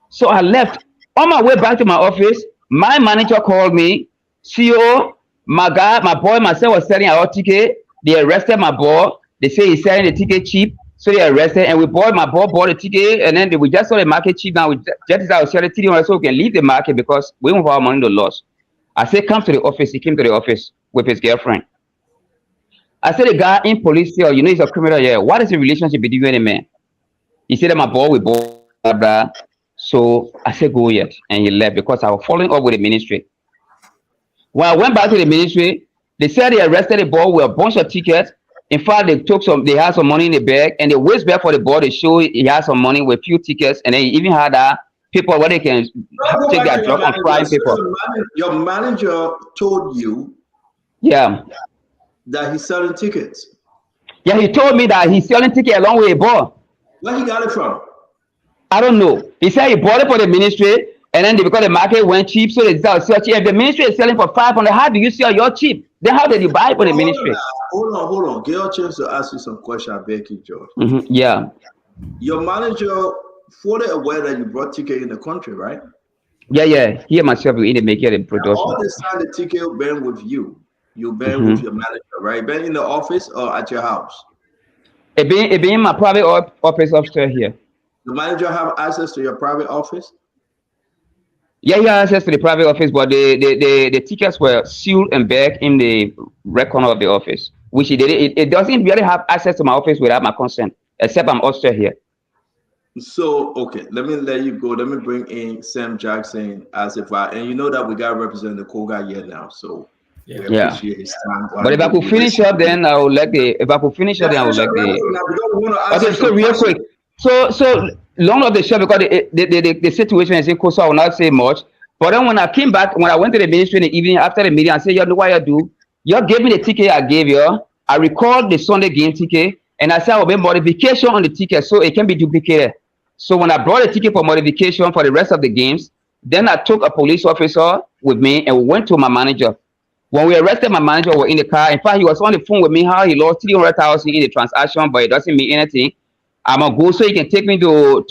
So I left. On my way back to my office, my manager called me. CEO, my guy, my boy, myself was selling our ticket. They arrested my boy. They say he's selling the ticket cheap. So they arrested, and my boy bought the ticket, and then we just saw the market cheap. Now we just decided to sell the ticket so we can leave the market because we don't have our money to lose. I said, "Come to the office." He came to the office with his girlfriend. I said, "The guy in police cell, he's a criminal here. What is the relationship between you and the man?" He said that my boy, we both, blah, blah. So I said, "Go yet," and he left because I was following up with the ministry. When I went back to the ministry, they said they arrested the boy with a bunch of tickets. In fact, they had some money in the bag, and they whisked back for the boy to show he had some money with few tickets, and they even had people where they can take their drug on crime people. Your manager told you Yeah. that he's selling tickets. Yeah, he told me that he's selling tickets along with a boy. Where he got it from? I don't know. He said he bought it for the ministry, and then because the market went cheap, so they decided to sell cheap. If the ministry is selling for 500, how do you sell your cheap? Then how did you buy it for the ministry? Hold on. Give a chance to ask you some questions. I beg you, George. Yeah. Your manager fully aware that you brought ticket in the country, right? Yeah. He and myself we in the making the production. All this time the ticket been with you. You been with your manager, right? Been in the office or at your house? It been in my private office upstairs here. The manager have access to your private office? Yeah, he has access to the private office, but the tickets were sealed and bagged in the red corner of the office, which it doesn't really have access to my office without my consent, except I'm upstairs here. So, okay, let me let you go. Let me bring in Sam Jackson as if and you know that we got to represent the Koga here now, so we appreciate his time. But if I could finish up, then I would like okay, so real quick. So long of the short because the situation is in course, so I will not say much. But then when I came back, when I went to the ministry in the evening after the meeting, I said, "You know what you do? You gave me the ticket I gave you. I recalled the Sunday game ticket, and I said I will make modification on the ticket so it can be duplicated." So when I brought the ticket for modification for the rest of the games, then I took a police officer with me and we went to my manager. When we arrested my manager, we were in the car. In fact, he was on the phone with me how he lost 300,000 in the transaction, but it doesn't mean anything. I'm gonna go so he can take me to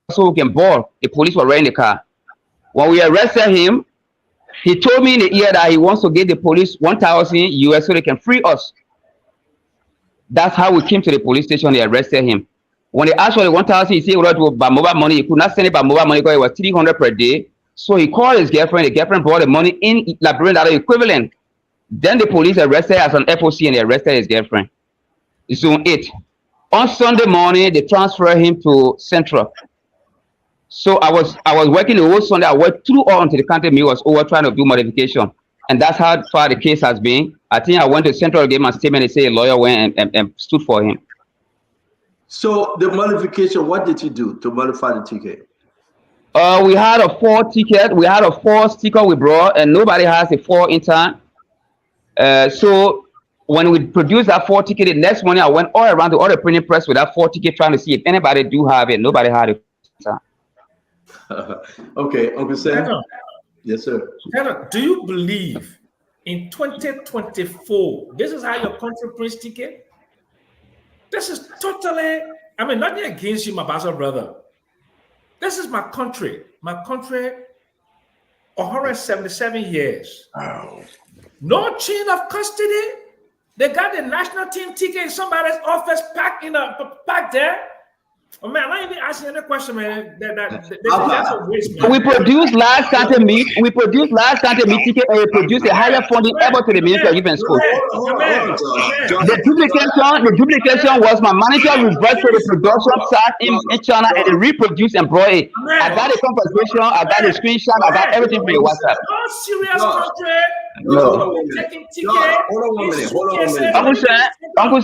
so we can ball. The police were right in the car. When we arrested him, he told me in the ear that he wants to give the police 1,000 US so they can free us. That's how we came to the police station. They arrested him. When they asked for the 1,000, he said, "Well, by mobile money, he could not send it by mobile money because it was 300 per day." So he called his girlfriend. The girlfriend brought the money in Liberian dollar equivalent. Then the police arrested as an FOC and they arrested his girlfriend. Zone 8. On Sunday morning, they transferred him to Central. So I was working the whole Sunday. I worked through all until the county meeting was over trying to do modification. And that's how far the case has been. I think I went to Central, gave my statement, and say a lawyer went and stood for him. So the modification, what did you do to modify the ticket? We had a 4 ticket. We had a 4 sticker we brought, and nobody has a 4 in time. So when we produced that 4 ticket, the next morning I went all around to all the printing press with that 4 ticket trying to see if anybody do have it. Nobody had it. Okay, Uncle Sam. Yes, sir. Do you believe in 2024, this is how your country prints ticket? This is totally, I mean, nothing against you, my pastor brother. This is my country. My country, 177 years. Wow. No chain of custody. They got the national team ticket in somebody's office packed there. Oh man, I ain't asking any question, man. That's a waste, man. We produce large quantity meat. We produce large quantity meat ticket, and we produce a higher funding ever to the Ministry of Youth and Sport. The duplication was my manager reversed to the production side in China and they reproduced and brought it. I got a conversation, I got a screenshot, I got everything from your WhatsApp. No serious contract. No. Taking ticket. Uncle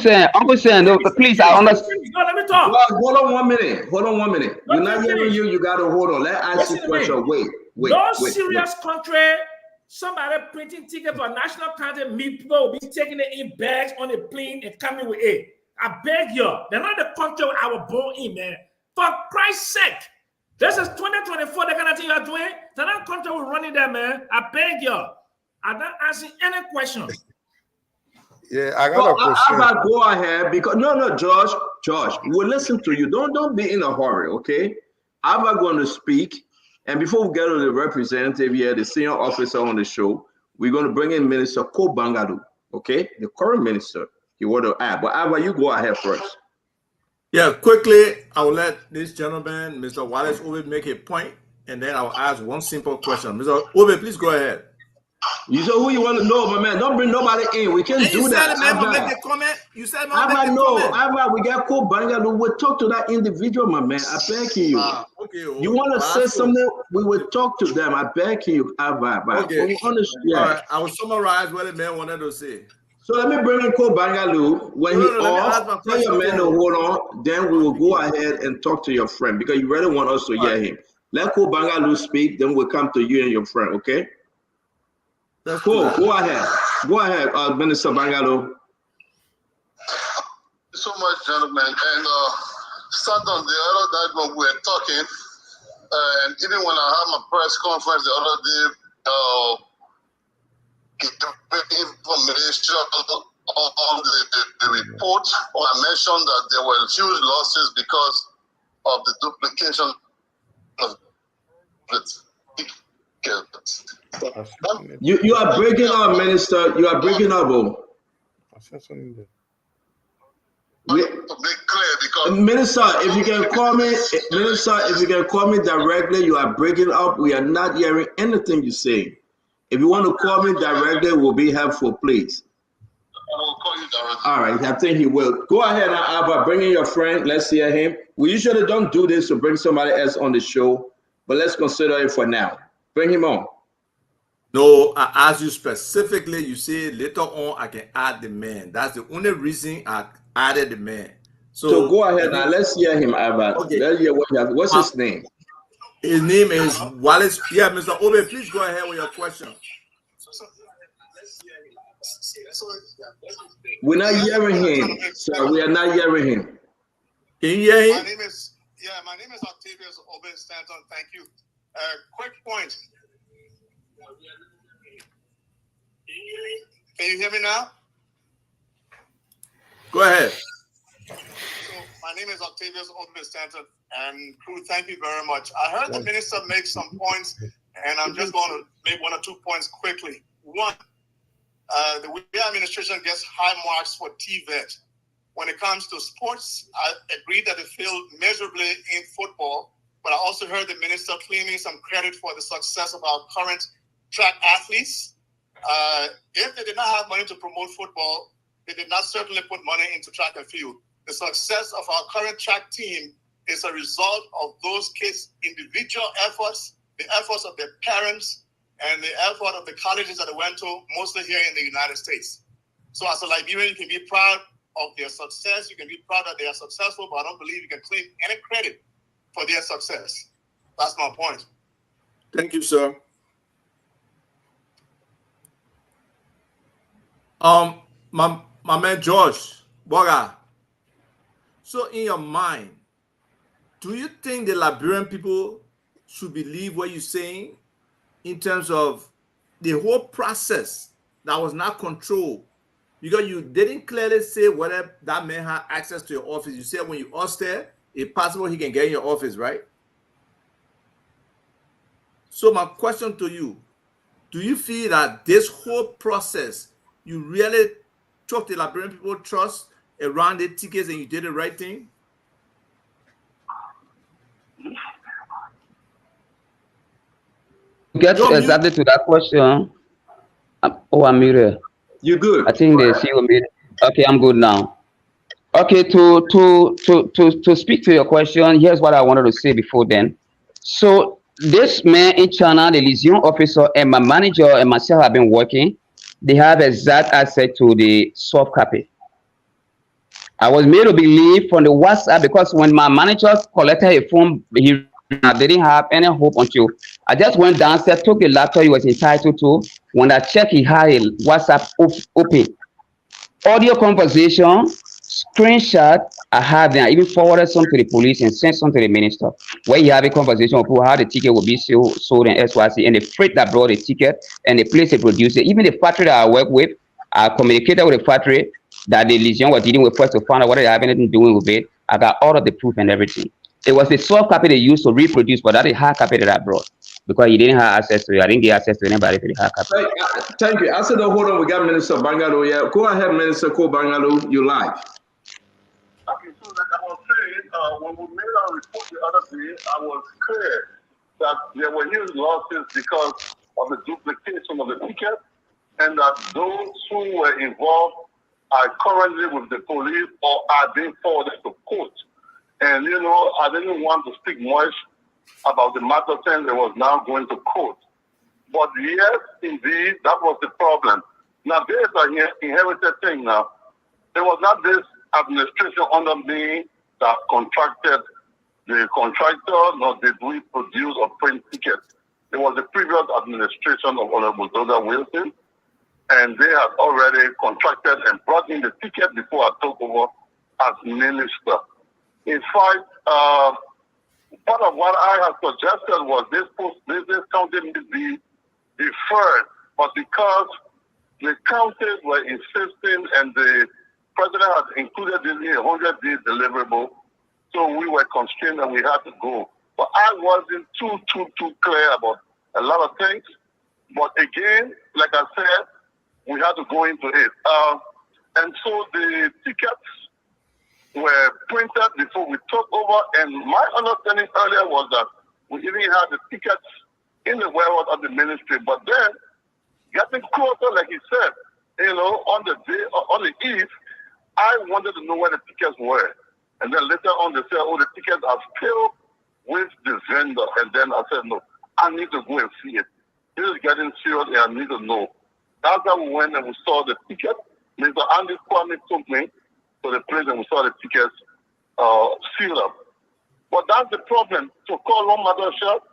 Sam, no, please, I understand. No, let me talk. Hold on 1 minute. We're not hearing you. You got to hold on. Let ask you a question. Wait. No serious contract. Somebody printing ticket for national content, me people will be taking it in bags on a plane and coming with it. I beg you. They're not the country I was born in, man. For Christ's sake. This is 2024, the kind of thing you're doing. They're not country we're running there, man. I beg you. I'm not asking any question. Yeah, I got a question. How about go ahead? Because no, Josh, we'll listen to you. Don't be in a hurry, okay? I'm not going to speak. And before we get to the representative here, the senior officer on the show, we're going to bring in Minister Kobangalu, okay? The current minister. You want to add, but Abba, you go ahead first. Yeah, quickly, I will let this gentleman, Mr. Wallace Obe, make a point, and then I'll ask one simple question. Mr. Obe, please go ahead. You said who you want to know, my man. Don't bring nobody in. We can't do that. Make a comment. You said we got Kobangalu. We'll talk to that individual, my man. I beg you. Okay. You want to say something? We will talk to them. I beg you. Okay. All right. I will summarize what the man wanted to say. So let me bring in Kobangalu. When tell your man to hold on, then we will go ahead and talk to your friend because you really want us to hear him. Let Kobangalu speak, then we'll come to you and your friend, okay? That's cool. Go ahead, Minister Bangalu. So much, gentlemen. And start on the other day when we were talking, and even when I had my press conference the other day, information on the report, I mentioned that there were huge losses because of the duplication of the tickets. You are breaking up, Minister. You are breaking up, oh. Minister, if you can call me directly, you are breaking up. We are not hearing anything you say. If you want to call me directly, it will be helpful, please. I will call you directly. All right, I think he will. Go ahead, Abba. Bring in your friend. Let's hear him. We usually don't do this to bring somebody else on the show, but let's consider it for now. Bring him on. No, I asked you specifically. You say later on I can add the man. That's the only reason I added the man. So go ahead now. Let's hear him, Abba. Okay. Let's hear what's his name. His name is Wallace. Yeah, Mr. Obe, please go ahead with your question. We're not hearing him, sir. We are not hearing him. Can you hear him? My name is Octavius Obe Stanton. Thank you. Quick point. Can you hear me now? Go ahead. So my name is Octavius Obe Stanton, and crew, thank you very much. I heard the minister make some points, and I'm just going to make 1 or 2 points quickly. One, the way administration gets high marks for TVET. When it comes to sports, I agree that it failed miserably in football, but I also heard the minister claiming some credit for the success of our current track athletes. If they did not have money to promote football, they did not certainly put money into track and field. The success of our current track team is a result of those kids' individual efforts, the efforts of their parents, and the effort of the colleges that they went to, mostly here in the United States. So as a Liberian, you can be proud of their success. You can be proud that they are successful, but I don't believe you can claim any credit for their success. That's my point. Thank you, sir. My man George Boga. So in your mind, do you think the Liberian people should believe what you're saying in terms of the whole process that was not controlled? Because you didn't clearly say whether that man had access to your office. You said when you asked there, it's possible he can get in your office, right? So my question to you, do you feel that this whole process, you really took the Liberian people trust around the tickets and you did the right thing? get You're mute. exactly to that question, I'm muted. You good? I think they see me. Okay, I'm good now. Okay, to speak to your question, here's what I wanted to say before then. So this man in China, the Lysian officer, and my manager and myself have been working. They have exact access to the soft copy. I was made to believe from the WhatsApp because when my manager collected a phone, I didn't have any hope until I just went downstairs, took the laptop he was entitled to. When I checked, he had a WhatsApp open. Audio conversation, screenshot, I have them. I even forwarded some to the police and sent some to the minister. Where you have a conversation with how the ticket will be sold in SYC and the freight that brought the ticket and the place they produced it. Even the factory that I work with, I communicated with the factory that the Legion was dealing with first to find out what they have anything doing with it. I got all of the proof and everything. It was the soft copy they used to reproduce, but that is hard copy that I brought because he didn't have access to it. I didn't get access to anybody for the hard copy. Thank you. I said, no, hold on. We got Minister Bangalo here. Go ahead, Minister Ko Bangalo. You live. Okay, so like I was saying, when we made our report the other day, I was clear that there were huge losses because of the duplication of the ticket, and that those who were involved are currently with the police or are being forwarded to court. And, you know, I didn't want to speak much about the matter since it was now going to court. But yes, indeed, that was the problem. Now, there's an inherited thing now. There was not this administration under me that contracted the contractor, nor did we produce or print tickets. It was the previous administration of Honorable Doga Wilson, and they had already contracted and brought in the ticket before I took over as minister. In fact, part of what I had suggested was this county needs to be deferred, but because the counties were insisting and the president had included this in a 100-day deliverable, so we were constrained and we had to go. But I wasn't too clear about a lot of things. But again, like I said, we had to go into it. And so the tickets were printed before we took over, and my understanding earlier was that we even had the tickets in the warehouse of the ministry. But then, getting closer, like he said, you know, on the eve, I wanted to know where the tickets were. And then later on, they said, oh, the tickets are still with the vendor. And then I said, no, I need to go and see it. This is getting serious, and I need to know. That's how we went and we saw the ticket. Mr. Andy Kwame took me to the place and we saw the tickets sealed up. But that's the problem. To call one matter short,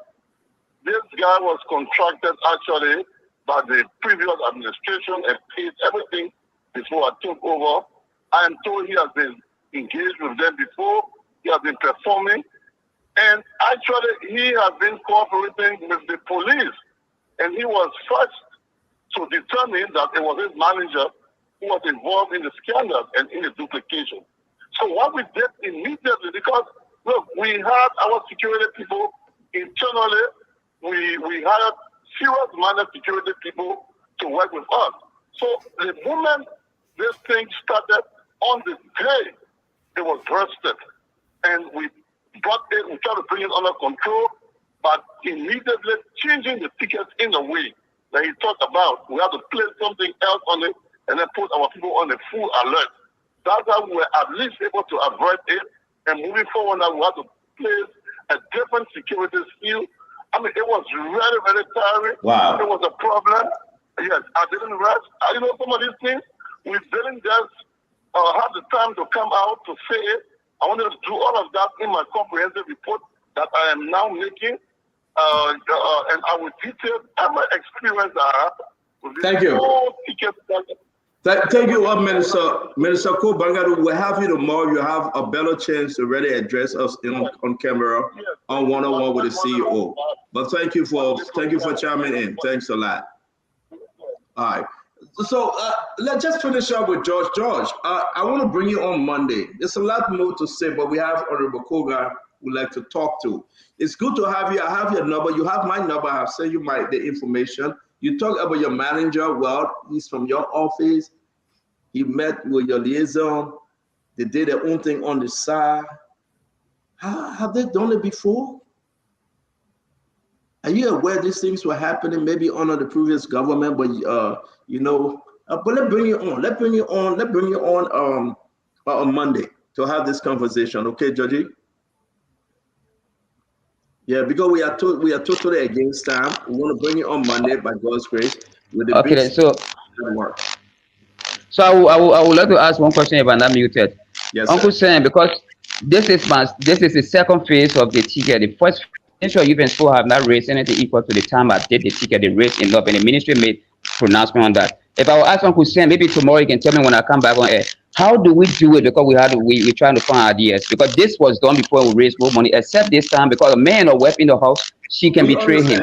this guy was contracted actually by the previous administration and paid everything before I took over. I am told he has been engaged with them before. He has been performing. And actually, he has been cooperating with the police. And he was first to determine that it was his manager who was involved in the scandal and in the duplication. So what we did immediately, because, look, we had our security people internally. We hired serious-minded security people to work with us. So the moment this thing started, on the day, it was bursted. And we brought it, we tried to bring it under control, but immediately changing the tickets in a way that he talked about. We had to place something else on it and then put our people on a full alert. That's how we were at least able to avoid it. And moving forward, now we had to place a different security seal. I mean, it was very, very tiring. Wow. It was a problem. Yes, I didn't rest. You know, some of these things, we didn't just have the time to come out to say it. I wanted to do all of that in my comprehensive report that I am now making. And I will detail every experience I have with this. Thank you. Whole ticket. Thank you, Minister Ko Bangado. We'll have you tomorrow. You have a better chance to really address us on camera on one-on-one with the CEO. But thank you for chiming in. Thanks a lot. All right. So let's just finish up with George. George, I want to bring you on Monday. There's a lot more to say, but we have Honorable Koga we'd like to talk to. It's good to have you. I have your number. You have my number. I've sent you the information. You talk about your manager. Well, he's from your office. He met with your liaison. They did their own thing on the side. Have they done it before? Are you aware these things were happening maybe under the previous government? But but let's bring you on. Let's bring you on on Monday to have this conversation. Okay, Georgie? Yeah, because we are totally against time. We want to bring you on Monday by God's grace with the Okay, big then, so work. so I would like to ask one question if I'm not muted. Yes, Uncle sir. Sam, because this is the second phase of the ticket. The first Ministry of Youth and Sport have not raised anything equal to the time I did the ticket. They raised enough, and the ministry made pronouncement on that. If I will ask Uncle Sam, maybe tomorrow you can tell me when I come back on air. How do we do it? Because we're trying to find ideas. Because this was done before we raised more money, except this time because a man or wife in the house, she can We betray him. understand.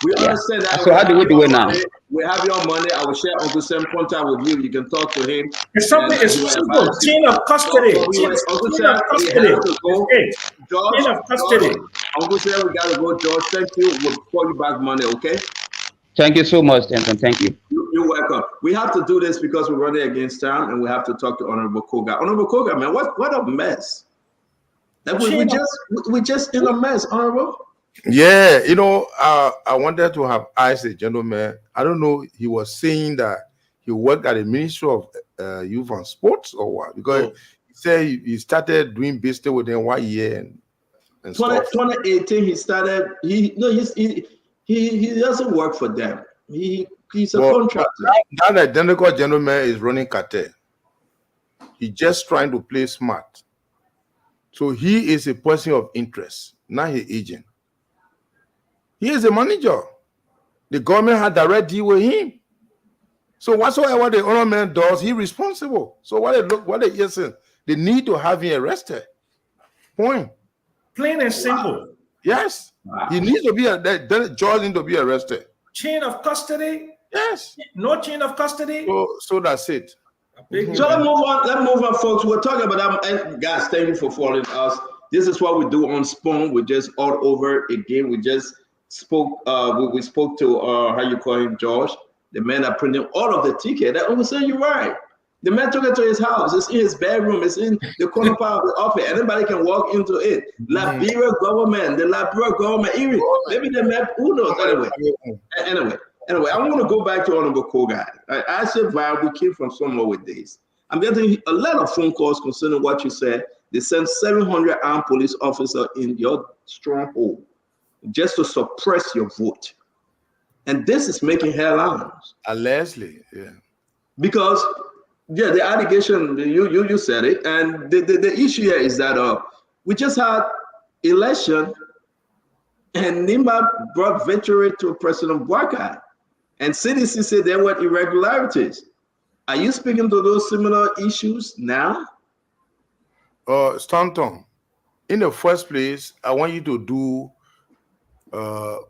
We Yeah. understand that. So how do we do it now? We have your money. I will share Uncle Sam contact with you. You can talk to him. It's something. and It's he will simple. advise you. Chain of custody. So Chain Uncle of Sam, we custody. have to go. It's George, chain of custody. Uncle Sam, we gotta go. George, thank you. We'll call you back Monday, okay? Thank you so much, Stanton. Thank you. You're welcome. We have to do this because we're running against time, and we have to talk to Honorable Koga. Honorable Koga, man, what a mess! Like we just in a mess, Honorable. Yeah, I wanted to have asked the gentleman. I don't know. He was saying that he worked at the Ministry of Youth and Sports or what? Because he said he started doing business within 1 year and stuff. 2018, he started. He doesn't work for them. He's a contractor. That identical gentleman is running cartel. He's just trying to play smart. So he is a person of interest, not his agent. He is a manager. The government had direct deal with him. So whatsoever the honor man does, he's responsible. So they need to have him arrested. Point. Plain and simple. Yes. He needs to be the judge needs to be arrested. Chain of custody. Yes. No chain of custody. So that's it. So let's move on, folks. We're talking about that. And guys, thank you for following us. This is what we do on Spoon. We just all over again. We just spoke. We spoke to how you call him, George, the man that printed all of the ticket. That was saying you're right. The man took it to his house. It's in his bedroom. It's in the corner part of the office. Anybody can walk into it. Liberia government, the Liberia government, even maybe the map. Who knows? Anyway, I want to go back to Honorable Koga. I said, we came from somewhere with this. I'm getting a lot of phone calls concerning what you said. They sent 700 armed police officers in your stronghold just to suppress your vote. And this is making headlines. Allegedly, yeah. Because, the allegation, you said it, and the issue here is that we just had election, and Nimba brought victory to President Bouakai, and CDC said there were irregularities. Are you speaking to those similar issues now? Stanton, in the first place, I want you to do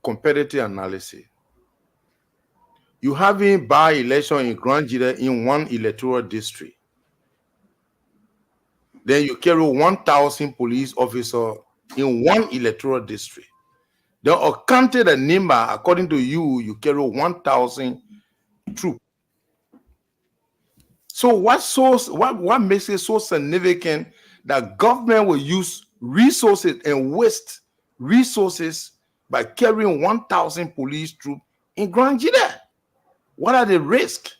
competitive analysis. You have a by-election in Grand Jury in one electoral district. Then you carry 1,000 police officers in one electoral district. Then counted at Nimba, according to you carry 1,000 troops. So what makes it so significant that government will use resources and waste resources by carrying 1,000 police troops in Grand Jury? What are the risks?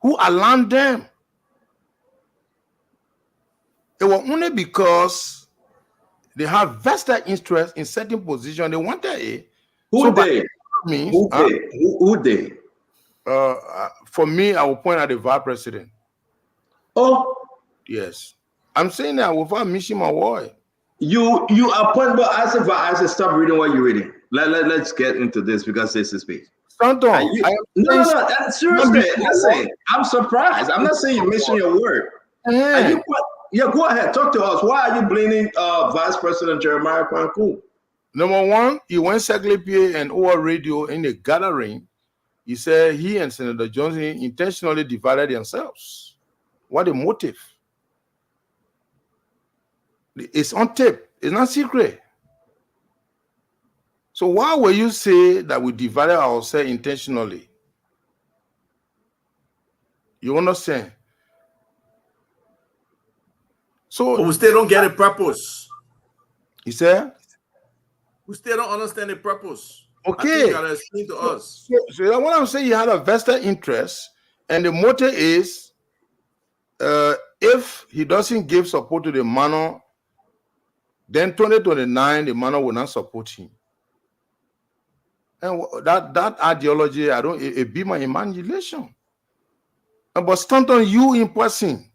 Who alarmed them? It was only because they have vested interest in certain position. They wanted it. Who they? For me, I will point at the vice president. Oh, yes. I'm saying that without missing my word. You appoint, but I said stop reading what you're reading. Let's get into this because this is big. No, seriously, listen, I'm surprised. I'm not saying you're missing your word. Go ahead, talk to us. Why are you blaming Vice President Jeremiah Kwanku? Number one, he went Secretary and over radio in the gathering. He said he and Senator Johnson intentionally divided themselves. What a motive. It's on tape. It's not secret. So why will you say that we divided ourselves intentionally? You understand? So but we still don't get a purpose. He said? We still don't understand the purpose. I think you Okay. gotta explain to us. So what I'm saying, you had a vested interest, and the motive is if he doesn't give support to the manor, then 2029 the manor will not support him. And that ideology, it be my imagination. But Stanton, you in person,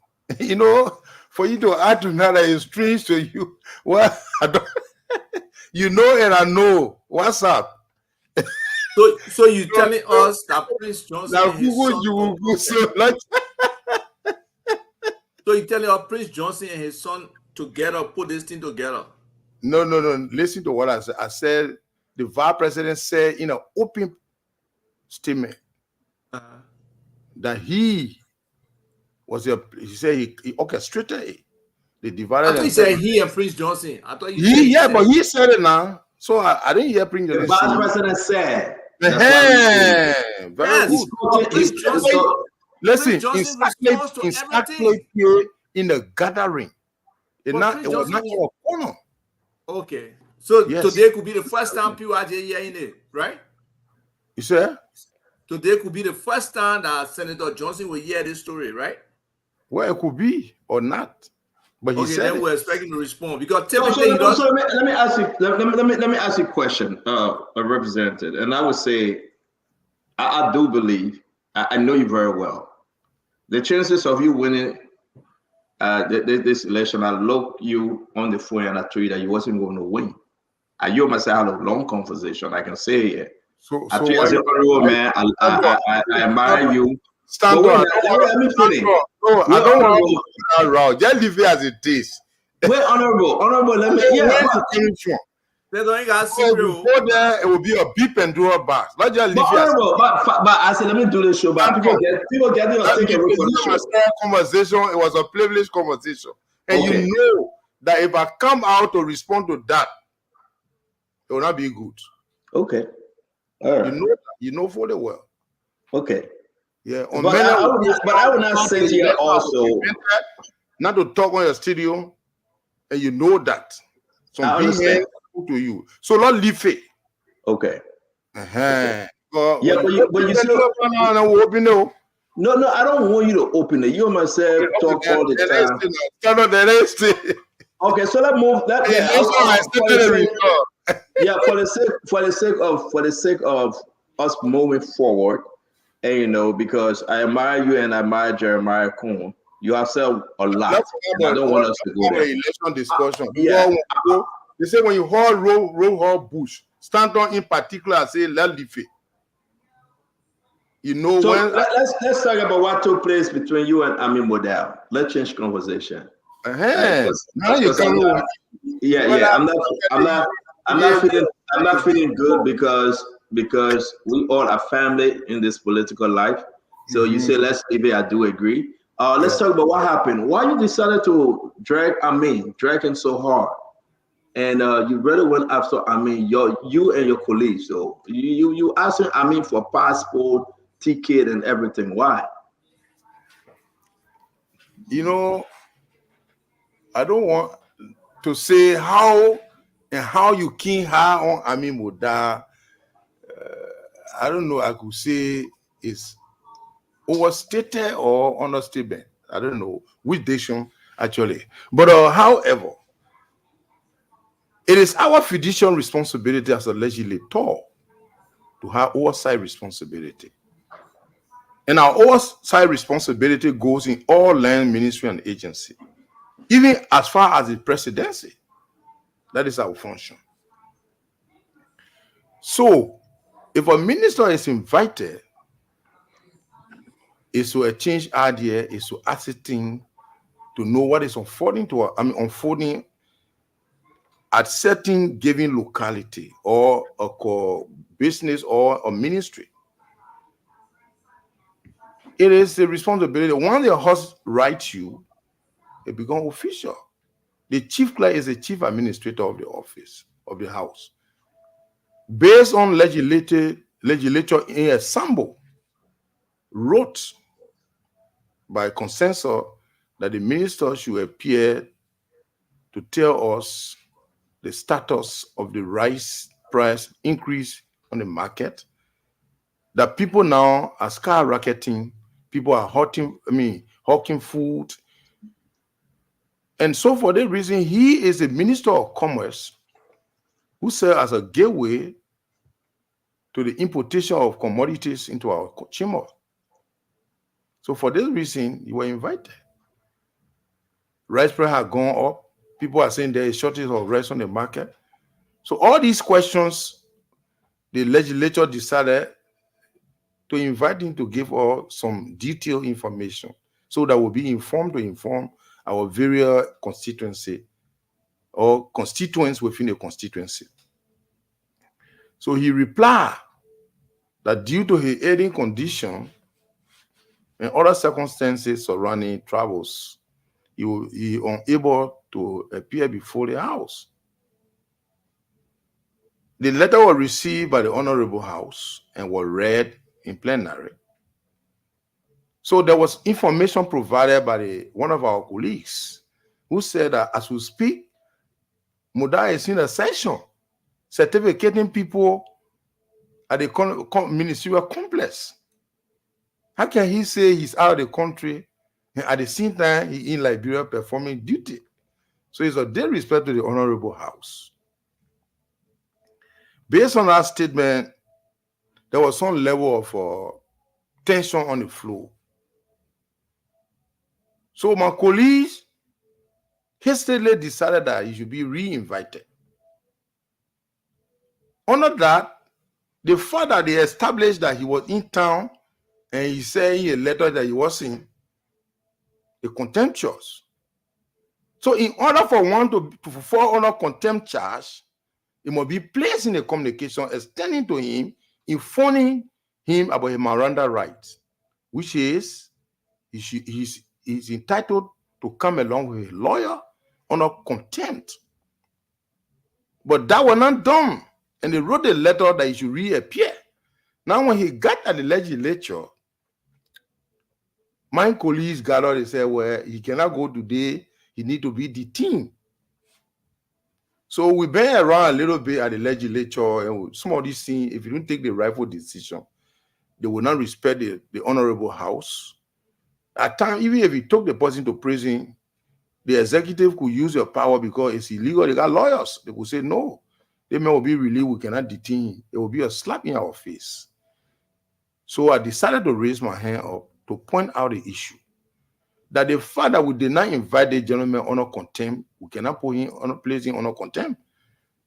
for you to add to that is strange to you. Well, I don't, and I know. What's up? So you telling us that Prince Johnson and his son so you telling us Prince Johnson and his son together put this thing together? No. Listen to what I said. I said the vice president said in an open statement that he said he orchestrated it. They divided. I thought you said he and Prince Johnson. I thought you said but he said it now. So I didn't hear Prince Johnson. The vice president said. Very good. Listen, in the gathering. It was not your corner. Okay. So today could be the first time people are hearing it, right? You said? Today could be the first time that Senator Johnson will hear this story, right? Well, it could be or not. But he said then we're expecting to respond because let me ask you. Let me ask you a question, representative. And I would say, I do believe. I know you very well. The chances of you winning this election, I looked you on the phone and I told you that you wasn't going to win. You must have had a long conversation. I can say it. I told you, I said, man, I admire you. Stand on. Let me finish. No, I don't want to go that route. Just leave it as it is. Wait, honorable. Let me. Before there, it will be a beep and do a back. Not just leave it. But I said, let me do this show. But people get taken away from the show. Conversation. It was a privileged conversation, and you know that if I come out to respond to that, it will not be good. Okay. All right. You know for the well. Okay. Yeah. But I would not say to you also not to talk on your studio, and you know that. I understand. To you. So not leave it. Okay. Okay. But you still open it. No, I don't want you to open it. You and myself talk all the time. Okay, so let's move. For the sake of us moving forward, and because I admire you and I admire Jeremiah Kuhn. You have said a lot. I don't want us to go there. Election discussion. They say when you hold roll bush, stand on in particular and say let leave it. So let's talk about what took place between you and Amin Model. Let's change conversation. Now you come. I'm not feeling good because we all are family in this political life. So you say let's leave it. I do agree. Let's talk about what happened. Why you decided to drag him so hard, and you really went after Amin. You and your colleagues. So you asking Amin for passport, ticket, and everything. Why? I don't want to say how you came high on Amin Moda. I don't know. I could say it's overstated or understatement. I don't know which decision actually. But however, it is our fiduciary responsibility as a legislator to have oversight responsibility. And our oversight responsibility goes in all land ministry and agency, even as far as the presidency. That is our function. So, if a minister is invited, is to exchange idea, is to ascertain, to know what is unfolding at certain given locality or a business or a ministry. It is the responsibility. Once the host writes you, it becomes official. The chief clerk is the chief administrator of the office of the house. Based on legislature in assemble, wrote by consensus that the minister should appear to tell us the status of the rice price increase on the market, that people now are skyrocketing. People are hawking food. And so for that reason, he is a minister of commerce who serves as a gateway to the importation of commodities into our chamber. So for this reason, you were invited. Rice price has gone up. People are saying there is shortage of rice on the market. So all these questions, the legislature decided to invite him to give us some detailed information so that we'll be informed to inform our various constituency or constituents within a constituency. So he replied that due to his ailing condition and other circumstances surrounding travels, he was unable to appear before the House. The letter was received by the Honorable House and was read in plenary. So there was information provided by one of our colleagues who said that as we speak, Muda is in a session certificating people at the ministerial complex. How can he say he's out of the country and at the same time he's in Liberia performing duty? So it's a disrespect to the Honorable House. Based on that statement, there was some level of tension on the floor. So my colleagues hastily decided that he should be re-invited. Under that, the fact that they established that he was in town and he said in a letter that he was in a contemptuous. So in order for one to fall under contempt charge, it must be placed in a communication extending to him, informing him about his Miranda rights, which is he's entitled to come along with a lawyer under contempt. But that was not done. And they wrote a letter that he should reappear. Now, when he got at the legislature, my colleagues gathered and said, well, he cannot go today. He need to be detained. So we been around a little bit at the legislature, and some of these things, if you don't take the rightful decision, they will not respect the Honorable House. At times, even if you took the person to prison, the executive could use your power because it's illegal. They got lawyers. They could say, no, they may be relieved, we cannot detain him. It will be a slap in our face. So I decided to raise my hand up to point out the issue. That the fact that we did not invite the gentleman under contempt, we cannot put him on place him under contempt.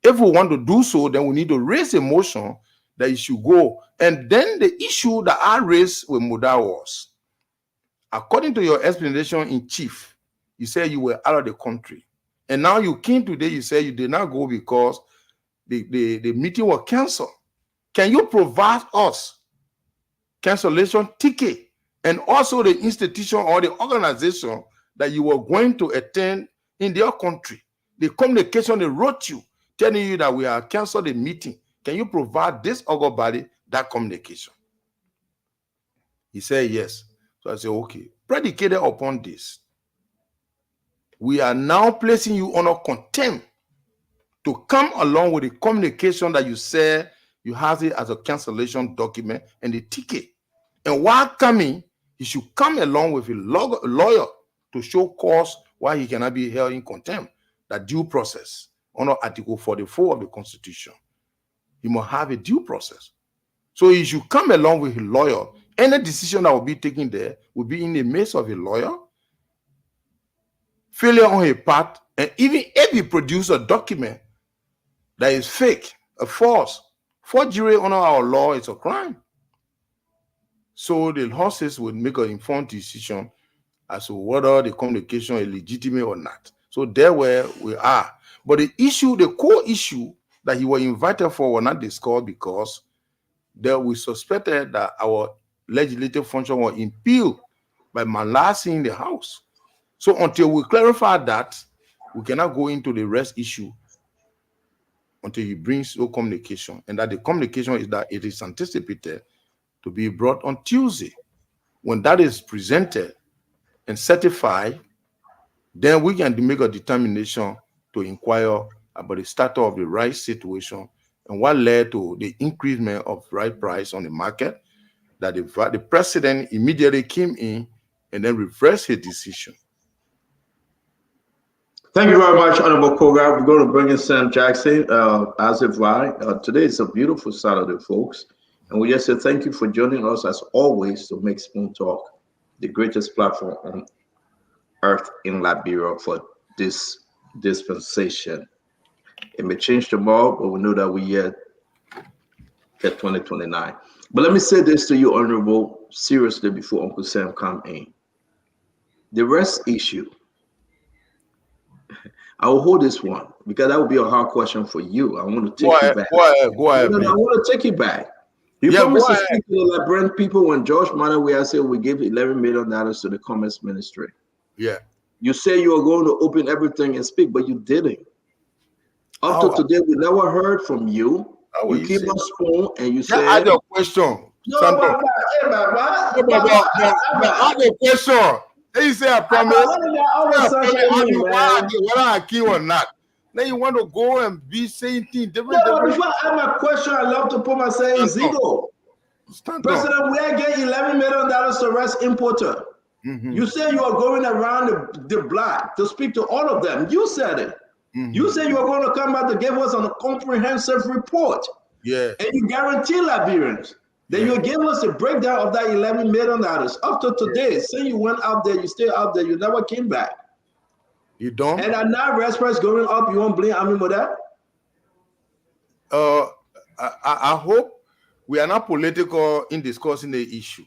If we want to do so, then we need to raise a motion that he should go. And then the issue that I raised with Muda was, according to your explanation in chief, you said you were out of the country. And now you came today, you said you did not go because the meeting was canceled. Can you provide us cancellation ticket and also the institution or the organization that you were going to attend in their country? The communication they wrote you, telling you that we are canceled the meeting. Can you provide this other body that communication? He said yes. So I said, okay. Predicated upon this, we are now placing you under contempt to come along with the communication that you said you have it as a cancellation document and the ticket. And while coming, he should come along with a lawyer to show cause why he cannot be held in contempt, that due process under Article 44 of the Constitution. He must have a due process. So he should come along with a lawyer. Any decision that will be taken there will be in the midst of a lawyer, failure on his part, and even if he produces a document that is fake, a false, forgery under our law is a crime. So the horses would make an informed decision as to whether the communication is legitimate or not. So there where we are. But the issue, the core issue that he was invited for was not discussed because there we suspected that our legislative function was impeded by malassing the House. So until we clarify that, we cannot go into the rest issue until he brings no communication. And that the communication is that it is anticipated to be brought on Tuesday. When that is presented and certified, then we can make a determination to inquire about the status of the rice situation and what led to the increasement of rice price on the market, that the president immediately came in and then reversed his decision. Thank you very much, Honorable Koga. We're going to bring in Sam Jackson as of right. Today is a beautiful Saturday, folks. And we just say thank you for joining us, as always, to make Spoon Talk the greatest platform on earth in Liberia for this dispensation. It may change tomorrow, but we know that we're yet at 2029. But let me say this to you, Honorable, seriously, before Uncle Sam come in. The rest issue, I will hold this one because that will be a hard question for you. I want to take you back. Go ahead. No, I want to take you back. You promised to speak to the Liberian people when George Manawe said we gave $11 million to the Commerce Ministry. Yeah. You say you were going to open everything and speak, but you didn't. Up to today, we never heard from you. You keep on Spoon and you said. I have a question. No, I have a question. You say I promise. Whether I kill or not. Then you want to go and be saying things different. No, before I have my question, I love to put myself in zero. President, we are getting $11 million to arrest importer. You say you are going around the block to speak to all of them. You said it. You said you are going to come back to give us a comprehensive report. Yeah. And you guarantee Liberians that you give us a breakdown of that $11 million. Up to today, say you went out there, you stay out there, you never came back. You don't? And are now arrest price going up, you won't blame Ami for that? I hope we are not political in discussing the issue.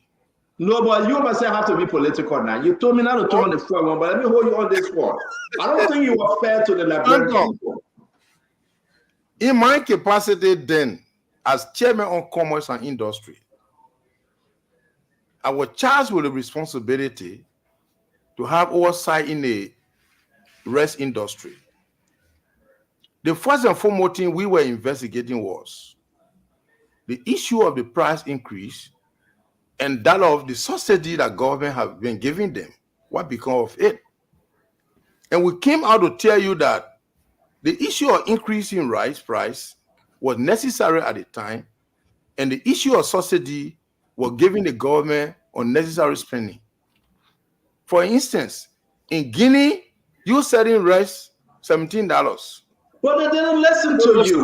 No, but you must have to be political now. You told me not to turn on the phone one, but let me hold you on this one. I don't think you were fair to the Liberian people. In my capacity then, as chairman on commerce and industry, I was charged with the responsibility to have oversight in the rice industry. The first and foremost thing we were investigating was the issue of the price increase and that of the subsidy that government have been giving them. What became of it? And we came out to tell you that the issue of increasing rice price was necessary at the time, and the issue of subsidy was giving the government unnecessary spending. For instance, in Guinea, you selling rice $17. But they didn't listen to you.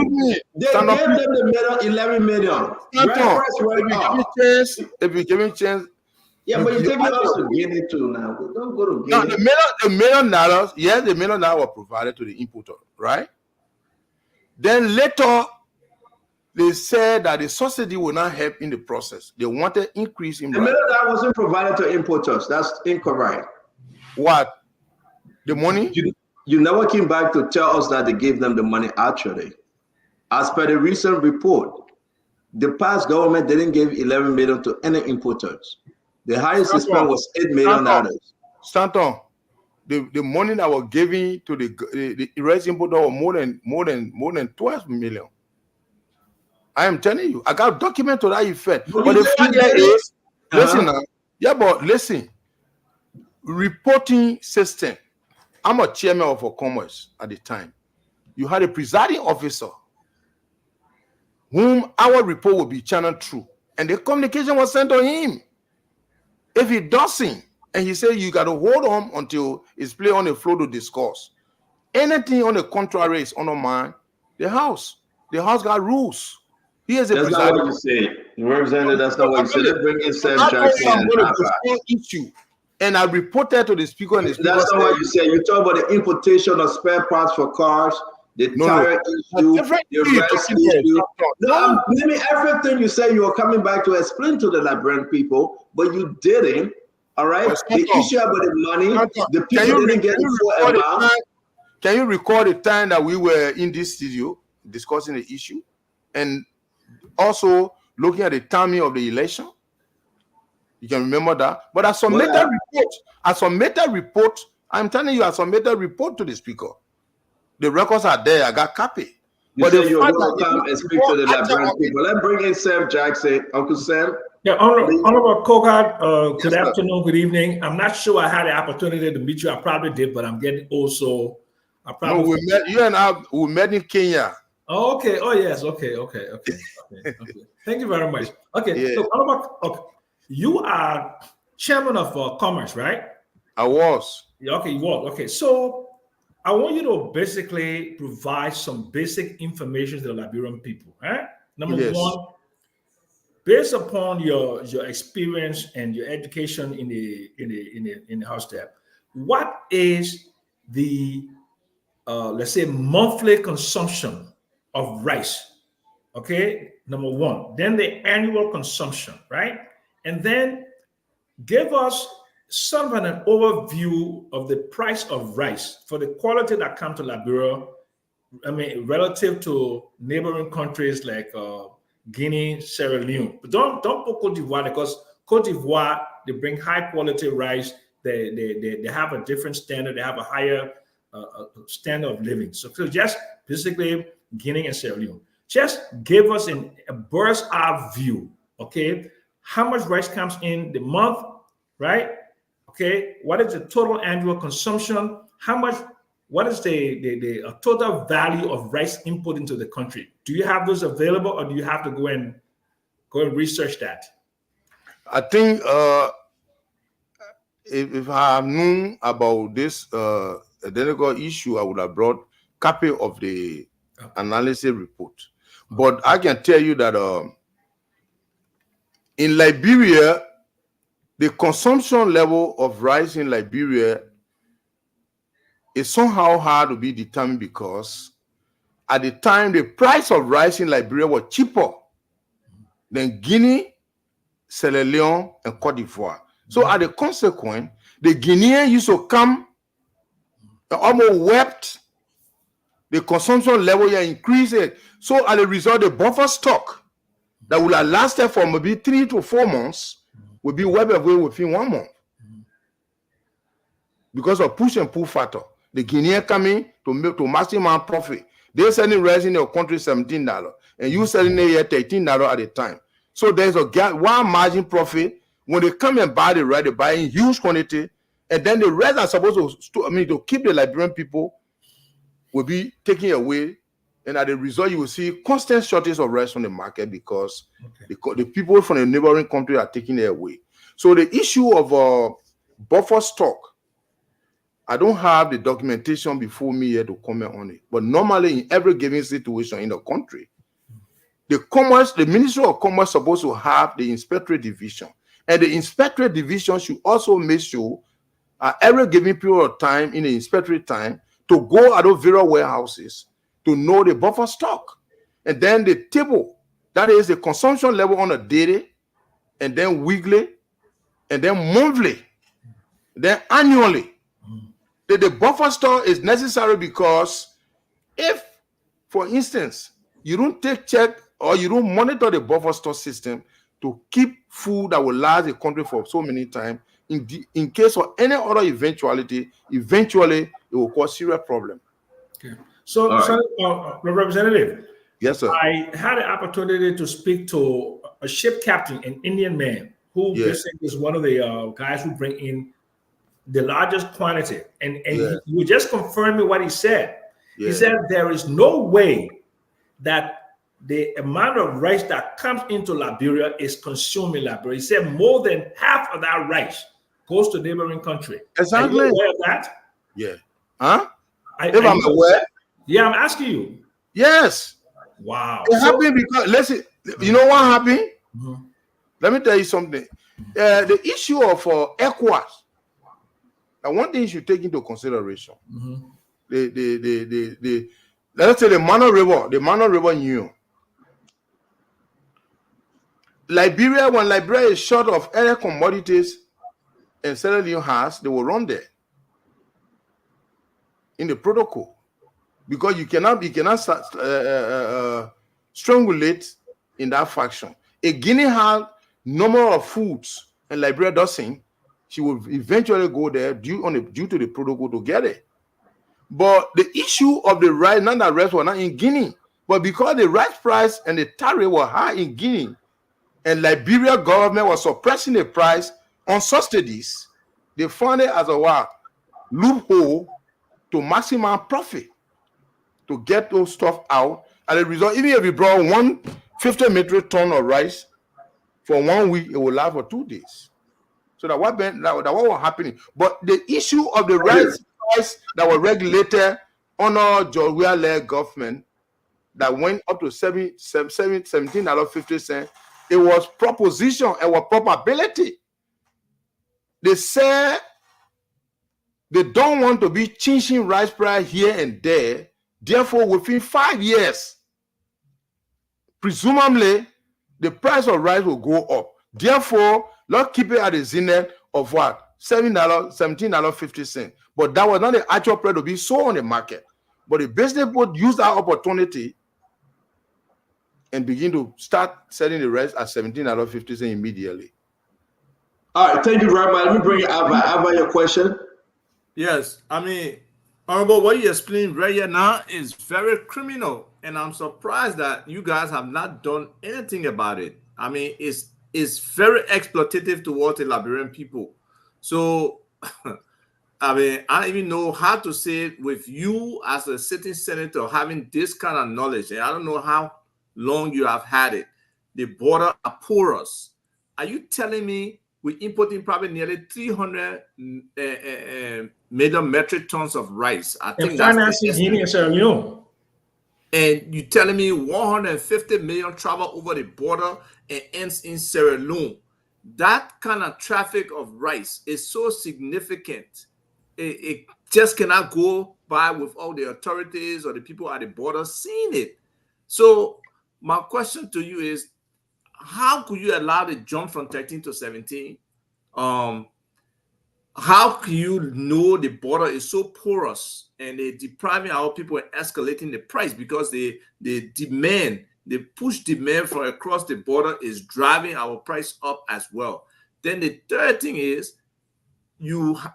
They gave them the $11 million. If you give me chance. Yeah, but you take it also to Guinea too now. Don't go to Guinea. No, the $1 million, yes, the $1 million were provided to the importer, right? Then later, they said that the subsidy will not help in the process. They wanted increase in the $1 million wasn't provided to importers. That's incorrect. What? The money? You never came back to tell us that they gave them the money actually. As per the recent report, the past government didn't give $11 million to any importers. The highest they spent was $8 million. Stanton, the money that was given to the rice importer was more than 12 million. I am telling you, I got a document to that effect. But the fact is, listen now. Yeah, but listen, reporting system. I'm a chairman of a commerce at the time. You had a presiding officer whom our report will be channeled through, and the communication was sent to him. If he doesn't, and he said you got to hold on until it's played on the floor to discuss. Anything on the contrary is undermined the house. The house got rules. He is a that's not what you say. Representative, that's not what you said. Let's bring in Sam Jackson. Issue. And I reported to the speaker. And the speaker that's not what you said. You talk about the importation of spare parts for cars, the tire issue, the rest issue. No, maybe everything you say you are coming back to explain to the Liberian people, but you didn't. All right. The issue about the money, the people didn't get the full amount. Can you recall the time that we were in this studio discussing the issue, and also looking at the timing of the election? You can remember that. But I submitted a report. I'm telling you, I submitted a report to the speaker. The records are there. I got copy. But you're going to come and speak to the Liberian people. Let's bring in Sam Jackson. Uncle Sam. Yeah, Honorable Kogat, good afternoon, good evening. I'm not sure I had the opportunity to meet you. I probably did, but I'm getting old, so I probably... No, we met in Kenya. Oh, okay. Oh, yes. Okay. Thank you very much. Okay. Yeah, So, what about, okay, you are chairman of commerce, right? I was. Yeah, okay, you are. Okay. So, I want you to basically provide some basic information to the Liberian people. Right? Number Yes. one, based upon your experience and your education in the house there, what is the let's say monthly consumption of rice? Okay, number one. Then the annual consumption, right? And then give us some of an overview of the price of rice for the quality that comes to Liberia. I mean, relative to neighboring countries like Guinea, Sierra Leone. But don't put Cote d'Ivoire, because Cote d'Ivoire, they bring high quality rice. They have a different standard. They have a higher standard of living. So just basically Guinea and Sierra Leone. Just give us a bird's eye view, okay? How much rice comes in the month, right? Okay, what is the total annual consumption? What is the total value of rice input into the country? Do you have those available, or do you have to go and research that? I think if I have known about this identical issue, I would have brought copy of the analysis report. But I can tell you that in Liberia, the consumption level of rice in Liberia is somehow hard to be determined, because at the time the price of rice in Liberia was cheaper than Guinea, Sierra Leone, and Cote d'Ivoire. So as a consequence, the Guinean used to come and almost wept the consumption level here increased. So as a result, the buffer stock that would have lasted for maybe 3 to 4 months will be wiped away within 1 month because of push and pull factor. The Guinean coming to maximum profit. They're selling rice in your country $17, and you selling it here $13 at a time. So there's a gap, one margin profit. When they come and buy the rice, they buy in huge quantity, and then the rest are supposed to keep the Liberian people will be taken away, and as a result, you will see constant shortage of rice on the market because the people from the neighboring country are taking it away. So the issue of buffer stock, I don't have the documentation before me here to comment on it. But normally, in every given situation in the country, the Ministry of Commerce is supposed to have the inspectorate division, and the inspectorate division should also make sure at every given period of time in the inspectorate time to go at those various warehouses to know the buffer stock, and then the table, that is the consumption level on a daily, and then weekly, and then monthly, then annually. The buffer stock is necessary because if, for instance, you don't take check or you don't monitor the buffer stock system to keep food that will last the country for so many times, in case of any other eventually it will cause serious problem. Okay. So, Representative, yes, sir. I had an opportunity to speak to a ship captain, an Indian man, who basically is one of the guys who bring in the largest quantity, and he just confirmed me what he said. He said there is no way that the amount of rice that comes into Liberia is consumed in Liberia. He said more than half of that rice goes to neighboring country. Exactly. Are you aware of that? Yeah. Huh? If I'm aware? Yeah, I'm asking you. Yes. Wow. It happened because, you know what happened? Let me tell you something. The issue of ECOWAS, one thing you should take into consideration. Let's say the Mano River knew. Liberia, when Liberia is short of any commodities and Sierra Leone has, they will run there in the protocol, because you cannot strangulate in that faction. A Guinea has number of foods and Liberia doesn't. She will eventually go there due to the protocol to get it. But the issue of the rice, none of the rice were not in Guinea, but because the rice price and the tariff were high in Guinea, and Liberia government was suppressing the price on subsidies, they found it as a loophole to maximum profit to get those stuff out, As a result, even if you brought 150 metric ton of rice for 1 week, it will last for 2 days. So that what was happening. But the issue of the rice price that was regulated under Georgia-led government that went up to $17.50, it was proposition and was probability. They said they don't want to be changing rice price here and there. Therefore, within 5 years, presumably, the price of rice will go up. Therefore, let's keep it at the zenith of what? $17.50. But that was not the actual price to be sold on the market. But the business would use that opportunity and begin to start selling the rice at $17.50 immediately. All right, thank you very much. Let me bring Ava. Ava, your question? Yes, I mean, Honorable, what you explained right here now is very criminal, and I'm surprised that you guys have not done anything about it. I mean, it's very exploitative towards the Liberian people. So, I mean, I don't even know how to say it with you as a sitting senator having this kind of knowledge, and I don't know how long you have had it. The border are porous. Are you telling me we're importing probably nearly 300 million metric tons of rice? I think that's the estimate. And you're telling me 150 million travel over the border and ends in Sierra Leone. That kind of traffic of rice is so significant. It just cannot go by without the authorities or the people at the border seeing it. So my question to you is, how could you allow the jump from 13 to 17? How can you know the border is so porous and they're depriving our people and escalating the price because the demand, the push demand from across the border is driving our price up as well. Then the third thing is,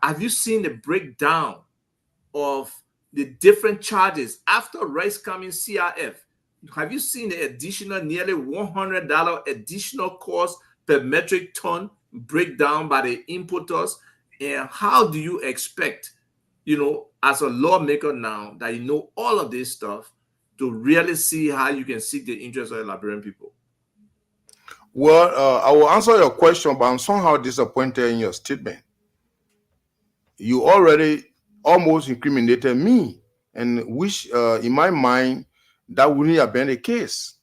have you seen the breakdown of the different charges after rice coming CRF? Have you seen the additional nearly $100 additional cost per metric ton breakdown by the importers? And how do you expect, as a lawmaker now that you know all of this stuff, to really see how you can seek the interests of the Liberian people? Well, I will answer your question, but I'm somehow disappointed in your statement. You already almost incriminated me, and which, in my mind, that wouldn't have been the case.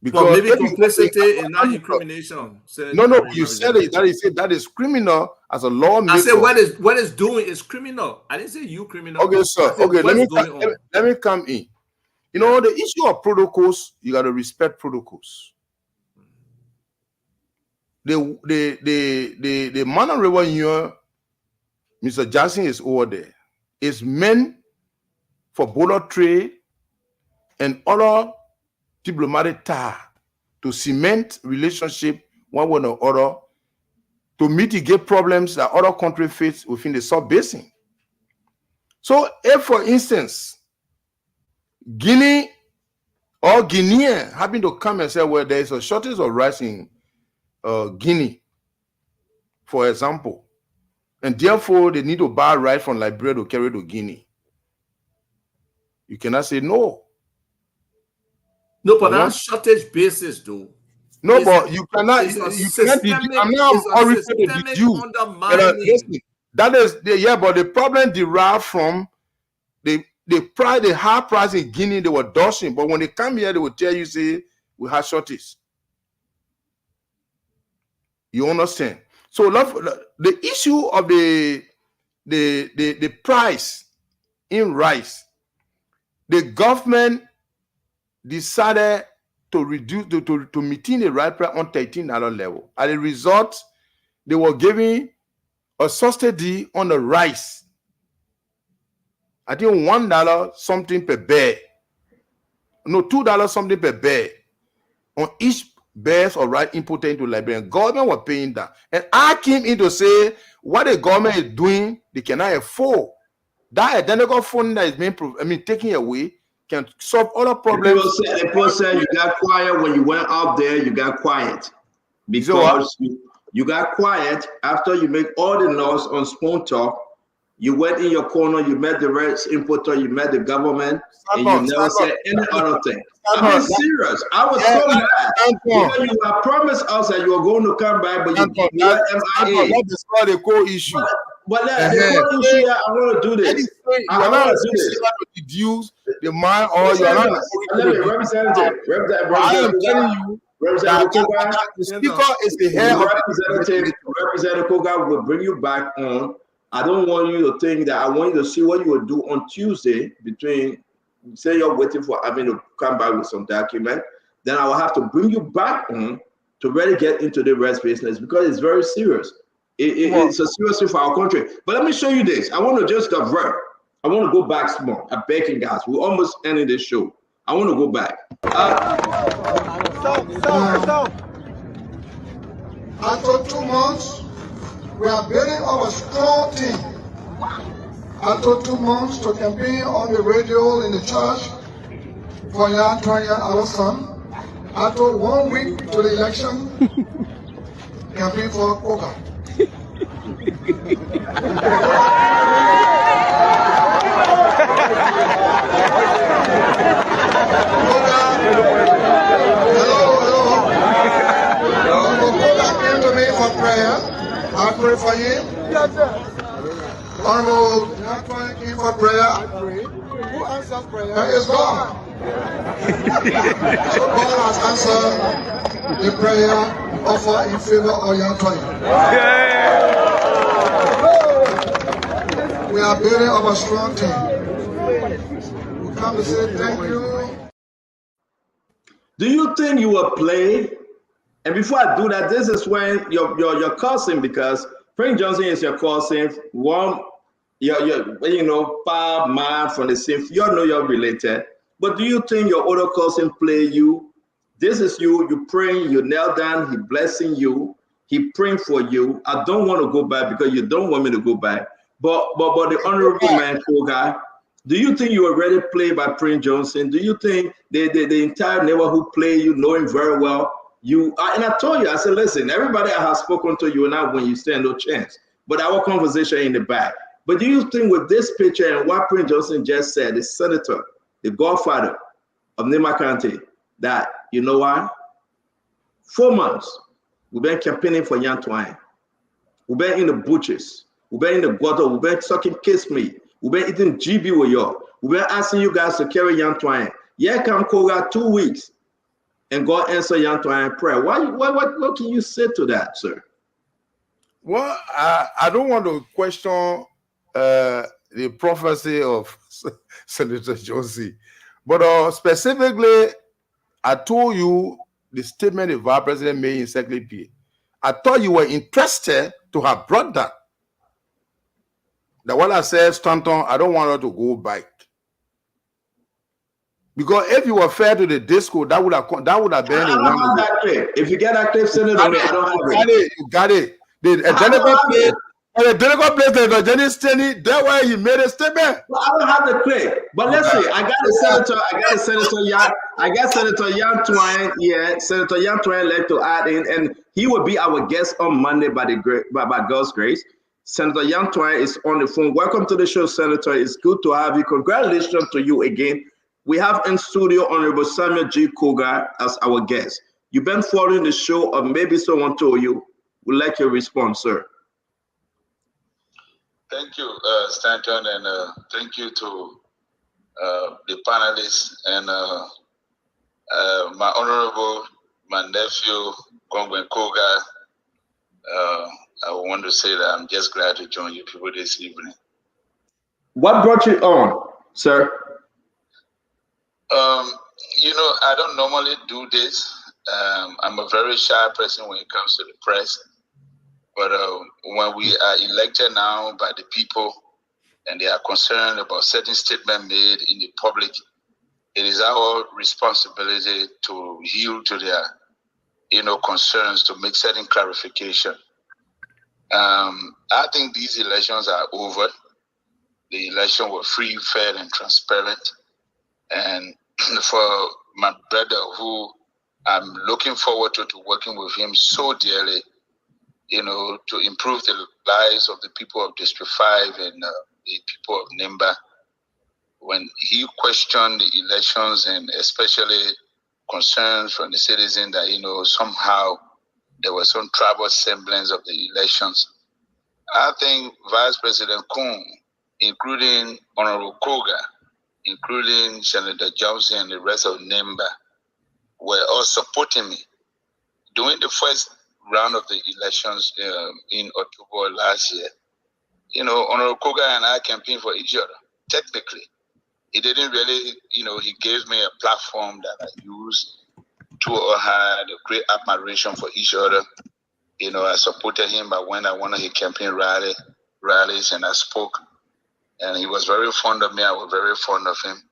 Because well, maybe complicity is not incrimination. No, you said it. That is criminal as a lawmaker. I said what is doing is criminal. I didn't say you criminal. Okay, sir. Okay, let me come in. The issue of protocols, you got to respect protocols. The Mana River Union, Mr. Jackson is over there. It's meant for border trade and other diplomatic tie to cement relationship one with another, to mitigate problems that other countries face within the sub-basin. So if, for instance, Guinea or Guinean happen to come and say, well, there is a shortage of rice in Guinea, for example, and therefore they need to buy rice from Liberia to carry to Guinea, you cannot say no. No, but on shortage basis, though. No, but you cannot. I'm not undermining. That is but the problem derived from the high price in Guinea. They were dashing, but when they come here, they will tell you, say, we have shortage. You understand? So the issue of the price in rice, the government decided to reduce to maintain the right price on $13 level. As a result, they were giving a subsidy on the rice. I think $1 something per bag. No, $2 something per bag on each bag of rice imported into Liberia. Government was paying that. And I came in to say what the government is doing, they cannot afford. That identical funding that is being taken away can solve other problems. People say you got quiet when you went out there. You got quiet because you got quiet after you make all the laws on Spoon Talk. You went in your corner, you met the rights importer, you met the government, and you never said any other thing. I'm being serious. I was so mad because you have promised us that you were going to come back, but you went MIA. That is not a core issue. But the core issue here, I want to do this. You are not reduce the mind, or you are not. Representative. I am telling you. Representative the speaker is the head of Representative Koga will bring you back on. I don't want you to think that. I want you to see what you will do on Tuesday between, say you're waiting for having to come back with some document. Then I will have to bring you back on to really get into the rest business because it's very serious. It's a serious thing for our country. But let me show you this. I want to just divert. I want to go back small. I'm begging guys. We're almost ending this show. I want to go back. After 2 months, we are building our strong team. After 2 months to campaign on the radio in the church for Yan Twanyan, our son. After 1 week to the election, campaign for Koga. For prayer, I pray for him. Honorable Natwan came for prayer. I pray. Who answers prayer is God. So God has answered the prayer offered in favor of Yan Twanyan. We are building up a strong team. We come to say thank you. Do you think you will play? And before I do that, this is when your cousin, because Frank Johnson is your cousin, one, you far man from the same, you know you're related. But do you think your older cousin play you? This is you praying, you kneel down, he blessing you, he praying for you. I don't want to go back because you don't want me to go back. But the honorable man, Koga, do you think you already played by Prince Johnson? Do you think the entire neighborhood play you, knowing very well? And I told you, I said, listen, everybody I have spoken to you now when you stand no chance. But our conversation in the back. But do you think with this picture and what Prince Johnson just said, the senator, the godfather of Nimba County, that, you know why? 4 months, we've been campaigning for Yan Twanyan. We've been in the butchers. We've been in the gutter. We've been sucking kiss meat. We've been eating GB with y'all. We've been asking you guys to carry Yan Twanyan. Yeah, come Koga 2 weeks. And God answer Yan Twanyan prayer. What can you say to that, sir? Well, I don't want to question the prophecy of Senator Josie, but specifically, I told you the statement the Vice President made in Secretary. I thought you were interested to have brought that. That what I said, Stanton, I don't want her to go back. Because if you were fair to the disco, that would have been I don't have that clip. If you get that clip, send it to me. I don't have it. You got it. The delegate played the Jenny Stenny. That way he made a statement. Well, I don't have the clip. But let's see. I got Senator Yan Twanyan. Yeah, Senator Yan Twanyan like to add in, and he will be our guest on Monday by God's grace. Senator Yan Twanyan is on the phone. Welcome to the show, Senator. It's good to have you. Congratulations to you again. We have in studio Honorable Samuel G. Koga as our guest. You've been following the show, or maybe someone told you. We'd like your response, sir. Thank you, Stanton, and thank you to the panelists and my honorable, my nephew, Kongwen Koga. I want to say that I'm just glad to join you people this evening. What brought you on, sir? I don't normally do this. I'm a very shy person when it comes to the press. But when we are elected now by the people and they are concerned about certain statements made in the public, it is our responsibility to yield to their, concerns, to make certain clarification. I think these elections are over. The election were free, fair, and transparent. And for my brother, who I'm looking forward to working with him so dearly, to improve the lives of the people of District 5 and the people of Nimba when he questioned the elections and especially concerns from the citizens that, somehow there was some tribal semblance of the elections. I think Vice President Kuhn, including Honorable Koga, including Senator Johnson and the rest of Nimba, were all supporting me. During the first round of the elections in October last year, Honorable Koga and I campaigned for each other, technically. He didn't really, he gave me a platform that I used. Two had a great admiration for each other. I supported him by when I went to his campaign rallies and I spoke. And he was very fond of me. I was very fond of him.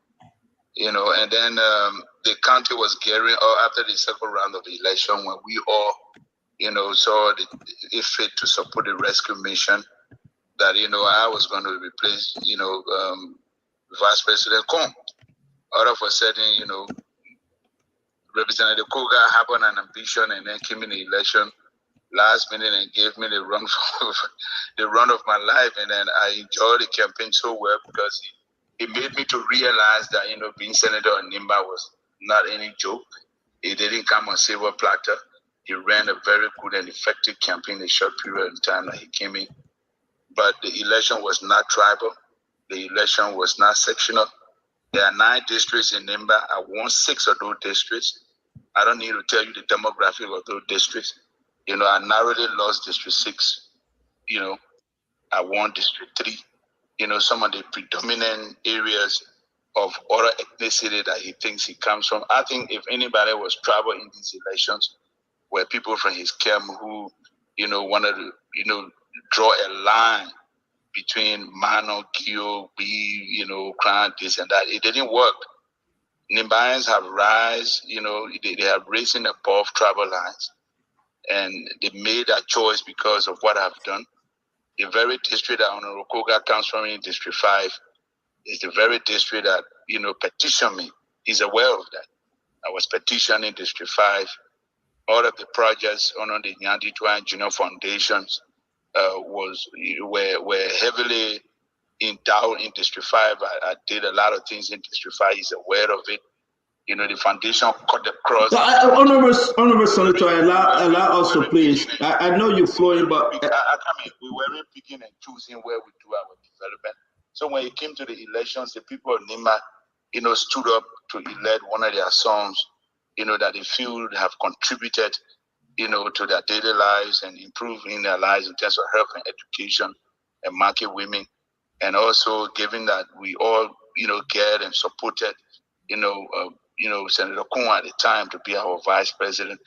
And then the county was gearing up after the second round of the election when we all, saw it fit to support the rescue mission that, I was going to replace, Vice President Kong. All of a sudden, Representative Koga had an ambition and then came in the election last minute and gave me the run of my life. And then I enjoyed the campaign so well because it made me to realize that, being senator in Nimba was not any joke. It didn't come on silver platter. He ran a very good and effective campaign in a short period of time that he came in. But the election was not tribal. The election was not sectional. There are 9 districts in Nimba. I won 6 of those districts. I don't need to tell you the demographic of those districts. I narrowly lost District 6. I won District 3. Some of the predominant areas of other ethnicity that he thinks he comes from. I think if anybody was tribal in these elections, were people from his camp who, wanted to, draw a line between Mano, Kyo, B, Crown, this and that. It didn't work. Nimbayans have they have risen above tribal lines. And they made that choice because of what I've done. The very district that Honorable Koga comes from in District 5 is the very district that, petitioned me. He's aware of that. I was petitioning District 5. All of the projects under the Nyanti Twa Junior Foundations were heavily endowed in District 5. I did a lot of things in District 5. He's aware of it. The foundation cut across. Honorable Senator, allow us to please. I know you're flowing, but we weren't picking and choosing where we do our development. So when it came to the elections, the people of Nimba, stood up to elect one of their sons, that they feel have contributed, to their daily lives and improving their lives in terms of health and education and market women, and also given that we all, cared and supported, Senator Kung at the time to be our vice president.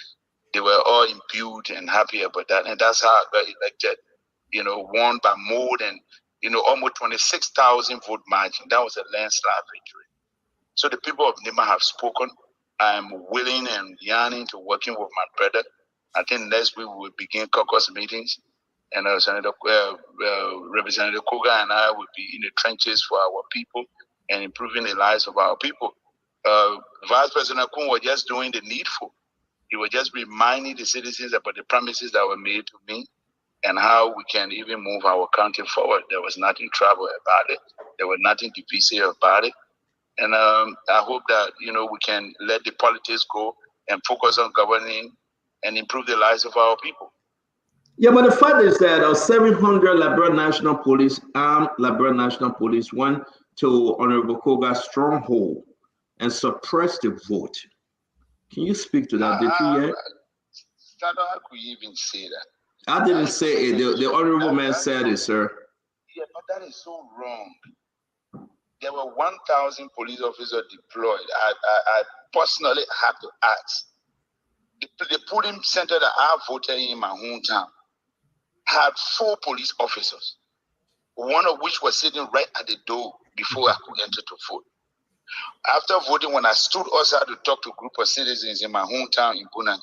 They were all imbued and happy about that. And that's how I got elected, won by more than, almost 26,000 vote margin. That was a landslide victory. So the people of Nimba have spoken. I'm willing and yearning to working with my brother. I think next week we will begin caucus meetings. And Representative Koga and I will be in the trenches for our people and improving the lives of our people. Vice President Kun was just doing the needful. He was just reminding the citizens about the promises that were made to me and how we can even move our county forward. There was nothing tribal about it. There was nothing divisive about it. And I hope that, we can let the politics go and focus on governing and improve the lives of our people. Yeah, but the fact is that 700 Liberal National Police, armed Liberal National Police, went to Honorable Koga's stronghold and suppressed the vote. Can you speak to that? Did you yet? How could you even say that? I didn't say it. The honorable man said it, sir. Yeah, but that is so wrong. There were 1,000 police officers deployed. I personally have to ask. The polling center that I voted in my hometown had 4 police officers, one of which was sitting right at the door before I could enter to vote. After voting, when I stood outside to talk to a group of citizens in my hometown in Bunani,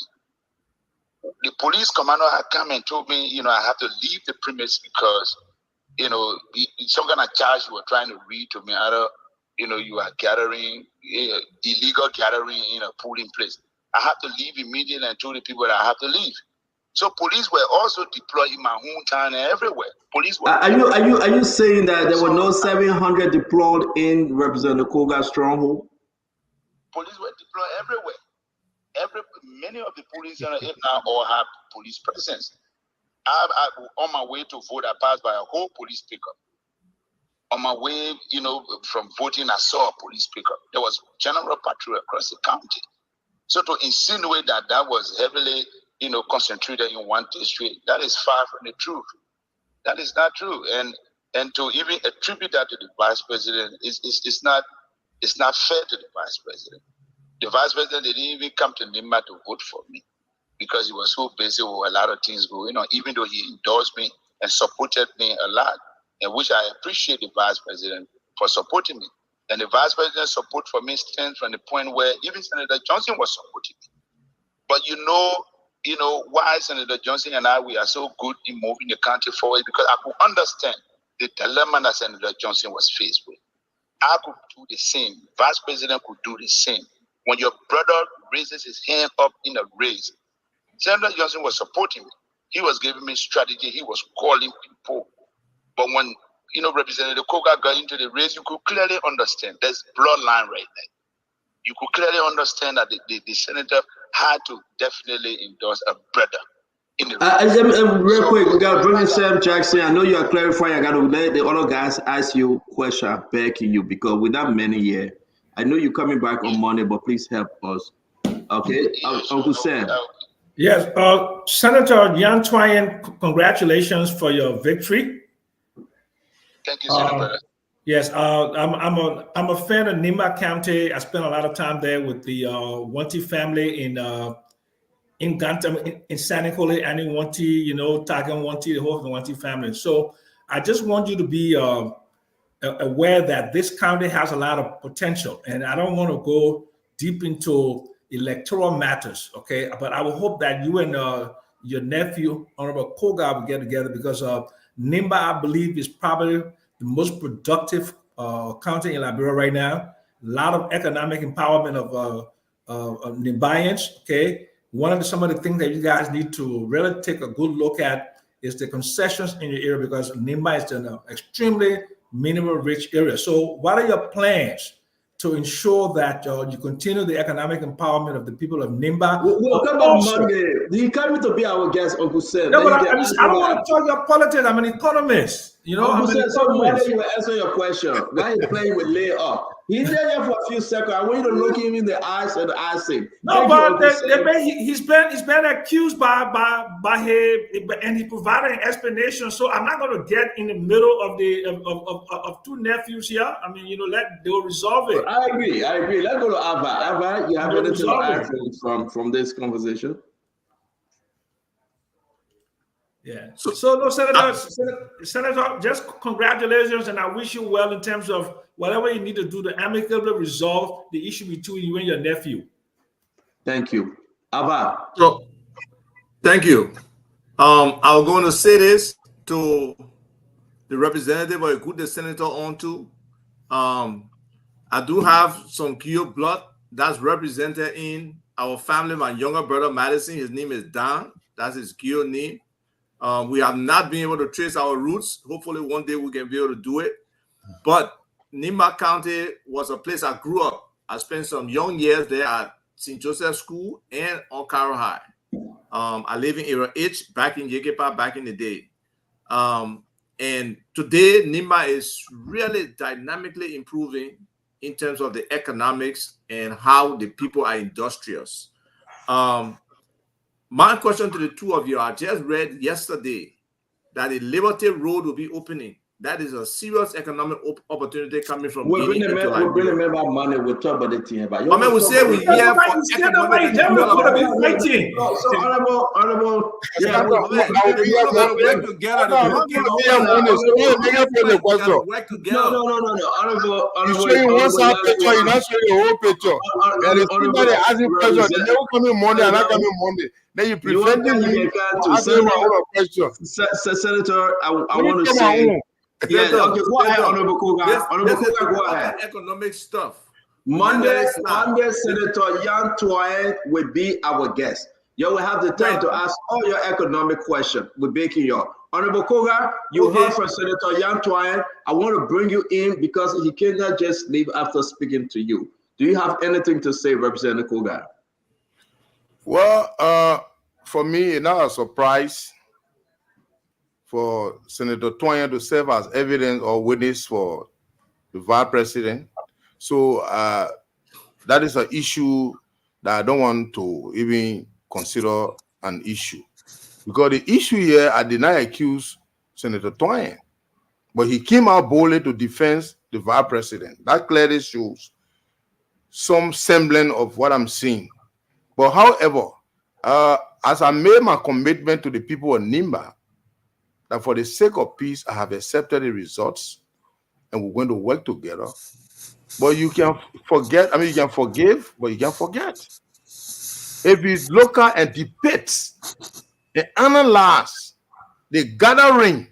the police commander had come and told me, I have to leave the premise because, some kind of charge you were trying to read to me. Either, you are gathering, illegal gathering in a polling place. I have to leave immediately and told the people that I have to leave. So police were also deployed in my hometown and everywhere. Police were. Are you saying that there were no 700 deployed in Representative Koga stronghold? Police were deployed everywhere. Many of the police centers now all have police presence. On my way to vote, I passed by a whole police pickup. On my way, from voting, I saw a police pickup. There was general patrol across the county. So to insinuate that was heavily, concentrated in one district, that is far from the truth. That is not true. And to even attribute that to the vice president it's not fair to the vice president. The vice president didn't even come to Nimba to vote for me because he was so busy with a lot of things going on, even though he endorsed me and supported me a lot, and which I appreciate the vice president for supporting me. And the vice president's support for me stands from the point where even Senator Johnson was supporting me. But you know why Senator Johnson and we are so good in moving the country forward, because I could understand the dilemma that Senator Johnson was faced with. I could do the same. Vice President could do the same. When your brother raises his hand up in a race, Senator Johnson was supporting me. He was giving me strategy. He was calling people. But when Representative Koga got into the race, you could clearly understand there's bloodline right there. You could clearly understand that the senator had to definitely endorse a brother in the real quick, we got to bring in Sam Jackson. I know you are clarifying. I got to let the other guys ask you a question back to you because we're not many here. I know you're coming back on Monday, but please help us. Okay, Uncle Sam. Yes, Senator Yan Twain, congratulations for your victory. Thank you, Senator. Yes, I'm a fan of Nimba County. I spent a lot of time there with the Wanty family in Gantam, in San Nicolas, and in Wanty, Tagan Wanty, the whole Wanty family. So I just want you to be aware that this county has a lot of potential, and I don't want to go deep into electoral matters, okay? But I will hope that you and your nephew, Honorable Koga, will get together because Nimba, I believe, is probably the most productive county in Liberia right now. A lot of economic empowerment of Nimbayans, okay? Some of the things that you guys need to really take a good look at is the concessions in your area because Nimba is an extremely mineral rich area. So what are your plans to ensure that you continue the economic empowerment of the people of Nimba? We'll come on Monday. You come to be our guest, Uncle Sam. No, but I don't want to talk about politics. I'm an economist. Uncle Sam, so Monday you will answer your question. Now he's playing with lay up. He's there for a few seconds. I want you to look him in the eyes and ask him. No, but he's been accused by him, and he provided an explanation. So I'm not going to get in the middle of two nephews here. I mean, they'll resolve it. I agree. Let's go to Ava. Ava, you have anything to add from this conversation? Yeah. So no, Senator, just congratulations, and I wish you well in terms of whatever you need to do to amicably resolve the issue between you and your nephew. Thank you. Abba. So, thank you. I'm going to say this to the representative or who the senator on to. I do have some Kyo blood that's represented in our family. My younger brother, Madison, his name is Don. That's his Kyo name. We have not been able to trace our roots. Hopefully one day we can be able to do it. But Nimba County was a place I grew up. I spent some young years there at St. Joseph School and on Carroll High. I live in Area H back in Yekepa back in the day. And today Nimba is really dynamically improving in terms of the economics and how the people are industrious. My question to the two of you, I just read yesterday that the Liberty Road will be opening. That is a serious economic opportunity coming from Guinea. We're bringing member money. We'll talk about the team. I mean, we say we here for economic development. So honorable, yeah, work together. No. Honorable. You're showing one side picture. You're not showing the whole picture. There is somebody asking questions. They never coming Monday. I'm not coming Monday. Then you preventing me to ask my own question. Senator, I want to say. Yeah, okay, go ahead, Honorable Koga. Go ahead. Economic stuff. Monday, Senator Yan Twain will be our guest. You will have the time to ask all your economic questions with Baking York. Honorable Koga, you heard from Senator Yan Twine. I want to bring you in because he cannot just leave after speaking to you. Do you have anything to say, Representative Koga? Well, for me, it's not a surprise for Senator Twine to serve as evidence or witness for the vice president. So that is an issue that I don't want to even consider an issue. Because the issue here, I did not accuse Senator Twine, but he came out boldly to defend the vice president. That clearly shows some semblance of what I'm seeing. But however, as I made my commitment to the people of Nimba, that for the sake of peace, I have accepted the results and we're going to work together. But you can forget, you can forgive, but you can forget. If you look at and debate and analyze the gathering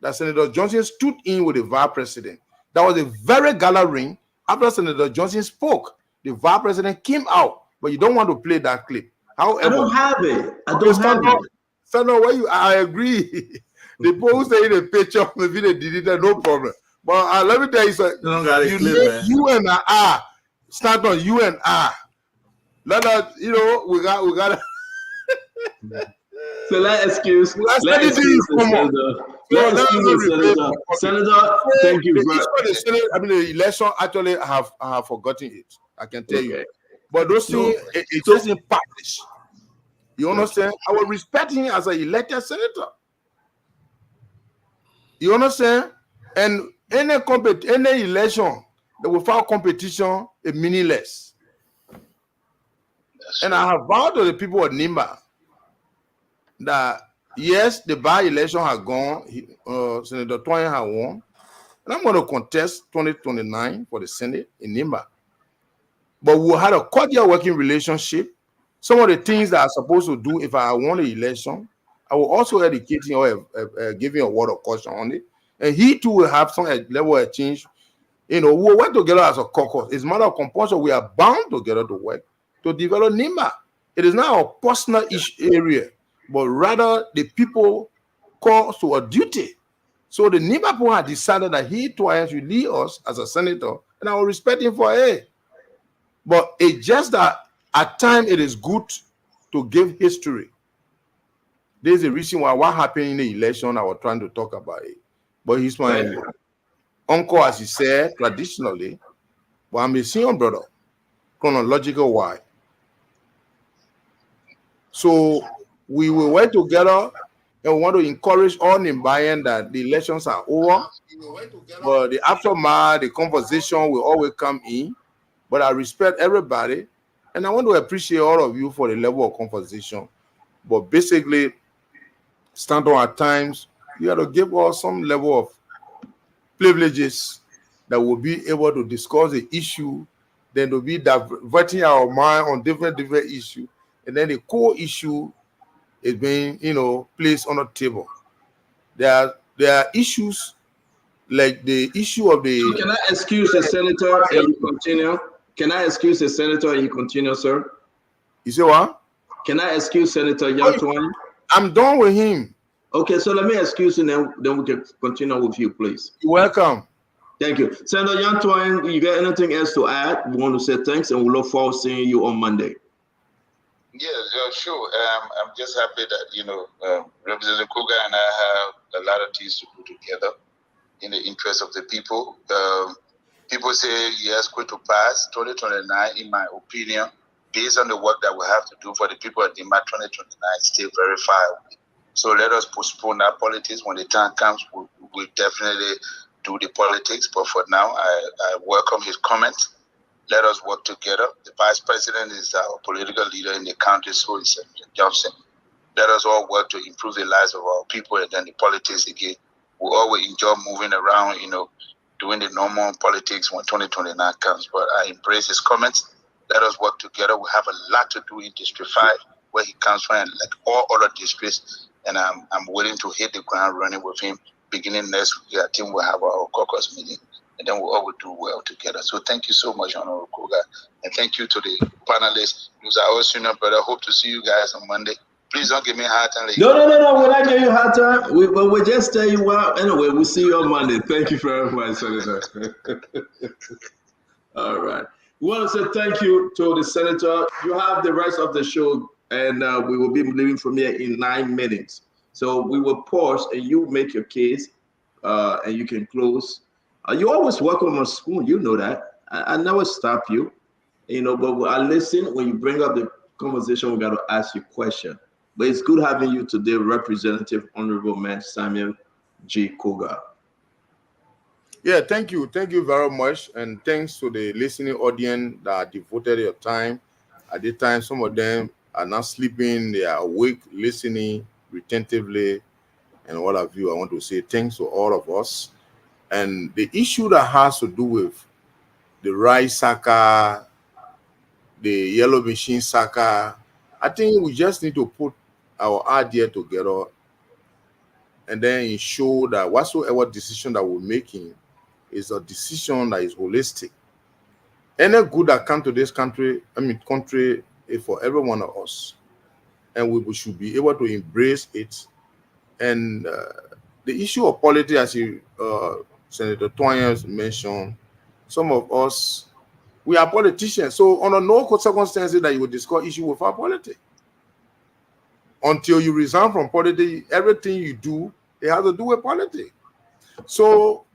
that Senator Johnson stood in with the vice president, that was a very gathering. After Senator Johnson spoke, the vice president came out, but you don't want to play that clip. However, I don't have it. I don't have it. So I agree. The post say the picture, maybe they deleted, no problem. But let me tell you something. You and I start on you and I. Let us, we got. So let's excuse. Senator. Senator, thank you. The election actually I have forgotten it. I can tell you. But those things, it's just in practice. You understand? I will respect him as an elected senator. You understand? And any election that without competition is meaningless. And I have vowed to the people of Nimba that yes, the by-election has gone. Senator Twine has won. And I'm going to contest 2029 for the Senate in Nimba. But we had a cordial working relationship. Some of the things that I'm supposed to do if I won the election, I will also educate him or give him a word of caution on it. And he too will have some level of change. We'll work together as a caucus. It's a matter of compulsion. We are bound together to work to develop Nimba. It is not a personal area, but rather the people call to a duty. So the Nimba people have decided that he twice will lead us as a senator, and I will respect him for it. But it's just that at times it is good to give history. There's a reason why what happened in the election, I was trying to talk about it. But he's my uncle, as he said, traditionally. But I'm a senior brother, chronological why. So we will work together and we want to encourage all Nimbayan that the elections are over. But the aftermath, the conversation will always come in. But I respect everybody. And I want to appreciate all of you for the level of conversation. But basically, stand on at times, you have to give us some level of privileges that will be able to discuss the issue, then to be diverting our mind on different issues. And then the core issue is being, placed on the table. There are issues like the issue of the... So can I excuse the senator and you continue? Can I excuse the senator and you continue, sir? You say what? Can I excuse Senator Yan Twine? I'm done with him. Okay, so let me excuse you, then we can continue with you, please. You're welcome. Thank you. Senator Yan Twine, you got anything else to add? We want to say thanks and we look forward to seeing you on Monday. Yeah, sure. I'm just happy that, Representative Koga and I have a lot of things to do together in the interest of the people. People say, yes, going to pass 2029, in my opinion, based on the work that we have to do for the people at Nimba 2029, still very far away. So let us postpone our politics. When the time comes, we'll definitely do the politics. But for now, I welcome his comments. Let us work together. The vice president is our political leader in the county, so is Senator Johnson. Let us all work to improve the lives of our people, and then the politics again. We always enjoy moving around, doing the normal politics when 2029 comes. But I embrace his comments. Let us work together. We have a lot to do in District 5, where he comes from, and like all other districts. And I'm willing to hit the ground running with him beginning next week. I think we'll have our caucus meeting and then we all will do well together. So thank you so much, Honorable Koga, and thank you to the panelists. Who's our senior brother. Hope to see you guys on Monday. Please don't give me a hard time. No. We're not giving you a hard time. We'll just tell you well. Anyway, we'll see you on Monday. Thank you very much, Senator. All right. We want to say thank you to the Senator. You have the rest of the show, and we will be leaving from here in 9 minutes. So we will pause, and you make your case, and you can close. You always welcome on spoon. You know that. I never stop you. But I listen when you bring up the conversation. We got to ask you a question. But it's good having you today, Representative Honorable Man Samuel G. Koga. Yeah, thank you very much, and thanks to the listening audience that devoted your time. At the time, some of them are not sleeping; they are awake, listening retentively, and all of you. I want to say thanks to all of us. And the issue that has to do with the rice sucker, the yellow machine sucker, I think we just need to put our idea together and then ensure that whatsoever decision that we're making is a decision that is holistic. Any good that comes to this country is for every one of us, and we should be able to embrace it. And the issue of politics, as you, Senator Toyers mentioned, some of us, we are politicians. So under no circumstances that you will discuss issue with our politics. Until you resign from politics, everything you do, it has to do with politics. So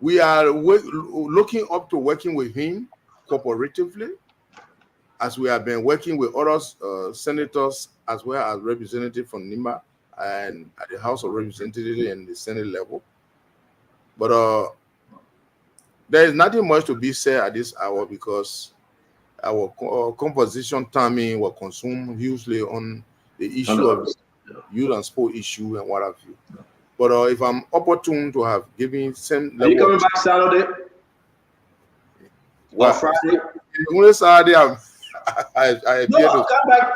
we are looking up to working with him cooperatively, as we have been working with other senators as well as representatives from Nimba and at the House of Representatives and the Senate level. But there is nothing much to be said at this hour because our composition timing will consume hugely on the issue of youth and sport issue and what have you. But if I'm opportune to have given some level, are you coming back Saturday? Or Friday? Only Saturday. No,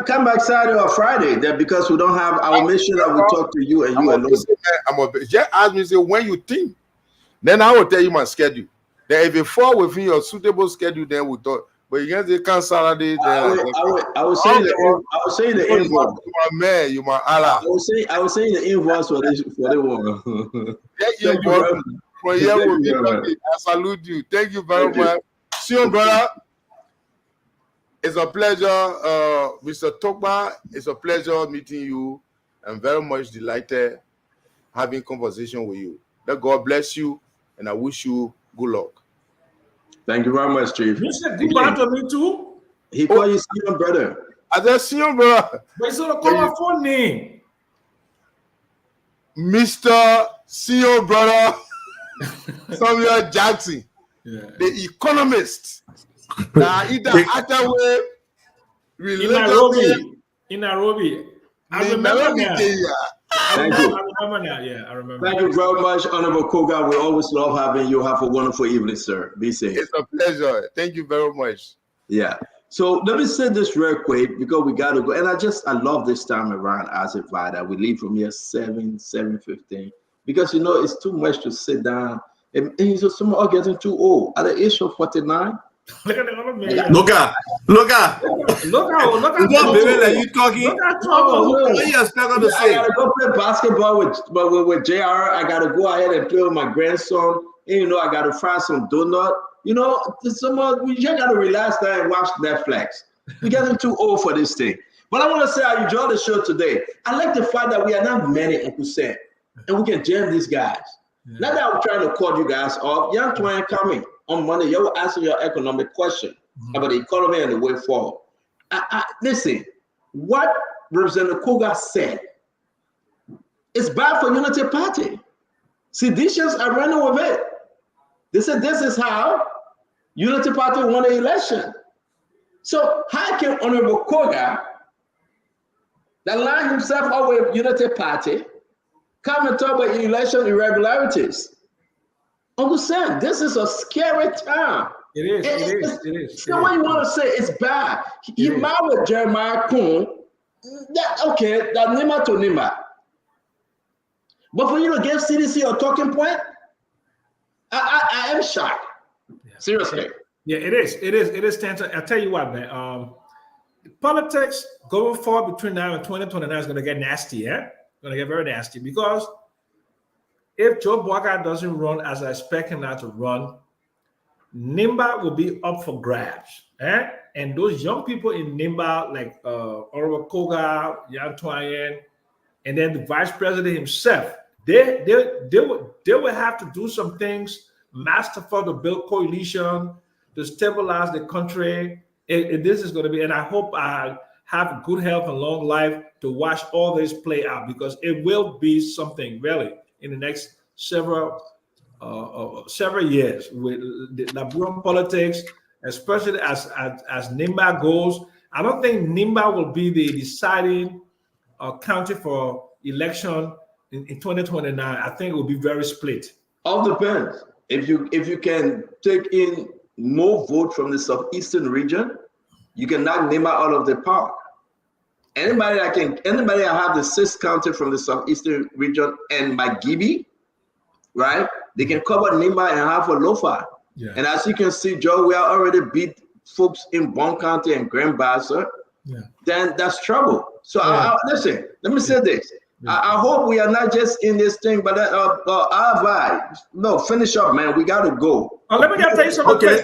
come back Saturday or Friday. That because we don't have. I will make sure that we talk to you and you alone. Just ask me, say when you think, then I will tell you my schedule. Then if it fall within your suitable schedule, then we talk. But you can't say come Saturday. I was saying the invoice. You my man, you my Allah. I was saying the invoice for the one. I salute you. Thank you very much. See you, brother. It's a pleasure, Mr. Togba. It's a pleasure meeting you. I'm very much delighted having conversation with you. That God bless you, and I wish you good luck. Thank you very much, Chief. You said goodbye to me too? He called you senior brother. I said senior brother. But it's not call my phone name. Mr. Senior brother Samuel Jackson, the economist. Either way, in Nairobi. I remember now. Thank you. I remember now. Yeah, I remember. Thank you very much, Honorable Koga. We always love having you. Have a wonderful evening, sir. Be safe. It's a pleasure. Thank you very much. Yeah. So let me say this real quick because we got to go. And I love this time around as a VIDA. We leave from here 7:15 because, it's too much to sit down. And some are getting too old. At the age of 49, Look at the other man. Look at. Look at you talking. What you expect to say? I gotta go play basketball with JR. I gotta go ahead and play with my grandson. And, I gotta fry some donut. We just gotta relax there and watch Netflix. We're getting too old for this thing. But I want to say I enjoyed the show today. I like the fact that we are not many, Uncle Sam, and we can jam these guys. Yeah. Not that I'm trying to call you guys off. Young Twine coming on Monday. You're asking your economic question about the economy and the way forward. Listen, what Representative Koga said is bad for Unity Party. Seditious are running with it. They said this is how Unity Party won the election. So how can Honorable Koga, that lined himself up with Unity Party, come and talk about election irregularities? Uncle Sam, this is a scary time. It is. So what you want to say? It's bad. He married Jeremiah Kuhn. That Nimba to Nimba. But for you to give CDC a talking point, I am shocked. Seriously. Yeah, it is, Stanton. I'll tell you what, man. Politics going forward between now and 2029 is going to get nasty, yeah? Going to get very nasty because if Joe Biden doesn't run as I expect him now to run, Nimba will be up for grabs, eh? And those young people in Nimba, like Honorable Koga, Yanin, and then the vice president himself, they will have to do some things, masterful to build coalition, to stabilize the country. And this is going to be, and I hope I have good health and long life to watch all this play out because it will be something really in the next several years with the Liberian politics, especially as Nimba goes. I don't think Nimba will be the deciding county for election in 2029. I think it will be very split. All depends. If you can take in more vote from the southeastern region, you can knock Nimba out of the park. Anybody that have the 6th county from the southeastern region and Magibi, right? They can cover Nimba and half of Lofa. Yeah. And as you can see, Joe, we are already beat folks in Bon County and Grand Bassa. Yeah. Then that's trouble. So listen, let me say this. Yeah. I hope we are not just in this thing, but our vibe. No, finish up, man. We got to go. Let me tell you something. Okay.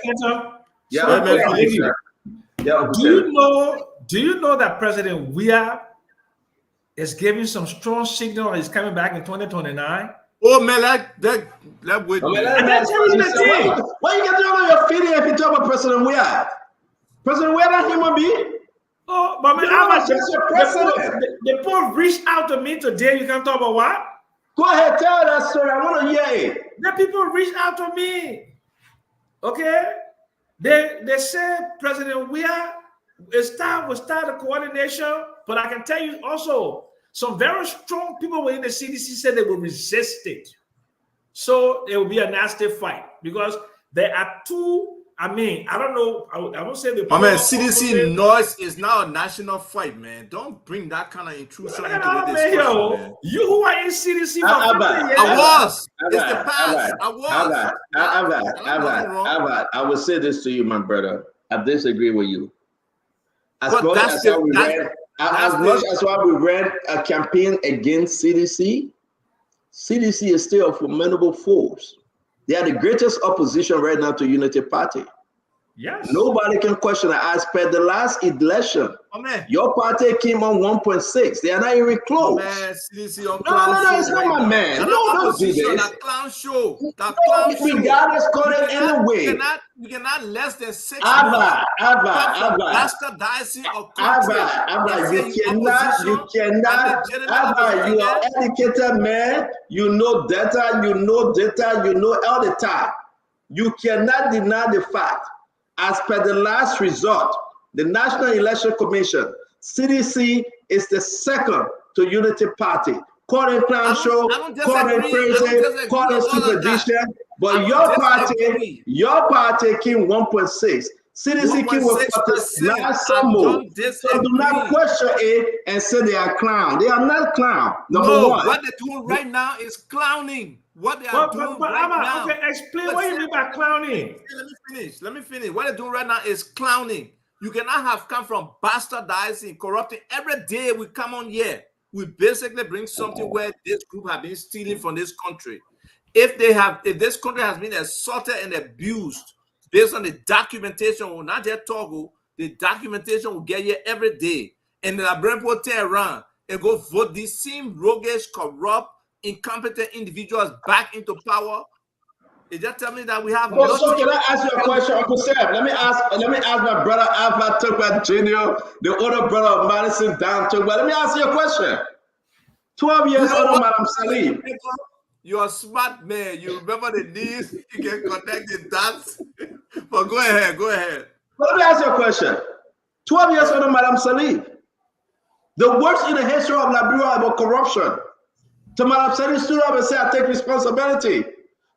Do you know that President Weah is giving some strong signal he's coming back in 2029? Oh man, that would. Why you get on your feeling if you talk about President Weah? President Weah, not human being. Oh, but man, the poor reached out to me today. You can talk about what? Go ahead, tell that story. I want to hear it. The people reached out to me. Okay, they said President Weah will start the coordination, but I can tell you also some very strong people within the CDC said they will resist it. So it will be a nasty fight because there are two. I mean, I don't know. I won't say the. CDC noise is now a national fight, man. Don't bring that kind of intrusion into the discussion, man. You who are in CDC for I was. It's the past. I was. I will say this to you, my brother. I disagree with you. As much as we ran a campaign against CDC, CDC is still a formidable force. They are the greatest opposition right now to Unity Party. Yes. Nobody can question it. As per the last election, your party came on 1.6. They are not even close. Man, CDC on no, it's not my man. No, don't do this. That clown show. Regardless, call it anyway. You cannot less than 6 Abba. Bastardizing or you cannot. Abba, you are educated man. You know data. You know all the time. You cannot deny the fact. As per the last result, the National Election Commission, CDC is the second to Unity Party. Call it clown show, call it crazy, call it superstition. But your party came 1.6. CDC came with last more. So do not question it and say they are clown. They are not clown. Number one. What they're doing right now is clowning. What they are doing right now. Okay, explain what you mean by clowning. Let me finish. What they're doing right now is clowning. You cannot have come from bastardizing, corrupting. Every day we come on here, we basically bring something where this group have been stealing from this country. If this country has been assaulted and abused based on the documentation, not just Togo, the documentation will get here every day. And the Liberian people turn around and go vote these same roguish, corrupt, incompetent individuals back into power. It just tell me that we have. So can I ask you a question, Uncle Sam? Let me ask my brother Alpha Tokwa Jr., the older brother of Madison Down Tokwa. Let me ask you a question. 12 years older, Madam Salim. You're a smart man. You remember the names. You can connect the dots. But go ahead. But let me ask you a question. 12 years older, Madam Salim. The worst in the history of Liberia about corruption. So Madam Salim stood up and said, I take responsibility.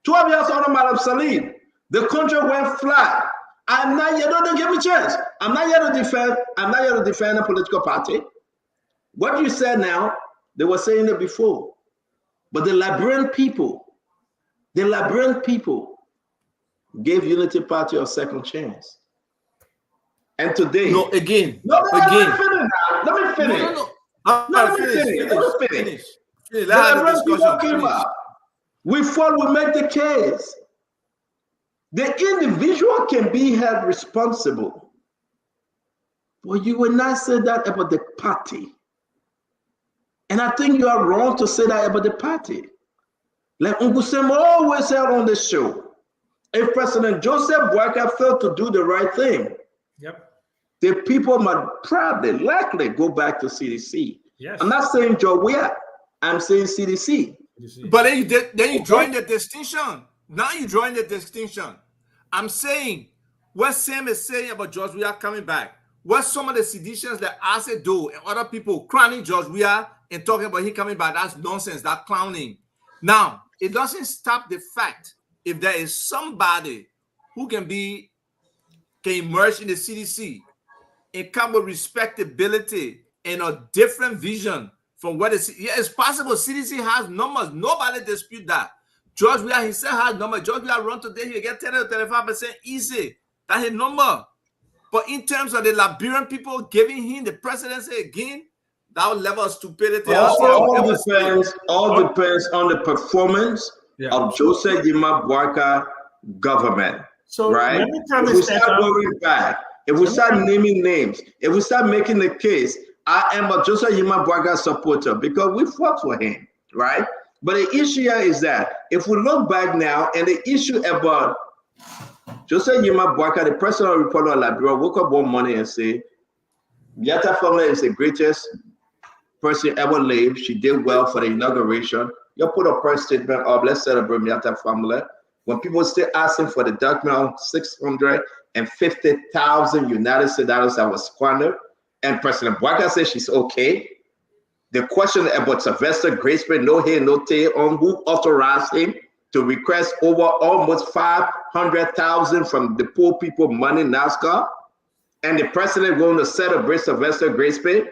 12 years older, Madam Salim. The country went flat. I'm not here. Don't give me a chance. I'm not here to defend a political party. What you said now, they were saying it before. But the Liberian people gave Unity Party a second chance. And today, no, again. Let me finish. Let me finish. Let's The have the rest people discussion. came Finish. up. We thought we make the case. The individual can be held responsible. But you will not say that about the party. And I think you are wrong to say that about the party. Like Uncle Sam always said on the show, if President Joseph Boakai failed to do the right thing, the people might probably, likely go back to CDC. Yes. I'm not saying Joe, I'm saying CDC. But then you join the distinction. Now you join the distinction. I'm saying what Sam is saying about George Weah coming back, what some of the seditions that Ase do and other people crowning George Weah and talking about him coming back, that's nonsense, that's clowning. Now, it doesn't stop the fact if there is somebody who can emerge in the CDC and come with respectability and a different vision from what is. Yeah, it's possible CDC has numbers. Nobody dispute that. George Weah himself has numbers. George Weah run today, he get 10 to 35% easy. That's his number. But in terms of the Liberian people giving him the presidency again, that level of stupidity. All depends on the performance of Joseph Yima Boakai government. So right? If we start going back, if we start naming names, if we start making the case, I am a Joseph Yima Boakai supporter because we fought for him, right? But the issue here is that if we look back now and the issue about Joseph Yima Boakai, the president of Republic of Liberia, woke up one morning and say, Yatta family is the greatest person ever lived. She did well for the inauguration. You put a press statement up, let's celebrate Yatta family. When people still asking for the document, 650,000 United States dollars that was squandered, and President Boakai said she's okay. The question about Sylvester Graceful, no hair, no tail, on who authorized him to request over almost 500,000 from the poor people money NASCAR, and the president going to celebrate Sylvester Graceful.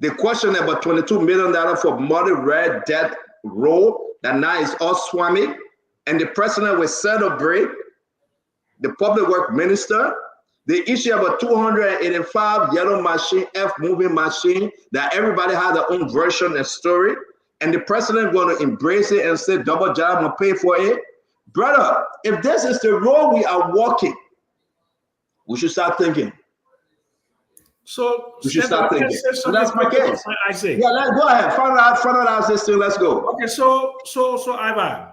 The question about $22 million for Muddy Red Death Road that now is all swarming, and the president will celebrate the public work minister. The issue about 285 yellow machine, F-moving machine, that everybody has their own version and story, and the president going to embrace it and say, double job, I'm going to pay for it. Brother, if this is the road we are walking, we should start thinking. So we should start thinking. So that's my case. I say. Yeah, let's go ahead. Find out this thing. Let's go. Okay, so Ivan,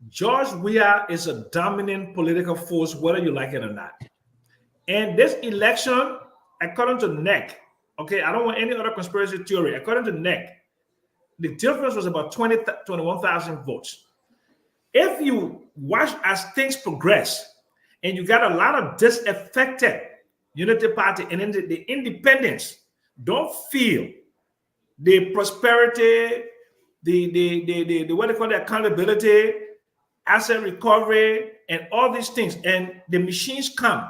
George Weah is a dominant political force, whether you like it or not. And this election, according to NEC, okay, I don't want any other conspiracy theory. According to NEC, the difference was about 21,000 votes. If you watch as things progress, and you got a lot of disaffected Unity Party and then the independents don't feel the prosperity, the what they call the accountability, asset recovery, and all these things, and the machines come.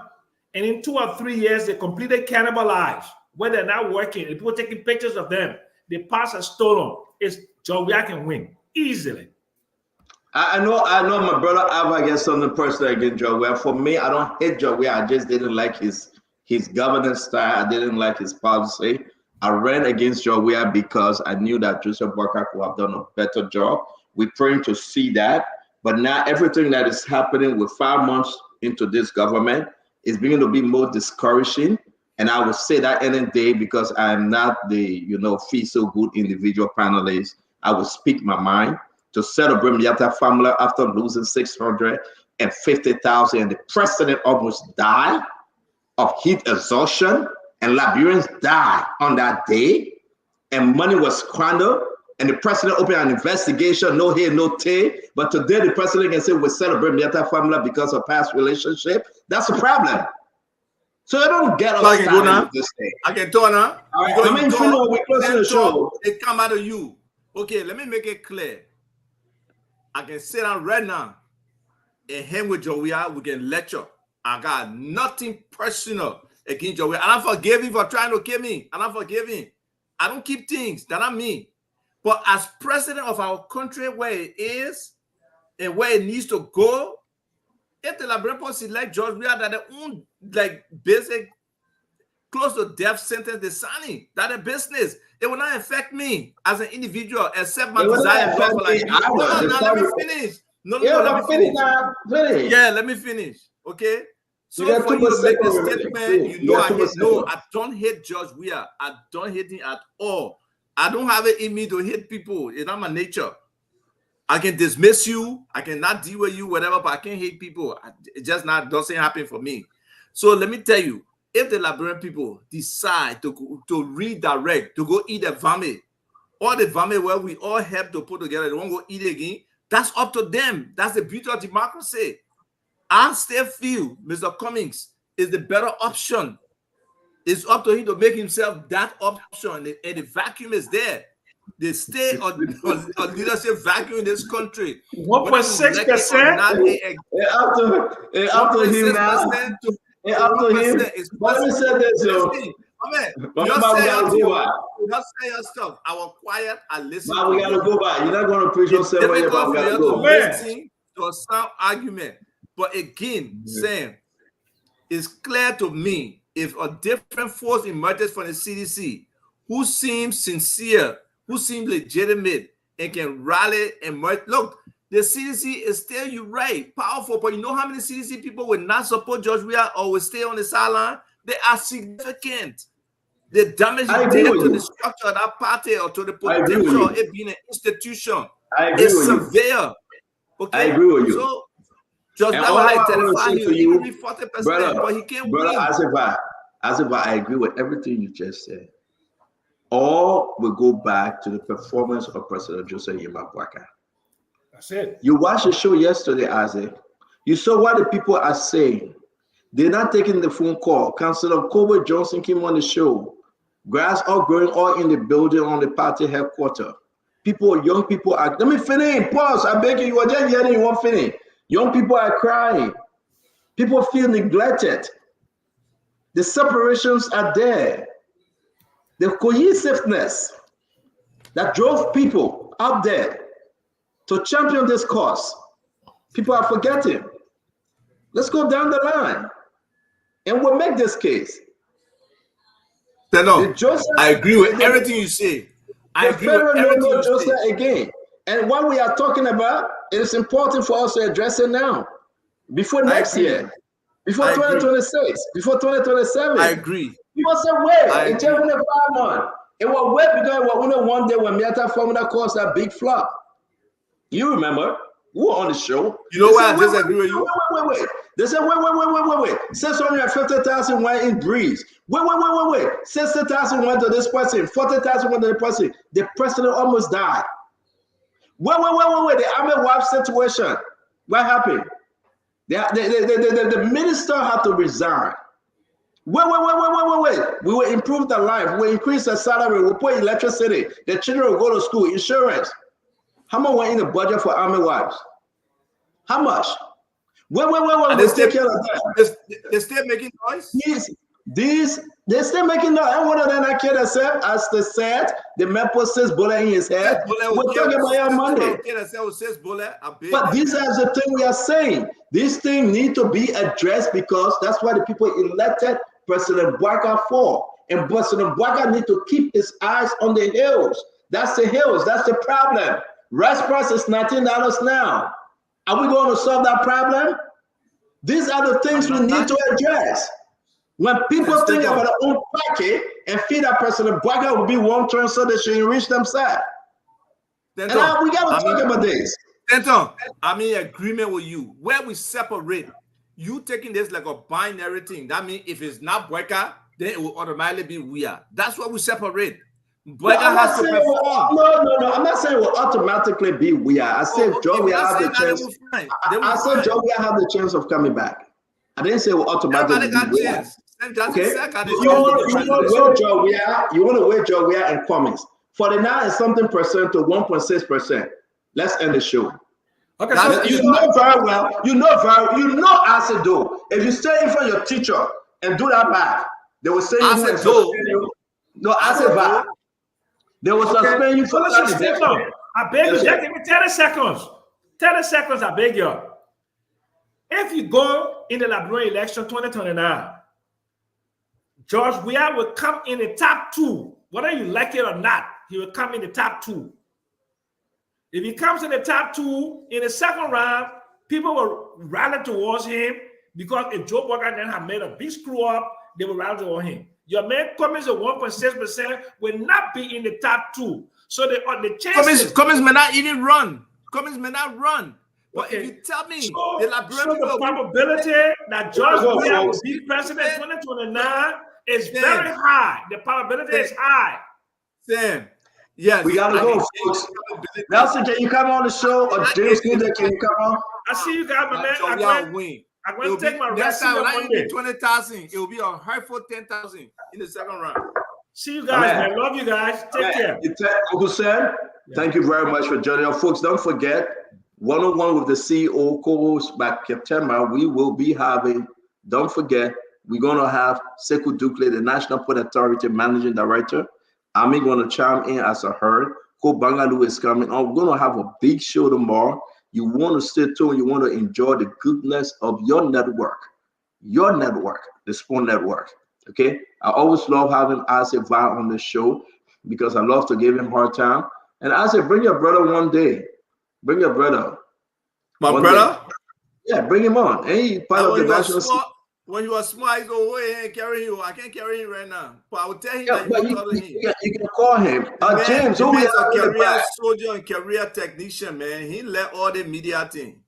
And in 2 or 3 years, they completely cannibalize. When they're not working, people taking pictures of them. The parts are stolen. It's George Weah can win easily. I know my brother Ava gets something personal against George Weah. For me, I don't hate George Weah. I just didn't like his governance style. I didn't like his policy. I ran against George Weah because I knew that Joseph Boakai could have done a better job. We're praying to see that. But now everything that is happening with 5 months into this government is beginning to be more discouraging. And I would say that any day because I am not the, feel so good individual panelist. I will speak my mind to celebrate Yatta family after losing 650,000 and the president almost died of heat exhaustion and Liberians died on that day and money was squandered and the president opened an investigation, no hair, no tail. But today the president can say we celebrate Yatta family because of past relationship. That's a problem. So I don't get us started with this thing. I can talk now. We close the show. It come out of you. Okay, let me make it clear. I can sit down right now and hang with George Weah. We can lecture. I got nothing personal against George Weah. And I forgive him for trying to kill me. And I forgive him. I don't keep things. That not me. But as president of our country, where it is and where it needs to go, if the Liberian people select George Weah, that their own like basic close to death sentence they're signing, that a business. It will not affect me as an individual, except my desire. Let me finish. No, let me finish. Yeah, let me finish. Okay. So for you to make this statement, I don't hate George Weah. I don't hate him at all. I don't have it in me to hate people. It's not my nature. I can dismiss you. I cannot deal with you, whatever, but I can't hate people. It just doesn't happen for me. So let me tell you, if the Liberian people decide to redirect, to go eat a vomit, or the vomit where we all help to put together, they won't go eat it again, that's up to them. That's the beauty of democracy. I still feel Mr. Cummings is the better option. It's up to him to make himself that option, and the vacuum is there. The state of leadership vacuum in this country. 1.6%. Up to him now. Up to him. Let me say this, yo. Just say your stuff. I was quiet. I listened. But we gotta go back. You're not gonna preach yourself. It's difficult for you to listen to a sound argument. But again, Sam, it's clear to me if a different force emerges from the CDC who seems sincere, who seems legitimate, and can rally and merge. Look, the CDC is still, you're right, powerful, but you know how many CDC people would not support George Weah or will stay on the sideline? They are significant. The damage it did to the structure of that party or to the potential of it being an institution is severe. Okay? I agree with you. So, just now I terrify you. He will be 40%, but he can't win. Asiba, I agree with everything you just said. All will go back to the performance of President Joseph Nimba County. That's it. You watched the show yesterday, Isaac. You saw what the people are saying. They're not taking the phone call. Councillor Colbert Johnson came on the show. Grass all growing all in the building on the party headquarters. People, young people are. Let me finish. Pause. I beg you. You are just yelling. You won't finish. Young people are crying. People feel neglected. The separations are there. The cohesiveness that drove people out there to champion this cause, people are forgetting. Let's go down the line and we'll make this case. No, I agree with everything you say. I agree with everything you say. Again. And what we are talking about, it is important for us to address it now, before next year, before 2026, before 2027. I agree. People say, wait, in 2005 months. It was wait because it was only one day when Meta Formula caused that big flop. You remember? We were on the show. You know why I disagree with you? Wait. They said, wait. 650,000 went in Breeze. Wait. 60,000 went to this person. 40,000 went to the person. The president almost died. Wait. The Army wife situation. What happened? The minister had to resign. Wait. We will improve their life. We will increase their salary. We'll put electricity. The children will go to school. Insurance. How much went in the budget for Army wives? How much? Wait. They take care of that. They're still making noise? They're still making noise. And one of them that kid herself, as they said, the man put 6 bullets in his head. We're talking about your Monday. But these are the things we are saying. These things need to be addressed because that's why the people elected President Bouaka for. And President Bouaka need to keep his eyes on the hills. That's the hills. That's the problem. Rice price is $19 now. Are we going to solve that problem? These are the things we need to address. When people think about their own pocket and feel that President Bouaka will be one turn so they should enrich themselves. And now we got to talk about this. Denton, I'm in agreement with you. Where we separate, you taking this like a binary thing. That means if it's not Bouaka, then it will automatically be Weah. That's why we separate. Bouaka has to perform. No. I'm not saying it will automatically be Weah. I said Joe Weah has the chance. I said Joe Weah has the chance of coming back. I didn't say it will automatically be Weah. Okay? You want to weigh Joe Weah and Cummings. 49 and something percent to 1.6%. Let's end the show. Okay, so you know very well. You know as a do. If you stay in front of your teacher and do that math, they will say you. No, as a back. They will suspend you for that. I beg you, just give me 30 seconds. 30 seconds, I beg you. If you go in the Liberian election 2029, George Weah will come in the top 2. Whether you like it or not, he will come in the top 2. If he comes in the top 2 in the second round, people will rally towards him because if Joe Biden then have made a big screw up, they will rally towards him. Your man Cummings at 1.6% will not be in the top 2. So the chances... Cummings may not even run. Cummings may not run. But okay. if you tell me the probability that George Weah will be president in 2029 is very high. The probability is high. Sam, yes. We gotta go, folks. Nelson, can you come on the show? Or James Kuda, can you come on? I see you guys, my man. I'm going to take my next rest time, on Monday. 20,000. It will be a hurtful 10,000 in the second round. See you guys, man. Love you guys. Take care. Uncle Sam, thank you very much for joining us. Folks, don't forget, one-on-one with the CEO co-host by September, we will be having, don't forget, we're going to have Sekou Dukle, the National Port Authority Managing Director. I'm going to chime in as I heard. Ko Bangaloo is coming on. We're going to have a big show tomorrow. You want to stay tuned. You want to enjoy the goodness of your network, the Spoon Network. Okay? I always love having Isaac Vi on the show because I love to give him hard time. And Isaac, bring your brother one day. Bring your brother. My brother? Yeah, bring him on. Hey, part of the national. When you are small, you go away and carry you. I can't carry him right now. But I will tell him that you can call him. James, who is a career soldier and career technician, man. He left all the media thing.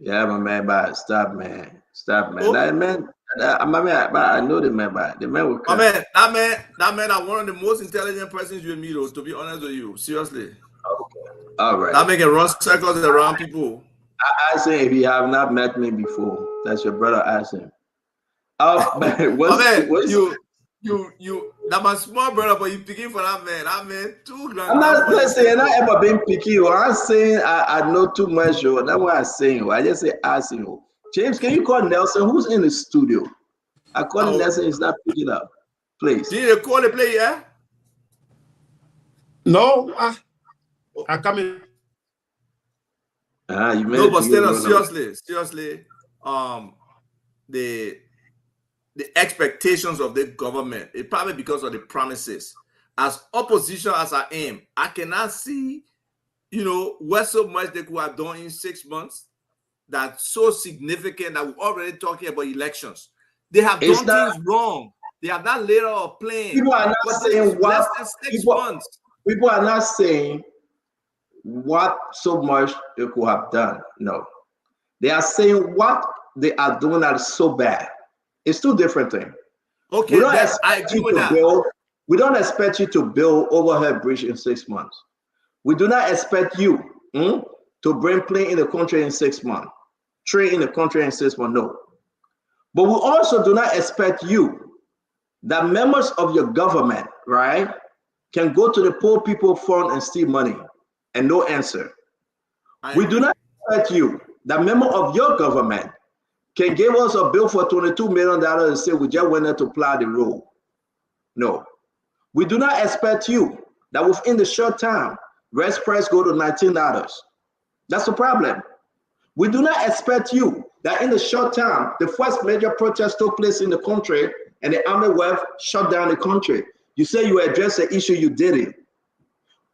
Yeah, my man, but stop, man. Oh. That man, I know the man, but the man will come. That man are one of the most intelligent persons you meet, though, to be honest with you. Seriously. Okay. All right. That man can run circles around people. I say if you have not met me before, that's your brother. Ask him. Oh man, you that my small brother, but you picking for that man. That man too grand. I'm not saying I ever been picky. I'm saying I know too much. That's what I'm saying. I just say asking you. James, can you call Nelson? Who's in the studio? I call him Nelson. He's not picking up. Please. Did you call the player? Yeah? No, I come in. You no, but still, seriously, the expectations of the government, it's probably because of the promises. As opposition as I am, I cannot see, what so much they could have done in 6 months that's so significant that we're already talking about elections. They have done things wrong. They have not laid out a plan. People are not saying what. Less than 6 months. People are not saying what so much they could have done. No. They are saying what they are doing that is so bad. It's two different things. Okay, I agree with that. We don't expect you to build overhead bridge in 6 months. We do not expect you to bring plane in the country in 6 months, train in the country in 6 months. No. But we also do not expect you, that members of your government, right, can go to the poor people fund and steal money and no answer. We do not expect you, that member of your government, can give us a bill for $22 million and say we just went there to plow the road. No. We do not expect you that within the short time, rest price go to $19. That's the problem. We do not expect you that in the short time, the first major protest took place in the country and the army wave shut down the country. You say you address the issue, you did it.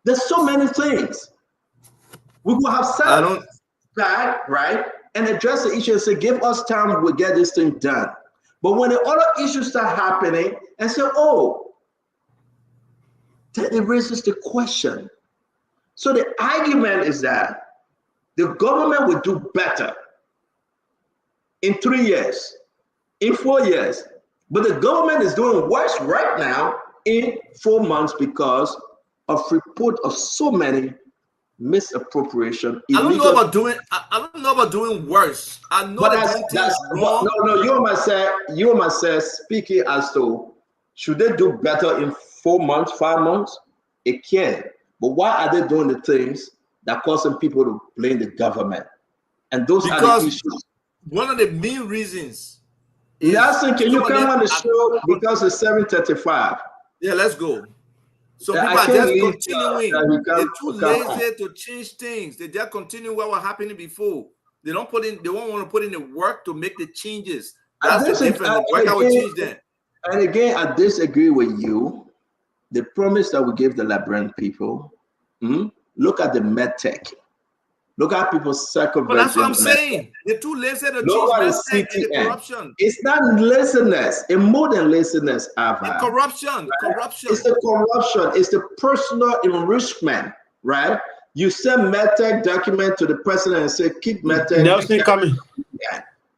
There's so many things. We will have said that, right? And address the issue and say, give us time, we'll get this thing done. But when the other issues start happening and say, then it raises the question. So the argument is that the government will do better in 3 years, in 4 years. But the government is doing worse right now in 4 months because of report of so many misappropriation. I don't know about doing worse. I know that's wrong. No, you must say speaking as to should they do better in 4 months, 5 months? It can. But why are they doing the things that causing people to blame the government? And those are the issues. One of the main reasons. Yasin, can you come on the show because it's 7:35? Yeah, let's go. So people are just continuing. They're too lazy to change things. They just continue what was happening before. They don't want to put in the work to make the changes. I That's the disagree, difference. The worker will change them. and again, I disagree with you. The promise that we give the Liberian people, look at the medtech. Look at people circumventing. But that's what I'm medtech. saying. They're too lazy to Look change at the medtech and the CTN. corruption. It's not laziness. It's more than laziness, Ava. The corruption. It's the corruption. It's the personal enrichment, right? You send medtech document to the president and say, keep medtech. Nelson coming.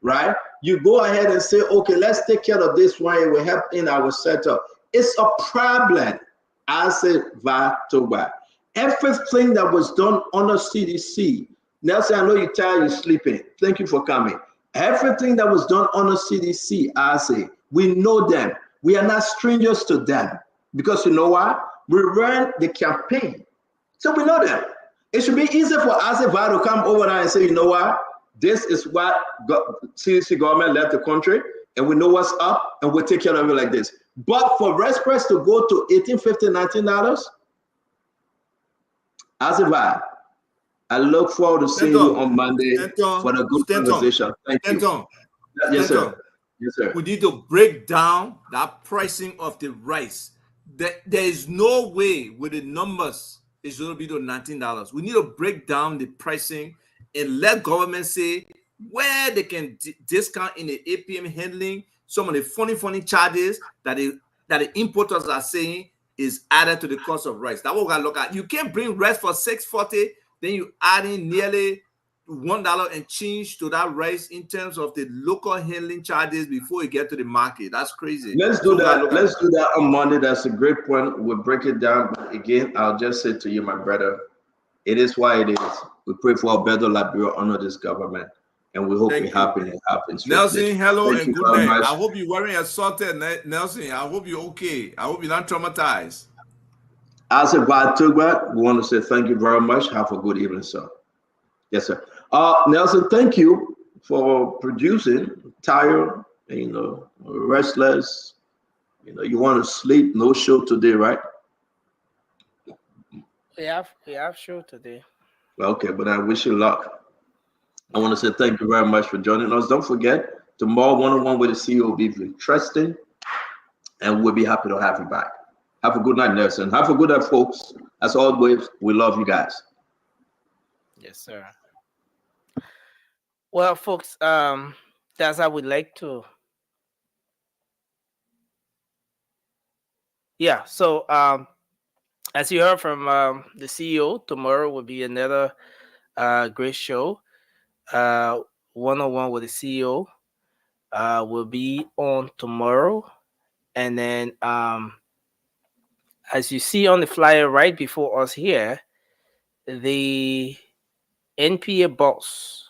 Right? You go ahead and say, okay, let's take care of this one. It will help in our setup. It's a problem. I say, Vatoba. Everything that was done under CDC. Nelson, I know you're tired, you're sleeping. Thank you for coming. Everything that was done under CDC, I say, we know them. We are not strangers to them. Because you know what? We ran the campaign. So we know them. It should be easy for Aseva to come over there and say, you know what? This is what CDC government left the country, and we know what's up, and we'll take care of it like this. But for Express to go to $18.50, $19, Aseva, I look forward to seeing you on Monday for the good conversation. Thank you. Yes, sir. Yes, sir. We need to break down that pricing of the rice. There is no way with the numbers it's going to be to $19. We need to break down the pricing and let government say where they can discount in the APM handling some of the funny charges that the importers are saying is added to the cost of rice. That's what we got to look at. You can't bring rice for $6.40, then you add in nearly $1 and change to that rice in terms of the local handling charges before you get to the market. That's crazy. Let's do that. Let's do that on Monday. That's a great point. We'll break it down. But again, I'll just say to you, my brother, it is why it is. We pray for a better Liberia under this government, and we hope it happens. Nelson, hello Thank and you good very night. much. I hope you're wearing a sorted, Nelson. I hope you're okay. I hope you're not traumatized. As a Vatugba, we want to say thank you very much. Have a good evening, sir. Yes, sir. Nelson, thank you for producing. Tired, restless. You want to sleep. No show today, right? We have show today. Okay, but I wish you luck. I want to say thank you very much for joining us. Don't forget, tomorrow one-on-one with the CEO will be interesting, and we'll be happy to have you back. Have a good night, Nelson. Have a good night, folks. As always, we love you guys. Yes, sir. Well, folks, that's how we'd like to. Yeah. So, as you heard from the CEO, tomorrow will be another great show. One-on-one with the CEO will be on tomorrow, and then as you see on the flyer right before us here, the NPA boss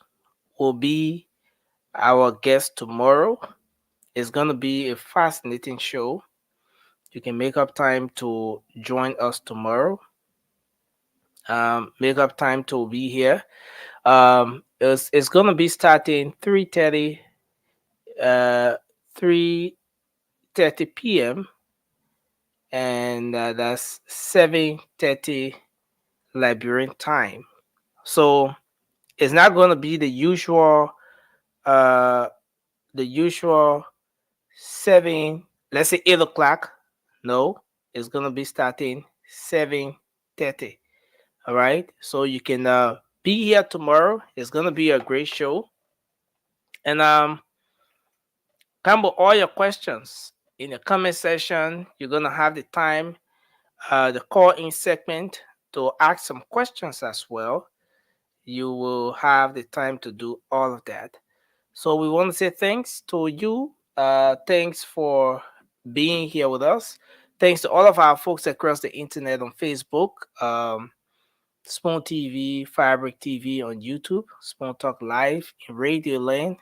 will be our guest tomorrow. It's going to be a fascinating show. You can make up time to join us tomorrow. Make up time to be here. It's going to be starting 3:30 p.m. and that's 7:30 Liberian time. So it's not going to be the usual 7, let's say 8 o'clock. No, it's going to be starting 7:30. All right. So you can be here tomorrow. It's going to be a great show. And come with all your questions in the comment section. You're going to have the time, the call-in segment to ask some questions as well. You will have the time to do all of that. So we want to say thanks to you. Thanks for being here with us. Thanks to all of our folks across the internet on Facebook, Spoon TV, Fabric TV on YouTube, Spoon Talk Live in Radio Land,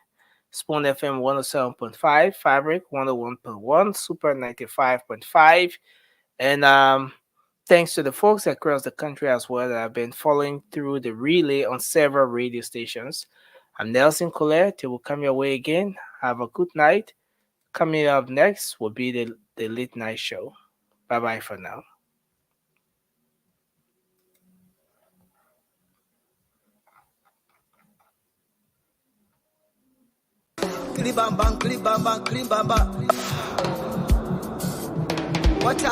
Spoon FM 107.5, Fabric 101.1, Super 95.5, and thanks to the folks across the country as well that have been following through the relay on several radio stations. I'm Nelson Colette. Till we come your way again. Have a good night. Coming up next will be the late night show. Bye-bye for now. Clip bam bam, clip bam bam, clip bam bam. What up?